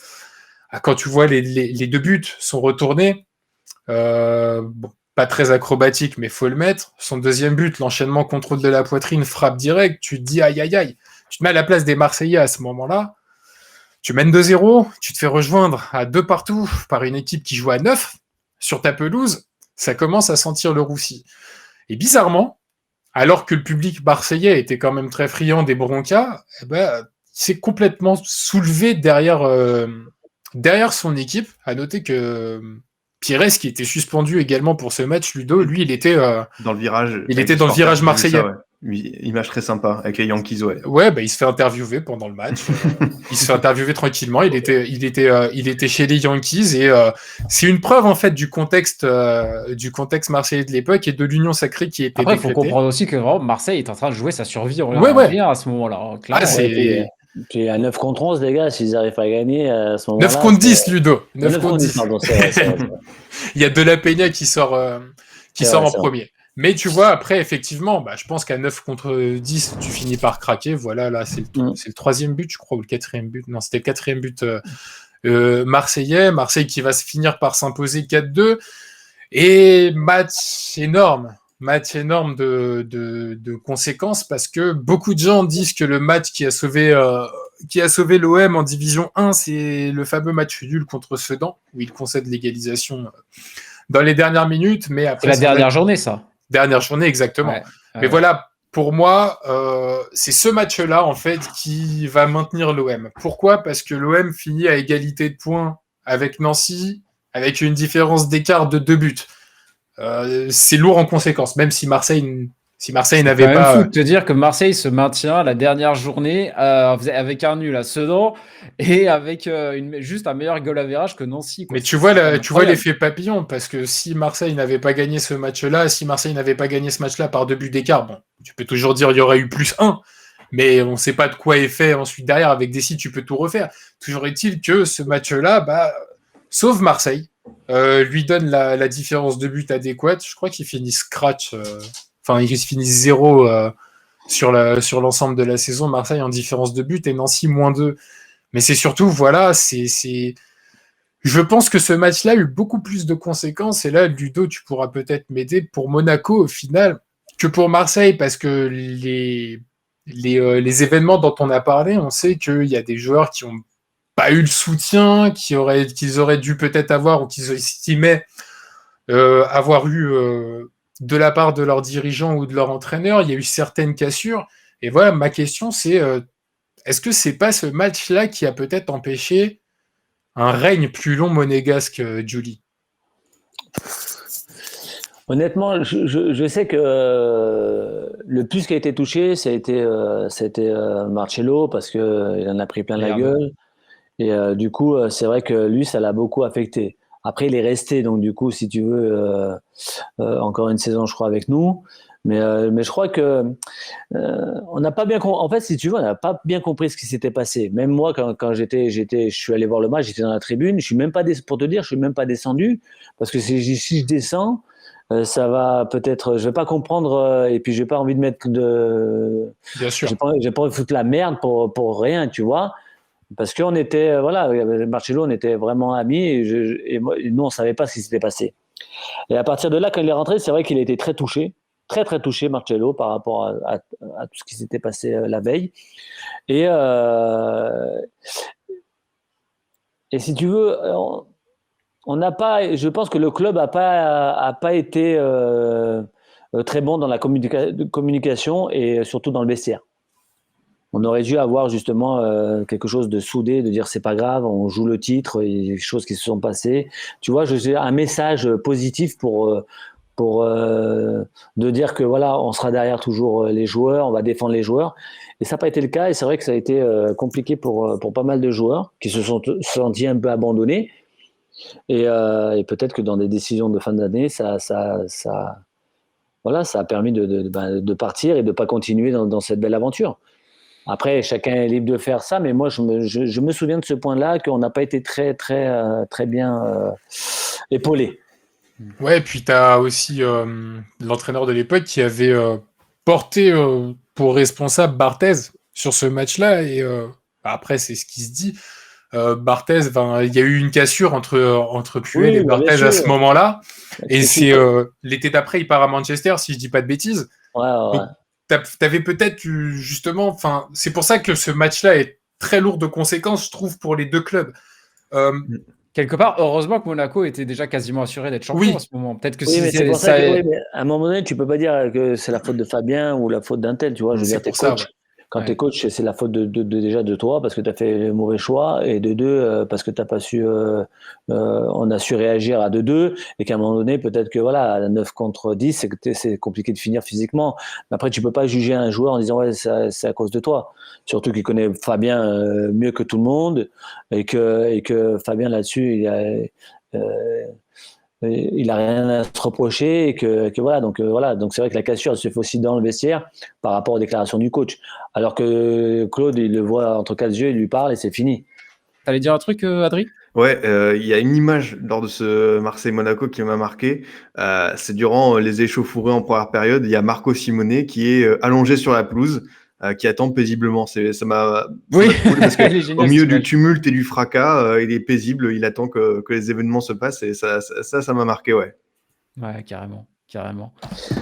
Quand tu vois les deux buts sont retournés, pas très acrobatique, mais faut le mettre. Son deuxième but, l'enchaînement contrôle de la poitrine, frappe directe, tu te dis aïe aïe aïe. Tu te mets à la place des Marseillais à ce moment-là, tu mènes 2-0, tu te fais rejoindre à 2 partout par une équipe qui joue à 9 sur ta pelouse, ça commence à sentir le roussi. Et bizarrement, alors que le public marseillais était quand même très friand des Broncas, il s'est complètement soulevé derrière son équipe. À noter que Pires, qui était suspendu également pour ce match, Ludo, lui, il était dans le virage. Il était dans le virage marseillais. Ça, ouais. Image très sympa avec les Yankees, ouais. Ouais, il se fait interviewer pendant le match. Il se fait interviewer tranquillement. Il était chez les Yankees et c'est une preuve en fait du contexte marseillais de l'époque et de l'union sacrée qui était. Après, il faut comprendre aussi que vraiment, Marseille est en train de jouer sa survie en rien à ce moment-là. Puis à 9 contre 11, les gars, s'ils n'arrivent pas à gagner à ce moment-là. 9 contre 10, Ludo. 9 contre 10, pardon. C'est Il y a De La Peña qui sort en premier. Mais tu vois, après, effectivement, je pense qu'à 9 contre 10, tu finis par craquer. Voilà, là, c'est le troisième but, je crois, ou le quatrième but. Non, c'était le quatrième but marseillais. Marseille qui va se finir par s'imposer 4-2. Et match énorme de conséquences parce que beaucoup de gens disent que le match qui a sauvé l'OM en Division 1, c'est le fameux match nul contre Sedan, où il concède l'égalisation dans les dernières minutes. Mais après, c'est la dernière journée, ça. Dernière journée, exactement. Ouais. Mais voilà, pour moi, c'est ce match-là, en fait, qui va maintenir l'OM. Pourquoi ? Parce que l'OM finit à égalité de points avec Nancy, avec une différence d'écart de 2 buts. C'est lourd en conséquence, même si Marseille n'avait pas. C'est fou de te dire que Marseille se maintient la dernière journée avec un nul à Sedan et avec juste un meilleur goal average que Nancy. Mais tu vois l'effet papillon, parce que si Marseille n'avait pas gagné ce match-là, par 2 buts d'écart, bon, tu peux toujours dire il y aurait eu plus 1, mais on ne sait pas de quoi est fait ensuite derrière. Avec des sites, tu peux tout refaire. Toujours est-il que ce match-là, sauve Marseille. Lui donne la différence de but adéquate. Je crois qu'il finit scratch. Il finit 0 sur l'ensemble de la saison. Marseille en différence de but et Nancy -2. Mais c'est surtout, voilà, je pense que ce match-là a eu beaucoup plus de conséquences. Et là, Ludo, tu pourras peut-être m'aider pour Monaco au final que pour Marseille, parce que les événements dont on a parlé, on sait qu'il y a des joueurs qui ont pas eu le soutien qu'ils auraient dû peut-être avoir ou qu'ils estimaient avoir eu de la part de leurs dirigeants ou de leur entraîneur. Il y a eu certaines cassures. Et voilà, ma question, c'est est-ce que c'est pas ce match-là qui a peut-être empêché un règne plus long monégasque, Julie ? Honnêtement, je sais que le plus qui a été touché, c'était Marcello, parce qu'il en a pris plein la gueule. Et du coup, c'est vrai que lui, ça l'a beaucoup affecté. Après, il est resté, donc du coup, si tu veux, encore une saison, je crois, avec nous. Mais je crois que on n'a pas bien compris. En fait, si tu veux, on n'a pas bien compris ce qui s'était passé. Même moi, quand je suis allé voir le match, j'étais dans la tribune. Je suis même pas pour te dire, je suis même pas descendu, parce que si je descends, ça va peut-être. Je vais pas comprendre, et puis j'ai pas envie de mettre de. Bien sûr. J'ai pas envie de foutre la merde pour rien, tu vois. Parce qu'on était, Marcello, on était vraiment amis et nous, on ne savait pas ce qui s'était passé. Et à partir de là, quand il est rentré, c'est vrai qu'il a été très touché, très très touché, Marcello, par rapport à tout ce qui s'était passé la veille. Et si tu veux, on n'a pas, je pense que le club n'a pas été très bon dans la communication et surtout dans le vestiaire. On aurait dû avoir justement quelque chose de soudé, de dire c'est pas grave, on joue le titre, il y a des choses qui se sont passées. Tu vois, j'ai un message positif pour de dire que voilà, on sera derrière toujours les joueurs, on va défendre les joueurs. Et ça n'a pas été le cas, et c'est vrai que ça a été compliqué pour pas mal de joueurs qui se sont sentis un peu abandonnés. Et peut-être que dans des décisions de fin d'année, voilà, ça a permis de partir et de ne pas continuer dans cette belle aventure. Après, chacun est libre de faire ça, mais moi, je me souviens de ce point-là, qu'on n'a pas été très bien épaulé. Ouais, puis tu as aussi l'entraîneur de l'époque qui avait porté pour responsable Barthez sur ce match-là. Et après, c'est ce qui se dit. Barthez, il y a eu une cassure entre Puel et Barthez à ce moment-là. Et c'est l'été d'après, il part à Manchester, si je dis pas de bêtises. Ouais. Donc, t'avais peut-être justement, c'est pour ça que ce match-là est très lourd de conséquences, je trouve, pour les deux clubs. Quelque part, heureusement que Monaco était déjà quasiment assuré d'être champion à ce moment. Peut-être que mais c'est pour ça que, mais à un moment donné, tu peux pas dire que c'est la faute de Fabien ou la faute d'un tel, tu vois. Je veux dire, t'es coach. Ouais. Quand tu es coach, c'est la faute déjà de toi parce que tu as fait le mauvais choix et de deux parce que t'as pas su, on a su réagir à 2-2 et qu'à un moment donné, peut-être que voilà, à 9 contre 10, c'est compliqué de finir physiquement. Mais après, tu peux pas juger un joueur en disant ouais, c'est à cause de toi. Surtout qu'il connaît Fabien mieux que tout le monde et que Fabien là-dessus, il a rien à se reprocher et que voilà, donc c'est vrai que la cassure elle se fait aussi dans le vestiaire par rapport aux déclarations du coach, alors que Claude il le voit entre quatre yeux, il lui parle et c'est fini. T'allais dire un truc, Adri? Ouais, il y a une image lors de ce Marseille-Monaco qui m'a marqué. C'est durant les échauffourées en première période, il y a Marco Simone qui est allongé sur la pelouse, qui attend paisiblement. Ça m'a oui. parce que au milieu du tumulte et du fracas, il est paisible, il attend que les événements se passent et ça m'a marqué, ouais. Ouais, carrément.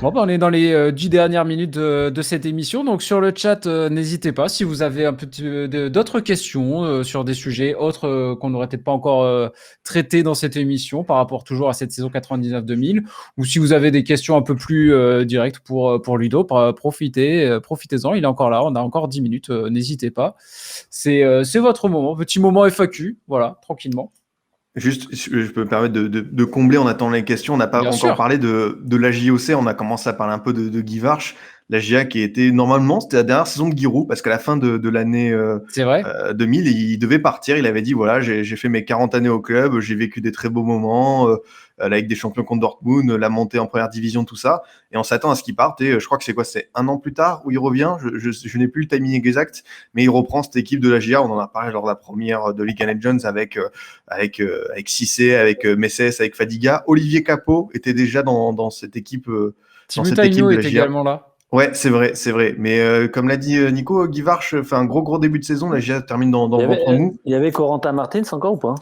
Bon, on est dans les 10 dernières minutes de cette émission. Donc, sur le chat, n'hésitez pas si vous avez un petit d'autres questions sur des sujets autres qu'on n'aurait peut-être pas encore traités dans cette émission par rapport toujours à cette saison 99-2000, ou si vous avez des questions un peu plus directes pour Ludo, profitez-en. Il est encore là. On a encore 10 minutes. N'hésitez pas. C'est votre moment. Petit moment FAQ. Voilà, tranquillement. Juste, je peux me permettre de combler en attendant les questions. On n'a pas encore parlé de la JOC. On a commencé à parler un peu de Guy Varche. La GIA qui était normalement, c'était la dernière saison de Giroud parce qu'à la fin de l'année 2000, il devait partir. Il avait dit voilà, j'ai fait mes 40 années au club, j'ai vécu des très beaux moments avec des champions contre Dortmund, la montée en première division, tout ça. Et on s'attend à ce qu'il parte. Et je crois que c'est un an plus tard où il revient. Je n'ai plus le timing exact, mais il reprend cette équipe de la GIA. On en a parlé lors de la première de League of Legends avec Cissé, avec Messès, avec Fadiga. Olivier Capot était déjà dans cette équipe. Thibaut Taïno est également là. Ouais, c'est vrai. Mais comme l'a dit Nico, Guy Varche fait un gros début de saison. La GIA termine dans ventre mou. Il y avait Corentin Martins encore ou pas?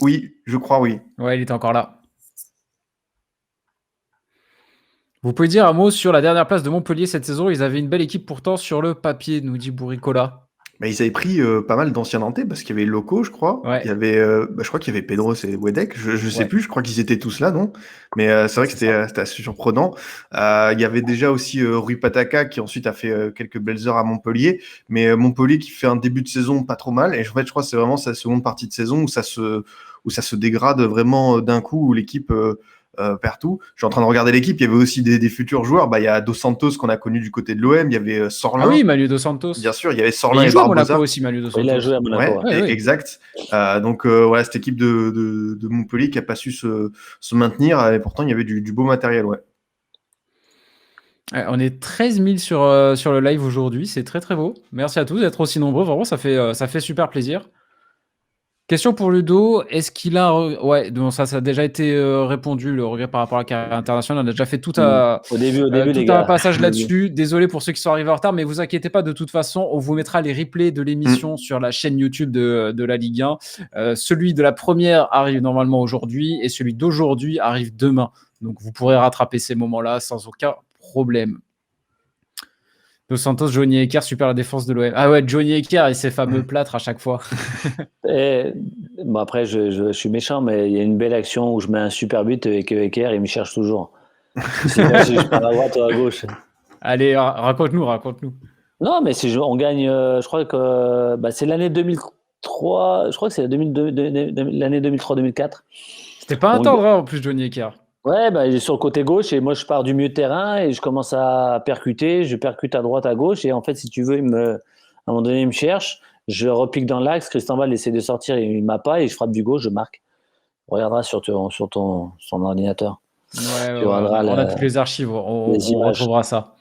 Oui, je crois, oui. Ouais, il était encore là. Vous pouvez dire un mot sur la dernière place de Montpellier cette saison. Ils avaient une belle équipe pourtant sur le papier, nous dit Bouricola. Bah, ils avaient pris pas mal d'anciens Nantais parce qu'il y avait Loco, je crois. Ouais. Il y avait, je crois qu'il y avait Pedro et Wedek. Je sais plus. Je crois qu'ils étaient tous là, non? Mais c'est vrai que c'était assez surprenant. Il y avait déjà aussi Rui Pataka qui ensuite a fait quelques belles heures à Montpellier. Mais Montpellier qui fait un début de saison pas trop mal. Et en fait, je crois que c'est vraiment sa seconde partie de saison où ça se dégrade vraiment d'un coup, où l'équipe perd tout. Je suis en train de regarder l'équipe. Il y avait aussi des futurs joueurs. Bah, il y a Dos Santos qu'on a connu du côté de l'OM. Il y avait Sorlin. Ah oui, Manu Dos Santos. Bien sûr, il y avait Sorlin et Barbosa. Barbosa. Il joue à Monaco aussi, Manu Dos Santos. Il a joué à Monaco. Ouais. Exact. Donc voilà, cette équipe de Montpellier qui a pas su se maintenir. Et pourtant, il y avait du beau matériel, ouais. On est 13 000 sur le live aujourd'hui. C'est très très beau. Merci à tous d'être aussi nombreux. Vraiment, ça fait super plaisir. Question pour Ludo, est-ce qu'il a... Ouais, donc ça a déjà été répondu, le regret par rapport à la carrière internationale. On a déjà fait tout au début, un passage là-dessus. Désolé pour ceux qui sont arrivés en retard, mais vous inquiétez pas, de toute façon, on vous mettra les replays de l'émission sur la chaîne YouTube de la Ligue 1. Celui de la première arrive normalement aujourd'hui et celui d'aujourd'hui arrive demain. Donc vous pourrez rattraper ces moments-là sans aucun problème. Dos Santos, Johnny Ecker, super la défense de l'OM. Ah ouais, Johnny Ecker et ses fameux plâtres à chaque fois. Bon après, je suis méchant, mais il y a une belle action où je mets un super but et que Ecker, il me cherche toujours. Si je pars à droite ou à gauche. Allez, raconte-nous. Non, mais si on gagne, je crois que c'est l'année 2003, je crois que c'est l'année 2003-2004. C'était pas un On- tendre, hein, en plus, Johnny Ecker. Ouais, il est sur le côté gauche et moi je pars du milieu de terrain et je commence à percuter, je percute à droite, à gauche et en fait, si tu veux, à un moment donné, il me cherche, je repique dans l'axe, Christian Bale essaie de sortir, il m'a pas et je frappe du gauche, je marque. On regardera sur ton ordinateur. Ouais, Tu regarderas on a toutes les archives, les on images. retrouvera ça.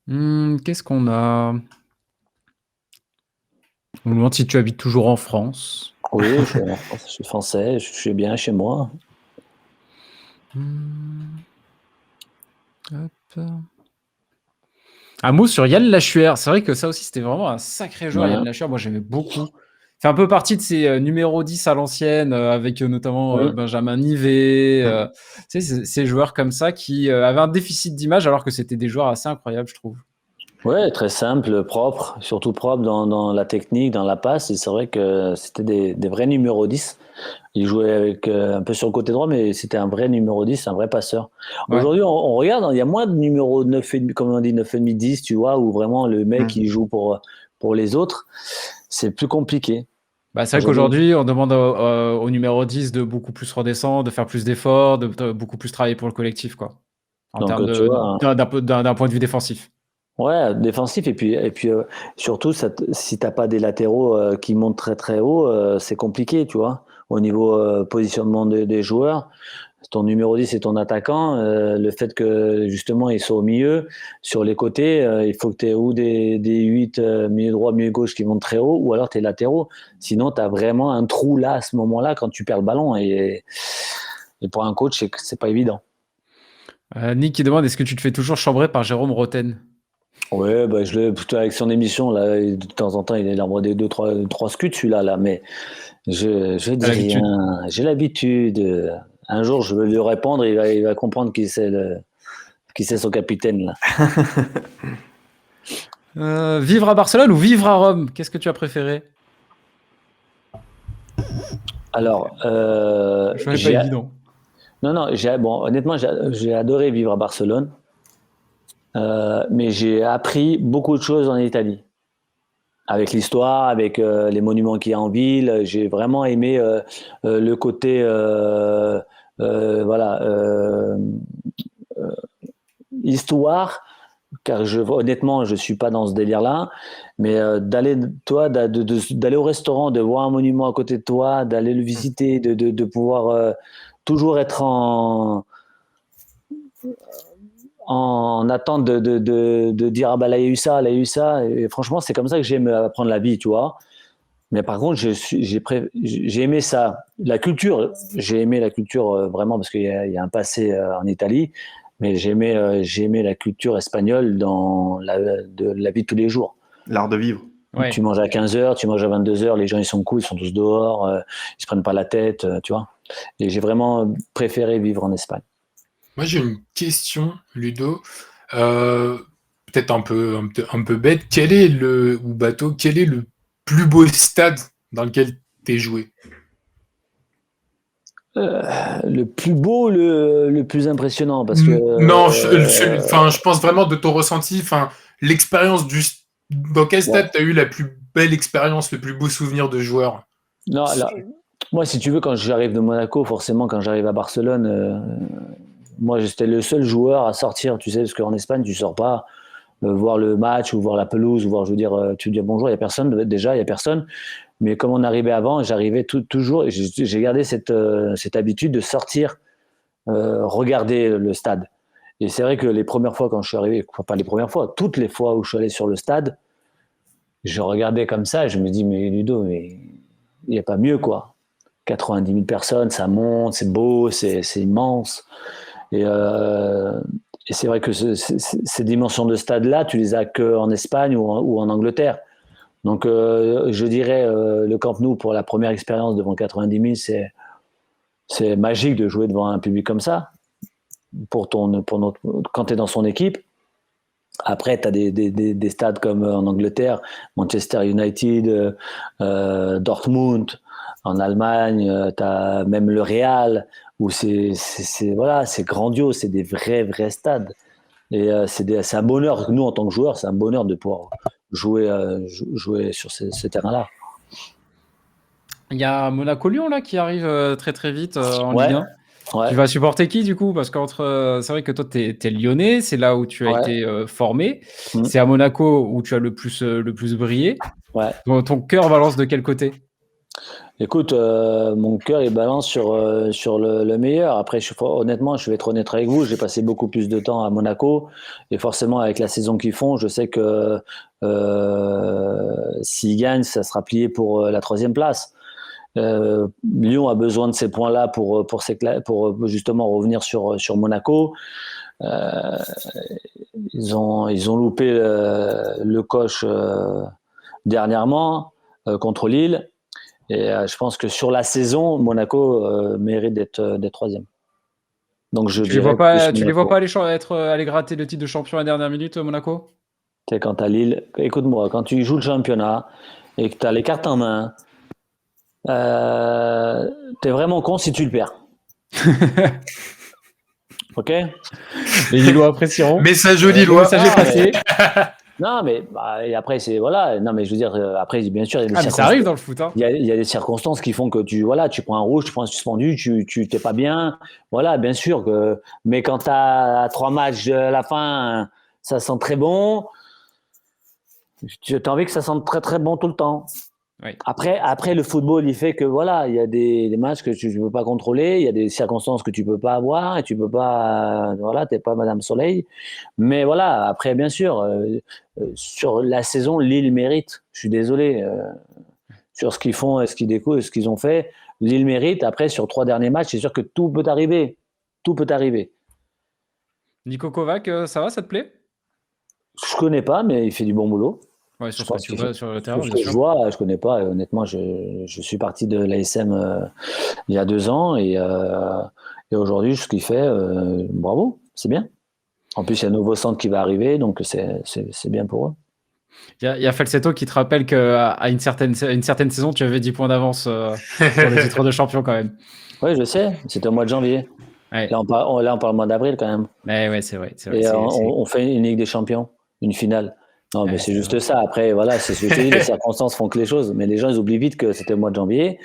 Qu'est-ce qu'on a? On me demande si tu habites toujours en France. Oui, je suis français, je suis bien chez moi. Hop. Un mot sur Yann Lachuer. C'est vrai que ça aussi, c'était vraiment un sacré joueur, Ouais. Yann Lachuer. Moi, j'aimais beaucoup. Fait un peu partie de ces numéros 10 à l'ancienne, avec notamment Benjamin Nivet. Tu sais, ces joueurs comme ça qui avaient un déficit d'image alors que c'était des joueurs assez incroyables, je trouve. Ouais, très simple, propre, surtout propre dans la technique, dans la passe. Et c'est vrai que c'était des vrais numéros 10. Il jouait avec un peu sur le côté droit, mais c'était un vrai numéro 10, un vrai passeur. Ouais. Aujourd'hui, on regarde, il y a moins de numéros 9,5, comme on dit, 9,5, 10, tu vois, où vraiment le mec, il joue pour les autres. C'est plus compliqué. C'est vrai qu'aujourd'hui, on demande au numéro 10 de beaucoup plus redescendre, de faire plus d'efforts, de beaucoup plus travailler pour le collectif, quoi. En termes tu vois, d'un point de vue défensif. ouais, défensif et puis surtout si t'as pas des latéraux qui montent très très haut, c'est compliqué, tu vois. Au niveau positionnement des joueurs, ton numéro 10 est ton attaquant, le fait que justement ils soient au milieu, sur les côtés, il faut que tu aies ou des 8 milieu droit, milieu gauche qui montent très haut ou alors tes latéraux. Sinon tu as vraiment un trou là à ce moment-là quand tu perds le ballon et pour un coach, c'est pas évident. Nick qui demande est-ce que tu te fais toujours chambrer par Jérôme Roten? Ouais, je l'ai plutôt avec son émission là, de temps en temps il envoie des 2-3 scuds celui-là là, mais je dis rien, j'ai l'habitude. Un jour je vais lui répondre, il va comprendre qui c'est son capitaine là. Vivre à Barcelone ou vivre à Rome? Qu'est-ce que tu as préféré? Alors, pas évident. Non, honnêtement, j'ai adoré vivre à Barcelone, mais j'ai appris beaucoup de choses en Italie. Avec l'histoire, avec les monuments qu'il y a en ville, j'ai vraiment aimé le côté, histoire, car honnêtement, je suis pas dans ce délire-là, mais d'aller au restaurant, de voir un monument à côté de toi, d'aller le visiter, de pouvoir toujours être en attente de dire là il y a eu ça, et franchement c'est comme ça que j'aime apprendre la vie, tu vois. Mais par contre j'ai aimé ça, la culture, j'ai aimé la culture vraiment parce qu'il y a un passé en Italie, mais j'ai aimé la culture espagnole dans la vie de tous les jours. L'art de vivre. Ouais. Tu manges à 15h, tu manges à 22h, les gens ils sont cool, ils sont tous dehors, ils se prennent pas la tête, tu vois. Et j'ai vraiment préféré vivre en Espagne. Moi j'ai une question, Ludo, peut-être un peu bête. Quel est le plus beau stade dans lequel tu es joué? Le plus beau, le plus impressionnant, parce que... Non, je pense vraiment de ton ressenti, l'expérience dans quel stade tu as eu la plus belle expérience, le plus beau souvenir de joueur? Non, alors, moi, si tu veux, quand j'arrive de Monaco, forcément, quand j'arrive à Barcelone, moi, j'étais le seul joueur à sortir, tu sais, parce qu'en Espagne, tu sors pas voir le match ou voir la pelouse, ou voir, je veux dire, tu dis bonjour, il y a personne, déjà, il y a personne. Mais comme on arrivait avant, j'arrivais toujours, et j'ai gardé cette habitude de sortir, regarder le stade. Et c'est vrai que les premières fois quand je suis arrivé, pas les premières fois, toutes les fois où je suis allé sur le stade, je regardais comme ça et je me dis, mais Ludo, mais il n'y a pas mieux, quoi. 90 000 personnes, ça monte, c'est beau, c'est immense. Et c'est vrai que ces dimensions de stade-là, tu les as qu'en Espagne ou en Angleterre. Donc, je dirais le Camp Nou pour la première expérience devant 90 000, c'est magique de jouer devant un public comme ça. Quand tu es dans son équipe. Après, tu as des stades comme en Angleterre, Manchester United, Dortmund. En Allemagne, tu as même le Real, où voilà, c'est grandiose, c'est des vrais stades. Et c'est un bonheur, nous en tant que joueurs, c'est un bonheur de pouvoir jouer sur ces terrains-là. Il y a Monaco-Lyon là qui arrive très très vite en Ouais. Ligue 1. Ouais. Tu vas supporter qui du coup? Parce qu'entre c'est vrai que toi t'es lyonnais, c'est là où tu as été formé. C'est à Monaco où tu as le plus brillé. Ouais. Ton cœur balance de quel côté? Écoute, mon cœur il balance sur le meilleur. Après, honnêtement, je vais être honnête avec vous, j'ai passé beaucoup plus de temps à Monaco et forcément avec la saison qu'ils font, je sais que s'ils gagnent, ça sera plié pour la 3e place. Lyon a besoin de ces points-là pour justement revenir sur Monaco. Ils ont loupé le coche dernièrement contre Lille. Et je pense que sur la saison, Monaco mérite d'être 3e. Donc tu les vois pas aller gratter le titre de champion à la dernière minute, Monaco? Quand tu as Lille, écoute-moi, quand tu joues le championnat et que tu as les cartes en main, t'es vraiment con si tu le perds. Ok? Les Lillois apprécieront. Message aux Lillois. Message est passé. Non, mais et après, c'est voilà. Non, mais je veux dire, après, bien sûr, il y a des circonstances. Ça arrive dans le foot. Hein. Il y a des circonstances qui font que tu prends un rouge, tu prends un suspendu, tu t'es pas bien. Voilà, bien sûr que. Mais quand tu as 3 matchs à la fin, ça sent très bon. Tu as envie que ça sente très très bon tout le temps. Oui. Après, le football, il fait que voilà, il y a des matchs que tu ne peux pas contrôler, il y a des circonstances que tu peux pas avoir et tu peux pas, voilà, t'es pas Madame Soleil. Mais voilà, après, bien sûr, sur la saison, Lille mérite. Je suis désolé sur ce qu'ils font et ce qu'ils découvrent, ce qu'ils ont fait. Lille mérite. Après, sur 3 derniers matchs, c'est sûr que tout peut arriver. Tout peut arriver. Nico Kovac, ça va, ça te plaît? Je connais pas, mais il fait du bon boulot. Ouais, sur le terrain, je vois, je connais pas. Honnêtement, je suis parti de l'ASM il y a 2 ans et aujourd'hui, ce qu'il fait, bravo, c'est bien. En plus, il y a un nouveau centre qui va arriver, donc c'est bien pour eux. Il y a Falsetto qui te rappelle qu'à une certaine saison, tu avais 10 points d'avance pour le titre de champion quand même. Oui, je sais, c'était au mois de janvier. Ouais. Là, on parle au mois d'avril quand même. Ouais, c'est vrai. Et on fait une Ligue des Champions, une finale. Non, mais c'est juste ça. Après, voilà, c'est ce que je te dis, les circonstances font que les choses. Mais les gens, ils oublient vite que c'était le mois de janvier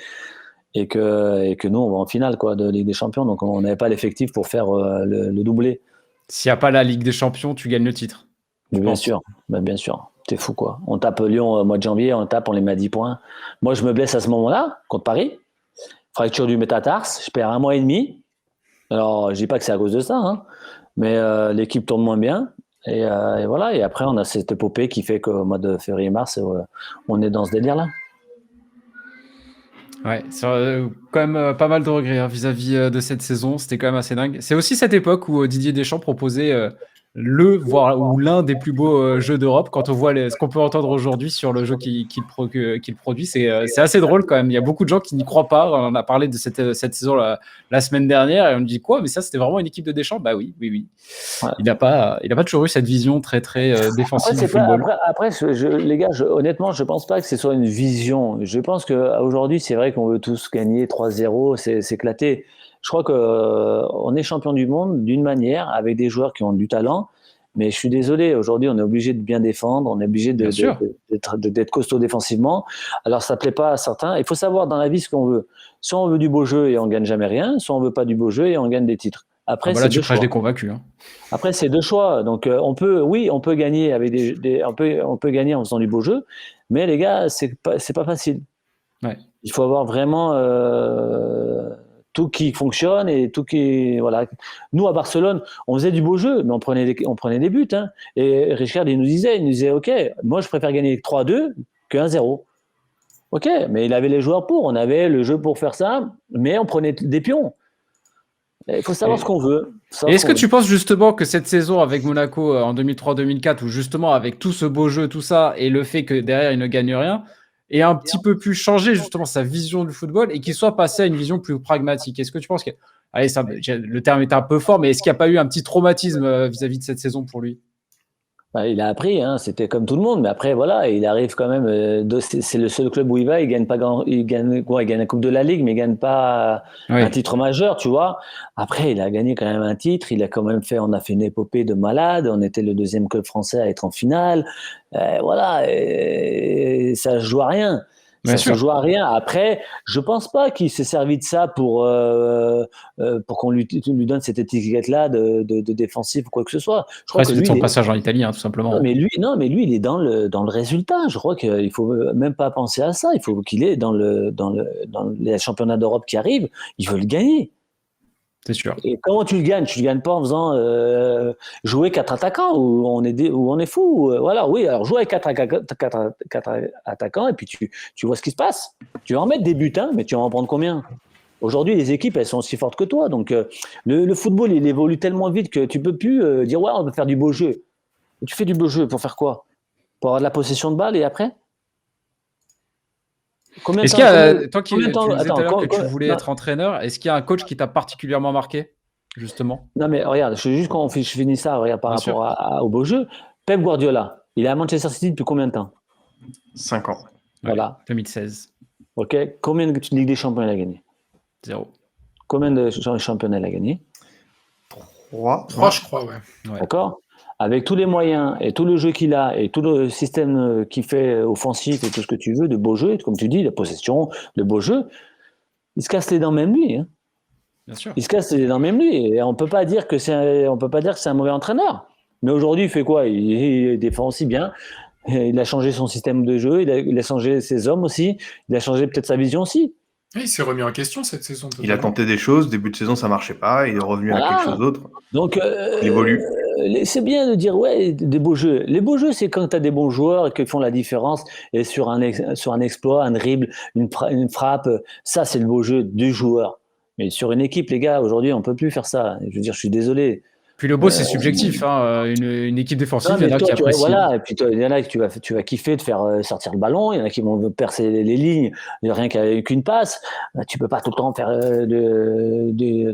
et que nous, on va en finale de Ligue des Champions. Donc, on n'avait pas l'effectif pour faire le doublé. S'il n'y a pas la Ligue des Champions, tu gagnes le titre. Bien sûr. T'es fou, quoi. On tape Lyon au mois de janvier, on les met à 10 points. Moi, je me blesse à ce moment-là, contre Paris. Fracture du métatarse, je perds 1 mois et demi. Alors, je dis pas que c'est à cause de ça, hein, mais l'équipe tourne moins bien. Et voilà, et après, on a cette épopée qui fait qu'au mois de février-mars, on est dans ce délire-là. Ouais, c'est quand même pas mal de regrets vis-à-vis de cette saison. C'était quand même assez dingue. C'est aussi cette époque où Didier Deschamps proposait l'un des plus beaux jeux d'Europe. Quand on voit ce qu'on peut entendre aujourd'hui sur le jeu qu'il produit, c'est assez drôle quand même. Il y a beaucoup de gens qui n'y croient pas. On a parlé de cette saison la semaine dernière et on me dit quoi? Mais ça, c'était vraiment une équipe de Deschamps? Bah oui. Ouais. Il n'a pas toujours eu cette vision très défensive du football. Après, les gars, honnêtement, je pense pas que ce soit une vision. Je pense qu'aujourd'hui, c'est vrai qu'on veut tous gagner 3-0, c'est éclaté. Je crois qu'on est champion du monde d'une manière, avec des joueurs qui ont du talent, mais je suis désolé, aujourd'hui on est obligé de bien défendre, on est obligé d'être costaud défensivement. Alors ça ne plaît pas à certains. Il faut savoir dans la vie ce qu'on veut. Soit on veut du beau jeu et on ne gagne jamais rien, soit on ne veut pas du beau jeu et on gagne des titres. Après, là tu prêches des convaincus. Hein. Après, c'est 2 choix. Donc on peut gagner avec on peut gagner en faisant du beau jeu, mais les gars, c'est pas facile. Ouais. Il faut avoir vraiment tout qui fonctionne et tout qui voilà. Nous à Barcelone, on faisait du beau jeu, mais on prenait des buts. Hein. Et Richard, il nous disait, ok, moi je préfère gagner 3-2 que 1-0. Ok, mais il avait les joueurs pour, on avait le jeu pour faire ça, mais on prenait des pions. Il faut savoir ce qu'on veut. Est-ce que tu penses justement que cette saison avec Monaco en 2003-2004, où justement avec tout ce beau jeu, tout ça, et le fait que derrière il ne gagne rien, et un petit peu plus changer justement sa vision du football et qu'il soit passé à une vision plus pragmatique? Est-ce que tu penses que, le terme est un peu fort, mais est-ce qu'il n'y a pas eu un petit traumatisme vis-à-vis de cette saison pour lui? Il a appris, hein, c'était comme tout le monde, mais après, voilà, il arrive quand même. C'est le seul club où il va, il gagne pas il gagne quoi? Il gagne la Coupe de la Ligue, mais il gagne pas Oui. un titre majeur, tu vois. Après, il a gagné quand même un titre. On a fait une épopée de malade. On était le deuxième club français à être en finale. Voilà, et ça se joue à rien. Bien Ça sûr. se joue à rien. Après, je pense pas qu'il s'est servi de ça pour qu'on lui donne cette étiquette-là de défensif ou quoi que ce soit. Je crois Après, que c'était lui, son il est, passage en Italie, hein, tout simplement. non, mais lui, il est dans le résultat. Je crois qu'il faut même pas penser à ça. Il faut qu'il est dans les championnats d'Europe qui arrivent. Il veut le gagner. C'est sûr. Et comment tu le gagnes? Tu le gagnes pas en faisant jouer 4 attaquants où on est fou. Voilà, oui. Alors jouer avec 4 attaquants et puis tu vois ce qui se passe. Tu vas en mettre des buts, hein, mais tu vas en prendre combien? Aujourd'hui, les équipes, elles sont aussi fortes que toi. Donc, le football, il évolue tellement vite que tu peux plus dire ouais, on va faire du beau jeu. Tu fais du beau jeu pour faire quoi? Pour avoir de la possession de balle et après? Combien de Est-ce qu'il temps, y a, combien- toi qui combien de tu temps- disais tout à attends, l'heure que tu co- voulais non, être entraîneur, est-ce qu'il y a un coach qui t'a particulièrement marqué, justement? non, mais regarde, je finis ça, regarde, par Bien rapport sûr. au beau jeu. Pep Guardiola, il est à Manchester City depuis combien de temps? 5 ans. Ouais, Voilà. 2016, Ok. Combien de Ligue des Champions il a gagné? 0. Combien de championnats il a gagné? 3. 3, je crois, ouais. Ouais. D'accord? Avec tous les moyens et tout le jeu qu'il a et tout le système qu'il fait offensif et tout ce que tu veux, de beau jeu, comme tu dis, la possession, le beau jeu, il se casse les dents même lui, hein. Bien sûr. Il se casse les dents même lui. Et on peut pas dire que c'est un mauvais entraîneur. Mais aujourd'hui, il fait quoi? Il défend aussi bien. Il a changé son système de jeu. Il a changé ses hommes aussi. Il a changé peut-être sa vision aussi. Et il s'est remis en question cette saison. Il a totalement. tenté des choses, début de saison ça marchait pas, il est revenu à quelque Voilà. chose d'autre. Donc, Il évolue. c'est bien de dire, ouais, des beaux jeux. Les beaux jeux, c'est quand tu as des bons joueurs qui font la différence et sur un exploit, un dribble, une frappe, ça, c'est le beau jeu du joueur. Mais sur une équipe, les gars, aujourd'hui, on peut plus faire ça. Je veux dire, je suis désolé. Puis le beau, c'est subjectif, hein. Une équipe défensive, Non, il y mais en a toi, qui apprécient. voilà, et puis il y en a que tu vas kiffer de faire sortir le ballon, il y en a qui vont percer les lignes, rien qu'avec une passe. Tu peux pas tout le temps faire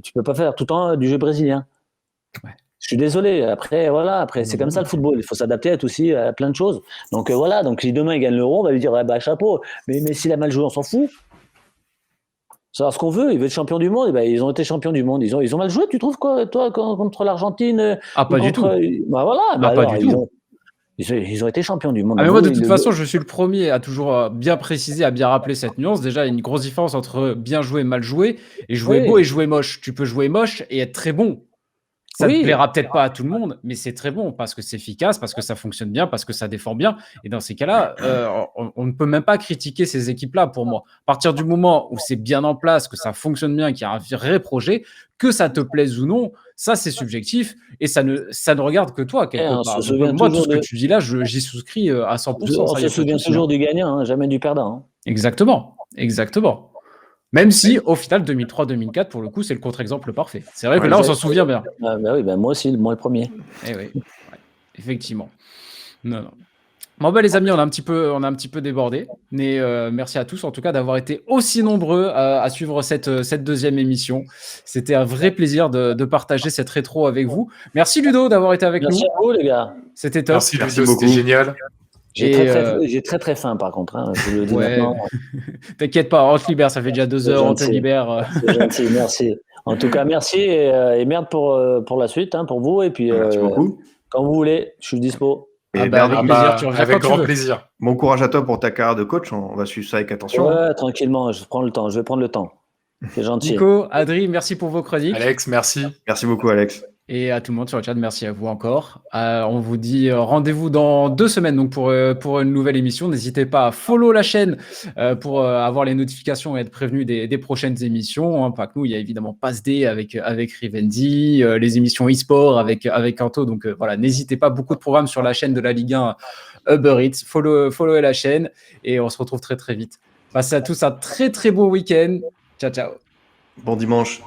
tu peux pas faire tout le temps du jeu brésilien. Ouais. Je suis désolé. Après, voilà, après c'est comme ça le football. Il faut s'adapter aussi à plein de choses. Donc voilà. Donc si demain il gagne l'Euro, on va lui dire ouais, bah chapeau. Mais s'il a mal joué, on s'en fout. C'est ce qu'on veut. Il veut être champion du monde. Et ben, ils ont été champions du monde. Ils ont mal joué. Tu trouves quoi, toi, contre l'Argentine? Ah, pas du tout. Bah voilà. Ah, Bah pas alors, du tout. ils ont été champions du monde. Ah, mais moi, de toute façon, je suis le premier à toujours bien préciser, à bien rappeler cette nuance. Déjà, il y a une grosse différence entre bien jouer et mal jouer, et jouer Oui. beau et jouer moche. Tu peux jouer moche et être très bon. Ça ne Oui. plaira peut-être pas à tout le monde, mais c'est très bon parce que c'est efficace, parce que ça fonctionne bien, parce que ça défend bien. Et dans ces cas-là, on ne peut même pas critiquer ces équipes-là pour moi. À partir du moment où c'est bien en place, que ça fonctionne bien, qu'il y a un vrai projet, que ça te plaise ou non, ça c'est subjectif et ça ne regarde que toi quelque on part. se Donc, souvient moi, tout toujours ce que tu dis là, j'y souscris à 100%. on Ça, y se a pas de souvient souci, toujours hein. du gagnant, hein, jamais du perdant, hein. Exactement, exactement. Même si, au final, 2003-2004, pour le coup, c'est le contre-exemple parfait. C'est vrai que Ouais, là, on s'en souvient bien. Ah, bah oui, bah moi aussi, moi le premier. Eh oui, ouais, effectivement. Non, non. Bon, bah, les amis, on a un petit peu débordé. Mais merci à tous, en tout cas, d'avoir été aussi nombreux à suivre cette deuxième émission. C'était un vrai plaisir de partager cette rétro avec vous. Merci, Ludo, d'avoir été avec Merci nous. à vous, les gars. C'était top. Merci, Merci Ludo, c'était beaucoup. génial. J'ai très faim, par contre, hein, je le dis Ouais, maintenant. t'inquiète pas, on te libère. Ça fait déjà 2 heures, on te gentil. libère. C'est gentil, merci. En tout cas, merci et merde pour la suite, hein, pour vous. Et puis, Merci beaucoup. quand vous voulez, je suis dispo. Et Ah bah, Bernard, avec plaisir, tu reviens avec quand tu grand veux. plaisir. bon courage à toi pour ta carrière de coach, on va suivre ça avec attention. hein. Ouais, tranquillement, je vais prendre le temps. C'est gentil. Nico, Adri, merci pour vos chroniques. Alex, merci. Merci beaucoup Alex. Et à tout le monde sur le chat, merci à vous encore. On vous dit rendez-vous dans 2 semaines donc pour une nouvelle émission. N'hésitez pas à follow la chaîne pour avoir les notifications et être prévenu des prochaines émissions. Hein. Pas que nous, il y a évidemment Pass D avec Rivendi, les émissions e-sport avec Kanto. Donc voilà, n'hésitez pas, beaucoup de programmes sur la chaîne de la Ligue 1 Uber Eats. Followez la chaîne et on se retrouve très très vite. Passez à tous un très très beau week-end. Ciao, ciao. Bon dimanche.